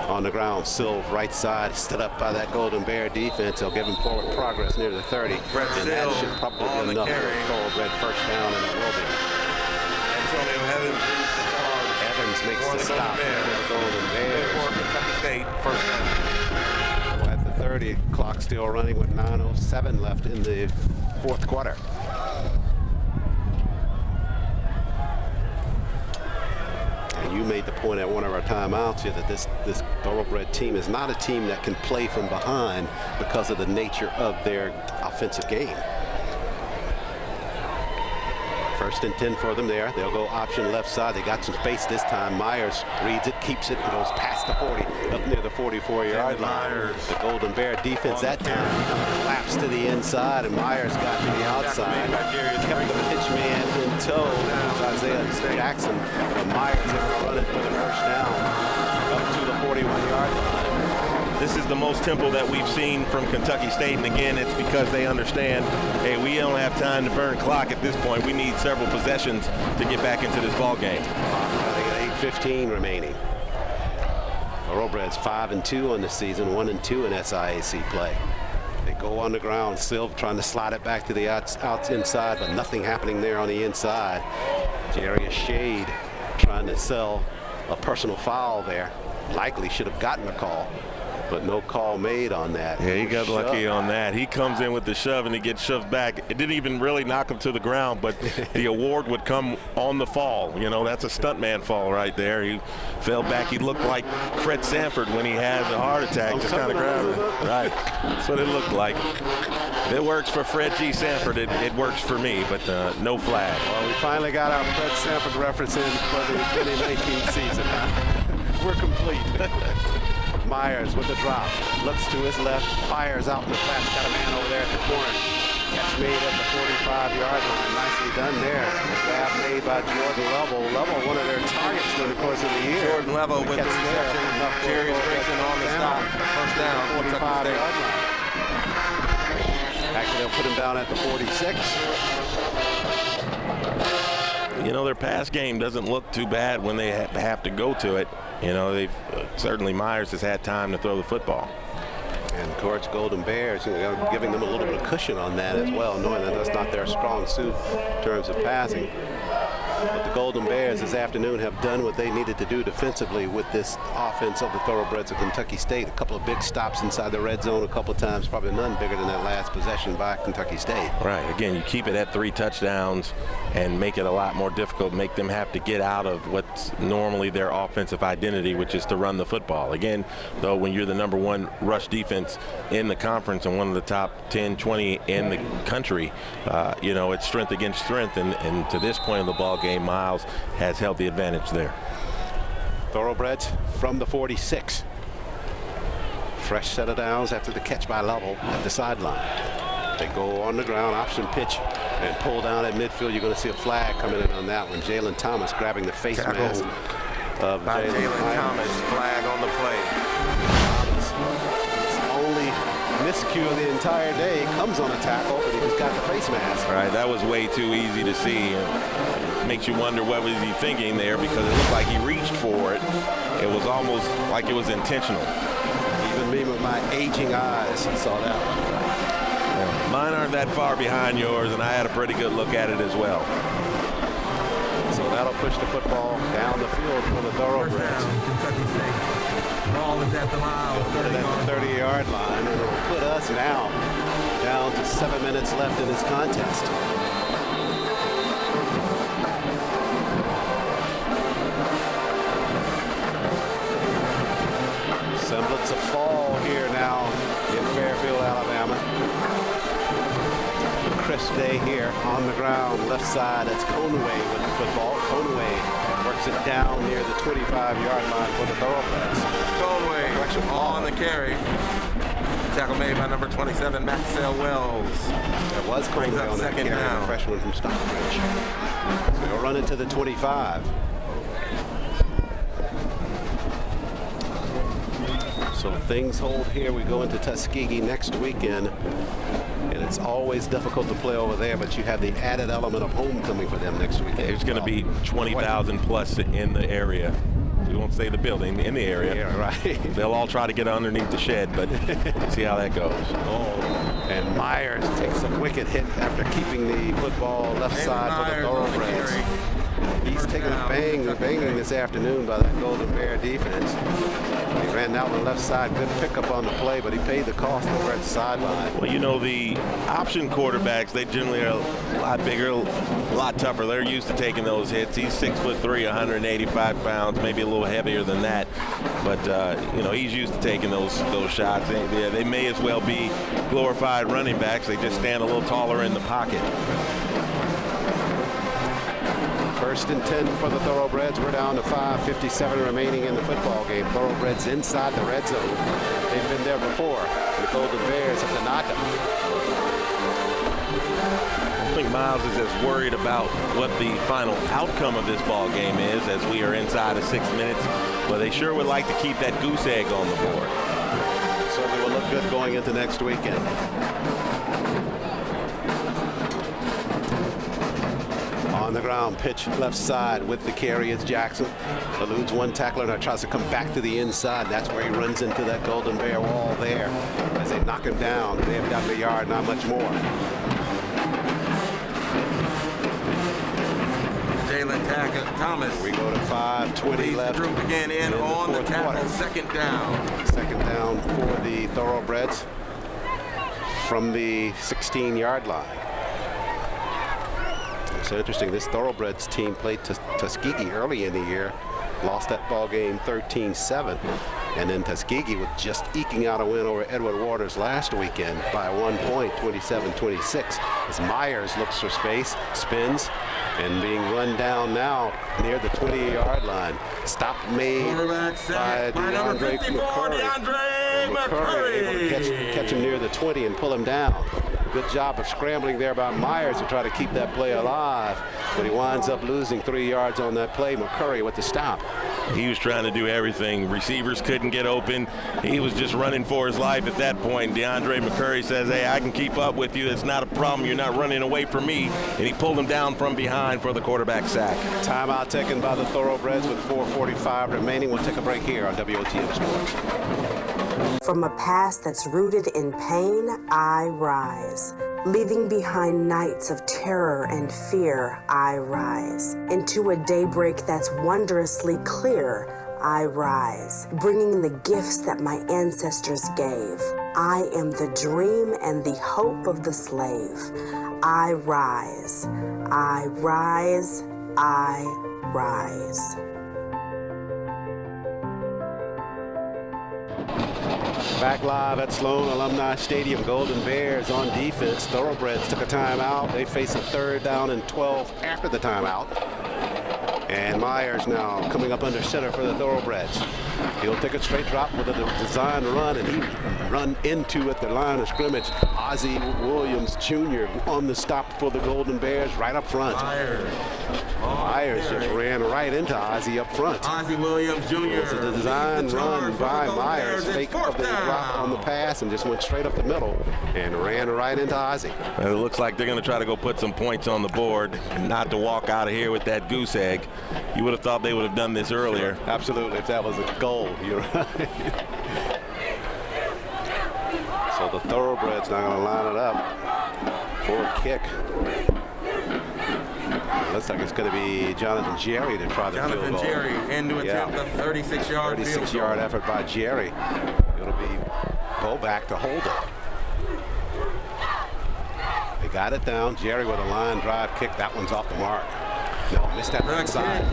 Speaker 2: On the ground, Silv right side, stood up by that Golden Bear defense. They'll give him forward progress near the 30. And that should probably be enough for a Thoroughbred first down, and it will be.
Speaker 6: Antonio
Speaker 2: Evans makes the stop for the Golden Bears.
Speaker 6: Kentucky State, first down.
Speaker 2: So at the 30, clock still running with 9:07 left in the fourth quarter. And you made the point at one of our timeouts here that this Thoroughbred team is not a team that can play from behind because of the nature of their offensive game. First and 10 for them there. They'll go option left side. They got some space this time. Myers reads it, keeps it, and goes past the 40, up near the 44-yard line. The Golden Bear defense that time collapsed to the inside, and Myers got to the outside. Kept the pitch man in tow. Isaiah Jackson. But Myers able to run it for the first down up to the 41-yard line.
Speaker 3: This is the most tempo that we've seen from Kentucky State, and again, it's because they understand, hey, we don't have time to burn clock at this point. We need several possessions to get back into this ball game.
Speaker 2: They got 8:15 remaining. Thoroughbreds 5-2 on the season, 1-2 in SIAC play. They go on the ground. Silv trying to slide it back to the outs inside, but nothing happening there on the inside. Jarius Shade trying to sell a personal foul there. Likely should have gotten a call, but no call made on that.
Speaker 3: Yeah, he got lucky on that. He comes in with the shove and he gets shoved back. It didn't even really knock him to the ground, but the award would come on the fall. You know, that's a stuntman fall right there. He fell back. He looked like Fred Sanford when he has a heart attack, just kind of grabbed him. Right, that's what it looked like. If it works for Fred G. Sanford, it works for me, but no flag.
Speaker 2: Well, we finally got our Fred Sanford reference in for the 2019 season. We're complete. Myers with the drop, looks to his left, fires out in the flats, got a man over there at the corner. Catch made at the 45-yard line. Nicely done there. Grab made by Jordan Lovell. Lovell, one of their targets during the course of the year.
Speaker 6: Jordan Lovell with the reception. Jerry Grayson on the stop. First down.
Speaker 2: 45-yard line. Actually, they'll put him down at the 46.
Speaker 3: You know, their pass game doesn't look too bad when they have to go to it. You know, they've certainly Myers has had time to throw the football.
Speaker 2: And Coach Golden Bears, you know, giving them a little bit of cushion on that as well, knowing that that's not their strong suit in terms of passing. But the Golden Bears this afternoon have done what they needed to do defensively with this offense of the Thoroughbreds of Kentucky State. A couple of big stops inside the red zone a couple of times, probably none bigger than that last possession by Kentucky State.
Speaker 3: Right. Again, you keep it at 3 touchdowns and make it a lot more difficult, make them have to get out of what's normally their offensive identity, which is to run the football. Again, though, when you're the #1 rush defense in the conference and one of the top 10, 20 in the country, you know, it's strength against strength. And to this point of the ball game, Miles has held the advantage there.
Speaker 2: Thoroughbreds from the 46. Fresh set of downs after the catch by Lovell at the sideline. They go on the ground, option pitch, and pull down at midfield. You're going to see a flag coming in on that one. Jalen Thomas grabbing the face mask of
Speaker 6: Jalen Thomas. Flag on the play.
Speaker 2: Thomas, only miscue of the entire day, comes on a tackle, but he just got the face mask.
Speaker 3: Right, that was way too easy to see. Makes you wonder what was he thinking there, because it looked like he reached for it. It was almost like it was intentional.
Speaker 2: Even me with my aging eyes saw that one.
Speaker 3: Yeah, mine aren't that far behind yours, and I had a pretty good look at it as well.
Speaker 2: So that'll push the football down the field for the Thoroughbreds.
Speaker 6: Kentucky State. Ball is at the Miles.
Speaker 2: Put it at the 30-yard line, and it'll put us now down to 7 minutes left in this contest. Semblance of fall here now in Fairfield, Alabama. Crisp day here on the ground, left side. That's Conway with the football. Conway works it down near the 25-yard line for the Thoroughbreds.
Speaker 6: Conway on the carry. Tackle made by number 27, Maxwell Wells.
Speaker 2: It was Conway on that carry, the freshman from Stockbridge. So they'll run it to the 25. So things hold here. We go into Tuskegee next weekend, and it's always difficult to play over there, but you have the added element of homecoming for them next weekend.
Speaker 3: There's going to be 20,000 plus in the area. We won't say the building, in the area.
Speaker 2: Yeah, right.
Speaker 3: They'll all try to get underneath the shed, but see how that goes.
Speaker 2: Oh, and Myers takes a wicked hit after keeping the football left side for the Thoroughbreds. He's taking a banging this afternoon by that Golden Bear defense. He ran out on the left side, good pickup on the play, but he paid the cost over at the sideline.
Speaker 3: Well, you know, the option quarterbacks, they generally are a lot bigger, a lot tougher. They're used to taking those hits. He's 6'3", 185 pounds, maybe a little heavier than that. But, you know, he's used to taking those shots. They may as well be glorified running backs. They just stand a little taller in the pocket.
Speaker 2: 1st and 10 for the Thoroughbreds. We're down to 5:57 remaining in the football game. Thoroughbreds inside the red zone. They've been there before. The Golden Bears have denied them.
Speaker 3: I don't think Miles is as worried about what the final outcome of this ball game is, as we are inside of 6 minutes, but they sure would like to keep that goose egg on the board.
Speaker 2: Certainly will look good going into next weekend. On the ground, pitch left side with the carry is Jackson. Eludes one tackler and tries to come back to the inside. That's where he runs into that Golden Bear wall there as they knock him down. They have gotten a yard, not much more.
Speaker 6: Jalen Thomas.
Speaker 2: We go to 5:20 left.
Speaker 6: The group again in on the tackle. Quarter. Second down.
Speaker 2: Second down for the Thoroughbreds from the 16-yard line. So interesting, this Thoroughbreds team played Tuskegee early in the year, lost that ball game 13-7. And then Tuskegee with just eking out a win over Edward Waters last weekend by 1 point, 27-26. As Myers looks for space, spins, and being run down now near the 20-yard line. Stop made by DeAndre McCurry. Able to catch him near the 20 and pull him down. Good job of scrambling there by Myers to try to keep that play alive, but he winds up losing 3 yards on that play. McCurry with the stop.
Speaker 3: He was trying to do everything. Receivers couldn't get open. He was just running for his life at that point. DeAndre McCurry says, hey, I can keep up with you. It's not a problem. You're not running away from me. And he pulled him down from behind for the quarterback sack.
Speaker 2: Timeout taken by the Thoroughbreds with 4:45 remaining. We'll take a break here on WOTM Sports.
Speaker 7: From a past that's rooted in pain, I rise. Leaving behind nights of terror and fear, I rise. Into a daybreak that's wondrously clear, I rise. Bringing the gifts that my ancestors gave. I am the dream and the hope of the slave. I rise. I rise. I rise.
Speaker 2: Back live at Sloan Alumni Stadium. Golden Bears on defense. Thoroughbreds took a timeout. They face a 3rd down and 12 after the timeout. And Myers now coming up under center for the Thoroughbreds. He'll take a straight drop with a design run, and he run into at the line of scrimmage. Ozzie Williams Jr. on the stop for the Golden Bears right up front. Myers just ran right into Ozzie up front.
Speaker 6: Ozzie Williams Jr.
Speaker 2: It was a design run by Myers, fake of the drop on the pass, and just went straight up the middle and ran right into Ozzie.
Speaker 3: And it looks like they're going to try to go put some points on the board and not to walk out of here with that goose egg. You would have thought they would have done this earlier.
Speaker 2: Sure, absolutely, if that was a goal. You're right. So the Thoroughbreds now going to line it up for a kick. It looks like it's going to be Jonathan Jerry to try the field goal.
Speaker 6: Jonathan Jerry in to attempt a 36-yard field goal.
Speaker 2: 36-yard effort by Jerry. It'll be go back to hold it. They got it down. Jerry with a line drive kick. That one's off the mark. No, missed that inside.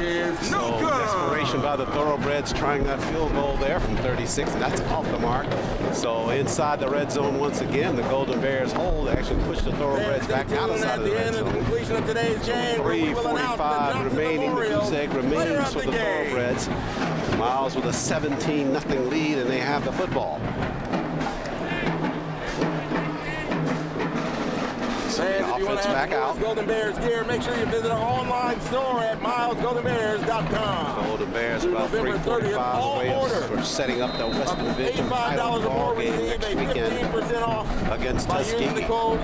Speaker 2: So desperation by the Thoroughbreds trying that field goal there from 36, and that's off the mark. So inside the red zone once again, the Golden Bears hold. They actually pushed the Thoroughbreds back outside of the red zone.
Speaker 6: Completion of today's game.
Speaker 2: 3:45 remaining. The goose egg remains for the Thoroughbreds. Miles with a 17-0 lead, and they have the football.
Speaker 6: If you want to
Speaker 2: back out.
Speaker 6: Golden Bears gear, make sure you visit our online store at milesgoldenbears.com.
Speaker 2: Golden Bears about 3:45 away for setting up the Western Division title ball game next weekend against Tuskegee. We will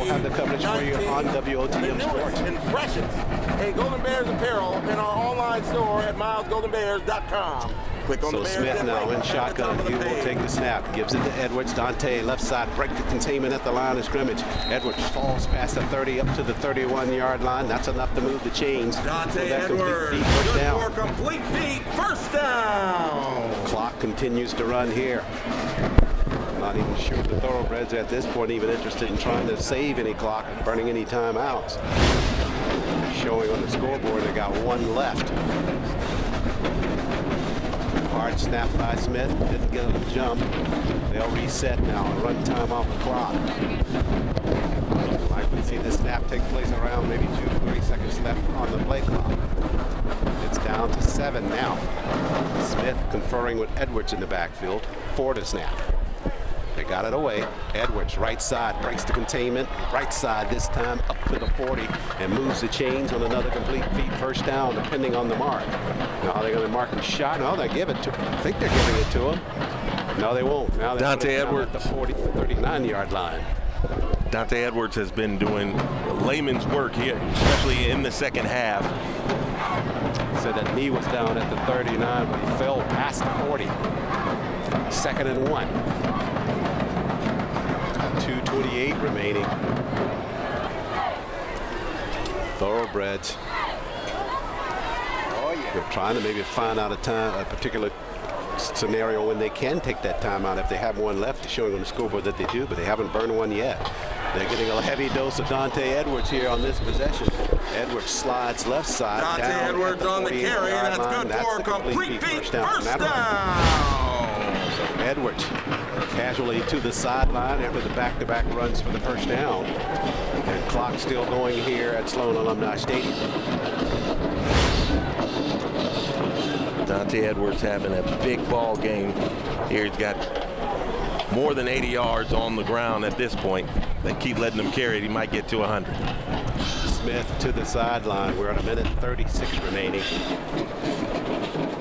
Speaker 2: have the coverage for you on WOTM Sports.
Speaker 6: And freshest, a Golden Bears apparel in our online store at milesgoldenbears.com.
Speaker 2: So Smith now in shotgun. He will take the snap. Gives it to Edwards. Dante left side. Break the containment at the line of scrimmage. Edwards falls past the 30 up to the 31-yard line. That's enough to move the chains.
Speaker 6: Dante Edwards. Good for complete feet. First down.
Speaker 2: Clock continues to run here. Not even sure the Thoroughbreds at this point even interested in trying to save any clock, burning any timeouts. Showing on the scoreboard they got one left. Hard snap by Smith, didn't get a jump. They'll reset now and run time off the clock. I can see the snap take place around maybe 2-3 seconds left on the play clock. It's down to 7 now. Smith conferring with Edwards in the backfield for the snap. They got it away. Edwards, right side, breaks the containment. Right side this time up to the 40 and moves the chains on another complete feet. First down, depending on the mark. Now are they going to mark him shot? No, they give it to him. I think they're giving it to him. No, they won't. Now they
Speaker 3: Dante Edwards
Speaker 2: at the 39-yard line.
Speaker 3: Dante Edwards has been doing layman's work here, especially in the second half.
Speaker 2: Said that knee was down at the 39, but he fell past the 40. 2nd and 1. 2:28 remaining. Thoroughbreds. They're trying to maybe find out a particular scenario when they can take that timeout. If they have one left, they're showing on the scoreboard that they do, but they haven't burned one yet. They're getting a heavy dose of Dante Edwards here on this possession. Edwards slides left side.
Speaker 6: Dante
Speaker 2: down
Speaker 6: Edwards on the carry. That's good for a complete feet. First down.
Speaker 2: So Edwards casually to the sideline after the back-to-back runs for the first down. And clock still going here at Sloan Alumni Stadium.
Speaker 3: Dante Edwards having a big ball game here. He's got more than 80 yards on the ground at this point. They keep letting him carry it. He might get to 100.
Speaker 2: Smith to the sideline. We're at 1:36 remaining.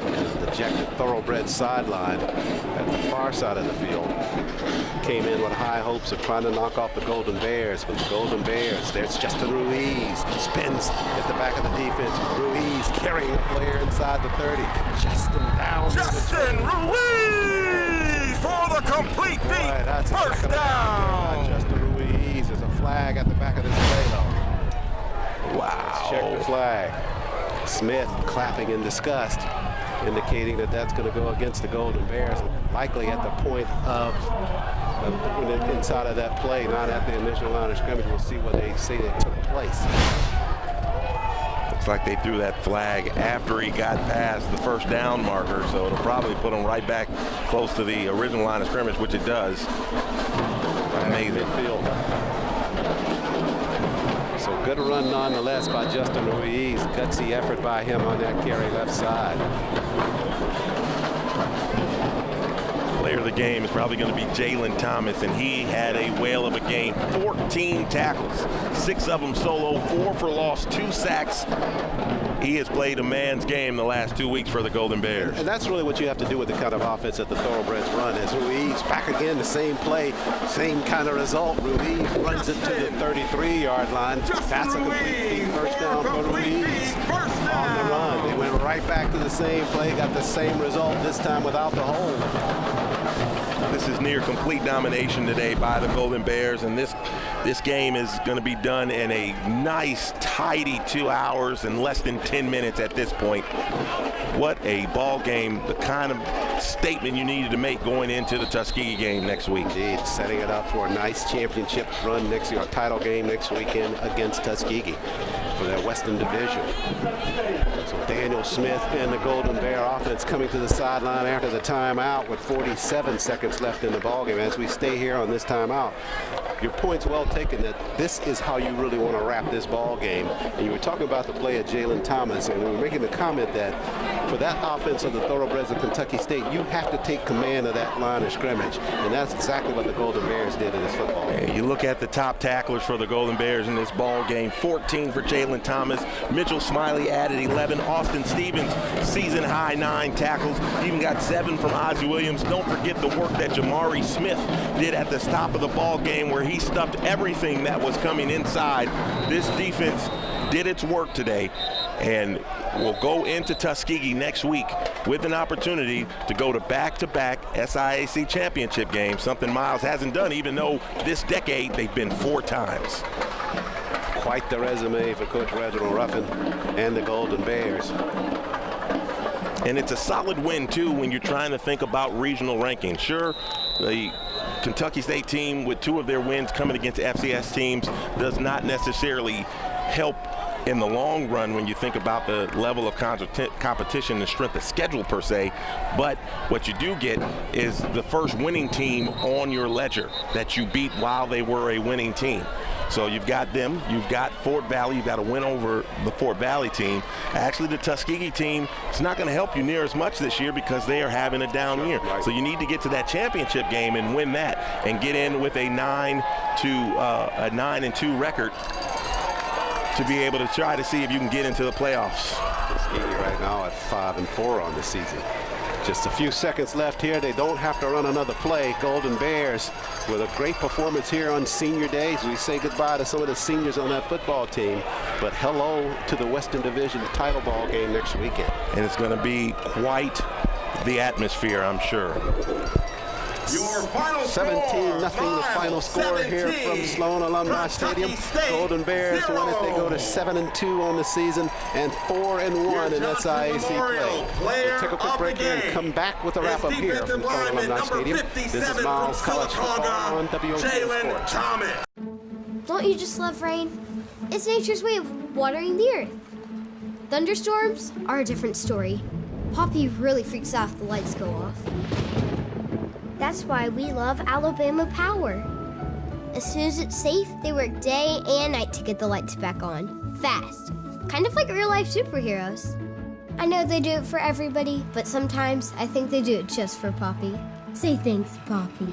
Speaker 2: And the dejected Thoroughbred sideline at the far side of the field came in with high hopes of trying to knock off the Golden Bears. But the Golden Bears, there's Justin Ruiz, spins at the back of the defense. Ruiz carrying a player inside the 30. Justin down.
Speaker 6: Justin Ruiz for the complete feet.
Speaker 2: Right,
Speaker 6: first down.
Speaker 2: Justin Ruiz. There's a flag at the back of this play, though.
Speaker 3: Wow.
Speaker 2: Check the flag. Smith clapping in disgust, indicating that that's going to go against the Golden Bears, likely at the point of inside of that play, not at the initial line of scrimmage. We'll see what they say that took place.
Speaker 3: Looks like they threw that flag after he got past the first down marker, so it'll probably put him right back close to the original line of scrimmage, which it does. Amazing.
Speaker 2: So good run nonetheless by Justin Ruiz. Gutsy effort by him on that carry left side.
Speaker 3: Player of the game is probably going to be Jalen Thomas, and he had a whale of a game. 14 tackles, 6 of them solo, 4 for loss, 2 sacks. He has played a man's game the last 2 weeks for the Golden Bears.
Speaker 2: And that's really what you have to do with the kind of offense that the Thoroughbreds run. As Ruiz back again, the same play, same kind of result. Ruiz runs it to the 33-yard line. That's a complete first down for Ruiz. On the run, they went right back to the same play, got the same result, this time without the hold.
Speaker 3: This is near complete domination today by the Golden Bears, and this game is going to be done in a nice, tidy 2 hours and less than 10 minutes at this point. What a ball game, the kind of statement you needed to make going into the Tuskegee game next week.
Speaker 2: Indeed, setting it up for a nice championship run next year, a title game next weekend against Tuskegee for that Western Division. So Daniel Smith and the Golden Bear offense coming to the sideline after the timeout with 47 seconds left in the ballgame. As we stay here on this timeout, your point's well taken that this is how you really want to wrap this ball game. And you were talking about the play of Jalen Thomas, and we were making the comment that for that offense of the Thoroughbreds of Kentucky State, you have to take command of that line of scrimmage, and that's exactly what the Golden Bears did in this football game.
Speaker 3: You look at the top tacklers for the Golden Bears in this ball game. 14 for Jalen Thomas. Mitchell Smiley added 11. Austin Stevens, season high 9 tackles. Even got 7 from Ozzie Williams. Don't forget the work that Jamari Smith did at the top of the ball game, where he stuffed everything that was coming inside. This defense did its work today, and will go into Tuskegee next week with an opportunity to go to back-to-back SIAC championship games, something Miles hasn't done, even though this decade they've been 4 times.
Speaker 2: Quite the resume for Coach Reginald Ruffin and the Golden Bears.
Speaker 3: And it's a solid win, too, when you're trying to think about regional ranking. Sure, the Kentucky State team with 2 of their wins coming against FCS teams does not necessarily help in the long run when you think about the level of competition and strength of schedule per se. But what you do get is the first winning team on your ledger that you beat while they were a winning team. So you've got them, you've got Fort Valley, you've got to win over the Fort Valley team. Actually, the Tuskegee team is not going to help you near as much this year because they are having a down year. So you need to get to that championship game and win that and get in with a 9-2 record to be able to try to see if you can get into the playoffs.
Speaker 2: Tuskegee right now at 5-4 on the season. Just a few seconds left here. They don't have to run another play. Golden Bears with a great performance here on senior days. We say goodbye to some of the seniors on that football team, but hello to the Western Division title ball game next weekend.
Speaker 3: And it's going to be quite the atmosphere, I'm sure.
Speaker 6: Your final
Speaker 2: 17-0 the final score here from Sloan Alumni Stadium. Golden Bears win it. They go to 7-2 on the season and 4-1 in SIAC play. We'll take a quick break here and come back with a wrap-up here from Sloan Alumni Stadium. This is Miles College football on WOC Sports.
Speaker 4: Don't you just love rain? It's nature's way of watering the earth. Thunderstorms are a different story. Poppy really freaks out if the lights go off. That's why we love Alabama Power. As soon as it's safe, they work day and night to get the lights back on, fast. Kind of like real-life superheroes. I know they do it for everybody, but sometimes I think they do it just for Poppy. Say thanks, Poppy.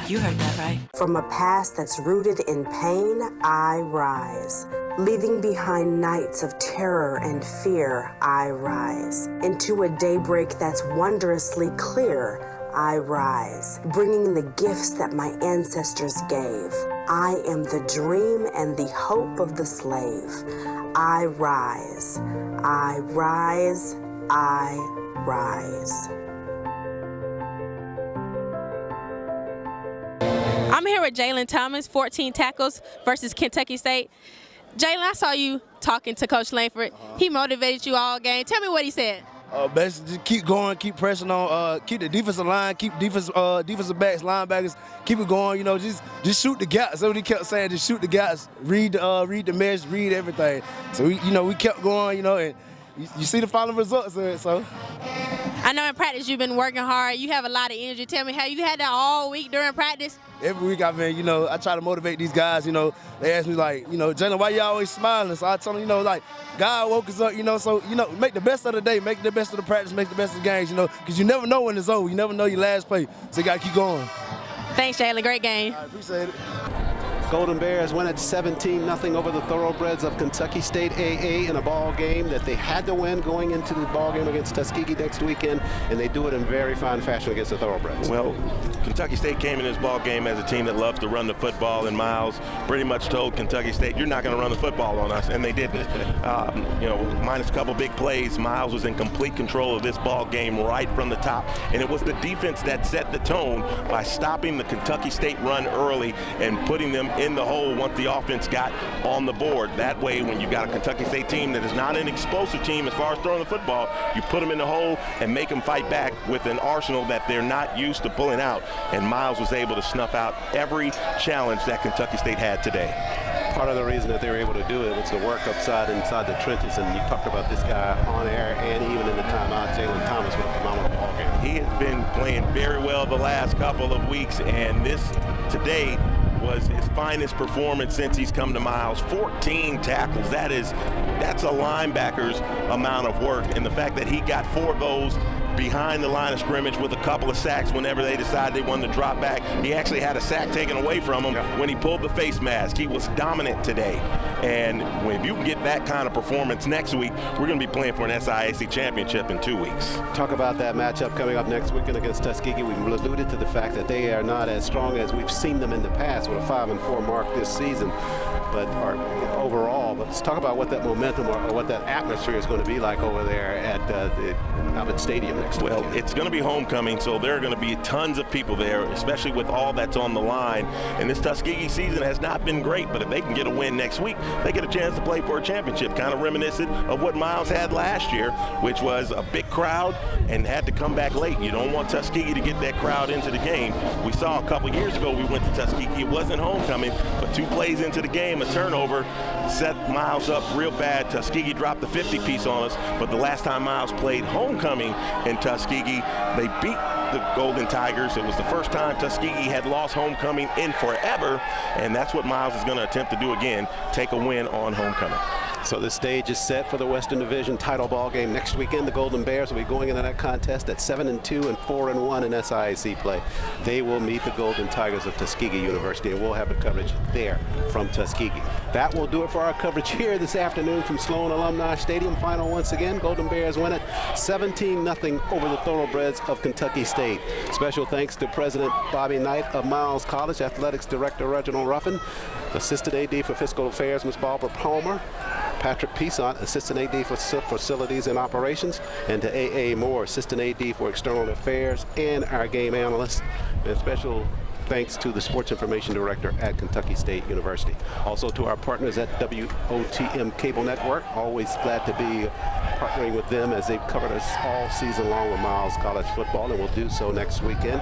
Speaker 7: You heard that right. From a past that's rooted in pain, I rise. Leaving behind nights of terror and fear, I rise. Into a daybreak that's wondrously clear, I rise. Bringing the gifts that my ancestors gave. I am the dream and the hope of the slave. I rise. I rise. I rise.
Speaker 1: I'm here with Jalen Thomas, 14 tackles versus Kentucky State. Jalen, I saw you talking to Coach Langford. He motivated you all game. Tell me what he said.
Speaker 13: Basically, just keep going, keep pressing on, keep the defensive line, keep defensive backs, linebackers, keep it going. You know, just shoot the gaps. That's what he kept saying. Just shoot the gaps. Read the mesh, read everything. So we kept going. You know, and you see the final results of it. So.
Speaker 1: I know in practice you've been working hard. You have a lot of energy. Tell me, have you had that all week during practice?
Speaker 13: Every week I've been, I try to motivate these guys, They ask me like, Jalen, why you always smiling? So I tell them, like, God woke us up, so, make the best of the day, make the best of the practice, make the best of the games, because you never know when it's over. You never know your last play. So you got to keep going.
Speaker 1: Thanks, Jalen. Great game.
Speaker 13: I appreciate it.
Speaker 2: Golden Bears win at 17-0 over the Thoroughbreds of Kentucky State AA in a ball game that they had to win going into the ball game against Tuskegee next weekend, and they do it in very fine fashion against the Thoroughbreds.
Speaker 3: Well, Kentucky State came in this ball game as a team that loves to run the football, and Miles pretty much told Kentucky State, you're not going to run the football on us, and they didn't. Minus a couple big plays, Miles was in complete control of this ball game right from the top, and it was the defense that set the tone by stopping the Kentucky State run early and putting them in the hole once the offense got on the board. That way, when you got a Kentucky State team that is not an explosive team as far as throwing the football, you put them in the hole and make them fight back with an arsenal that they're not used to pulling out. And Miles was able to snuff out every challenge that Kentucky State had today.
Speaker 2: Part of the reason that they were able to do it was the work inside the trenches, and you talked about this guy on air and even in the timeout, Jalen Thomas, with a phenomenal ball game.
Speaker 3: He has been playing very well the last couple of weeks, and this today was his finest performance since he's come to Miles. 14 tackles. That's a linebacker's amount of work, and the fact that he got 4 of those behind the line of scrimmage with a couple of sacks whenever they decided they wanted to drop back. He actually had a sack taken away from him when he pulled the face mask. He was dominant today. And if you can get that kind of performance next week, we're going to be playing for an SIAC championship in 2 weeks.
Speaker 2: Talk about that matchup coming up next weekend against Tuskegee. We've alluded to the fact that they are not as strong as we've seen them in the past with a 5-4 mark this season. But overall, let's talk about what that momentum or what that atmosphere is going to be like over there at the Abbott Stadium next week.
Speaker 3: Well, it's going to be homecoming, so there are going to be tons of people there, especially with all that's on the line. And this Tuskegee season has not been great, but if they can get a win next week, they get a chance to play for a championship, kind of reminiscent of what Miles had last year, which was a big crowd and had to come back late. You don't want Tuskegee to get that crowd into the game. We saw a couple years ago we went to Tuskegee. It wasn't homecoming, but 2 plays into the game, a turnover set Miles up real bad. Tuskegee dropped the 50-piece on us, but the last time Miles played homecoming in Tuskegee, they beat the Golden Tigers. It was the first time Tuskegee had lost homecoming in forever, and that's what Miles is going to attempt to do again, take a win on homecoming.
Speaker 2: So the stage is set for the Western Division title ball game next weekend. The Golden Bears will be going into that contest at 7-2 and 4-1 in SIAC play. They will meet the Golden Tigers of Tuskegee University, and we'll have the coverage there from Tuskegee. That will do it for our coverage here this afternoon from Sloan Alumni Stadium. Final once again, Golden Bears win it 17-0 over the Thoroughbreds of Kentucky State. Special thanks to President Bobby Knight of Miles College, Athletics Director Reginald Ruffin, Assistant AD for Fiscal Affairs Ms. Barbara Palmer, Patrick Peasant, Assistant AD for Facilities and Operations, and to A.A. Moore, Assistant AD for External Affairs, and our game analyst. And special thanks to the Sports Information Director at Kentucky State University. Also to our partners at WOTM Cable Network. Always glad to be partnering with them as they've covered us all season long with Miles College football, and will do so next weekend.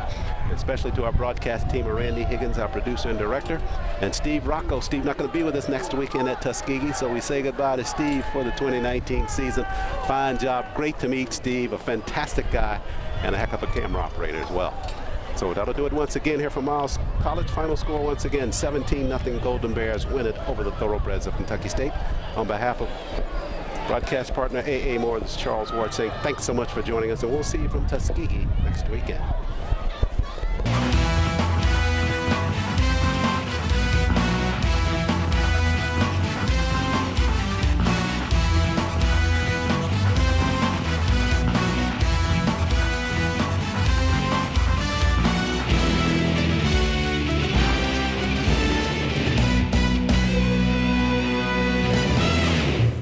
Speaker 2: Especially to our broadcast team of Randy Higgins, our producer and director, and Steve Rocco. Steve not going to be with us next weekend at Tuskegee, so we say goodbye to Steve for the 2019 season. Fine job. Great to meet Steve, a fantastic guy, and a heck of a camera operator as well. So that'll do it once again here from Miles College. Final score once again, 17-0 Golden Bears win it over the Thoroughbreds of Kentucky State. On behalf of broadcast partner A.A. Moore, this is Charles Ward saying thanks so much for joining us, and we'll see you from Tuskegee next weekend.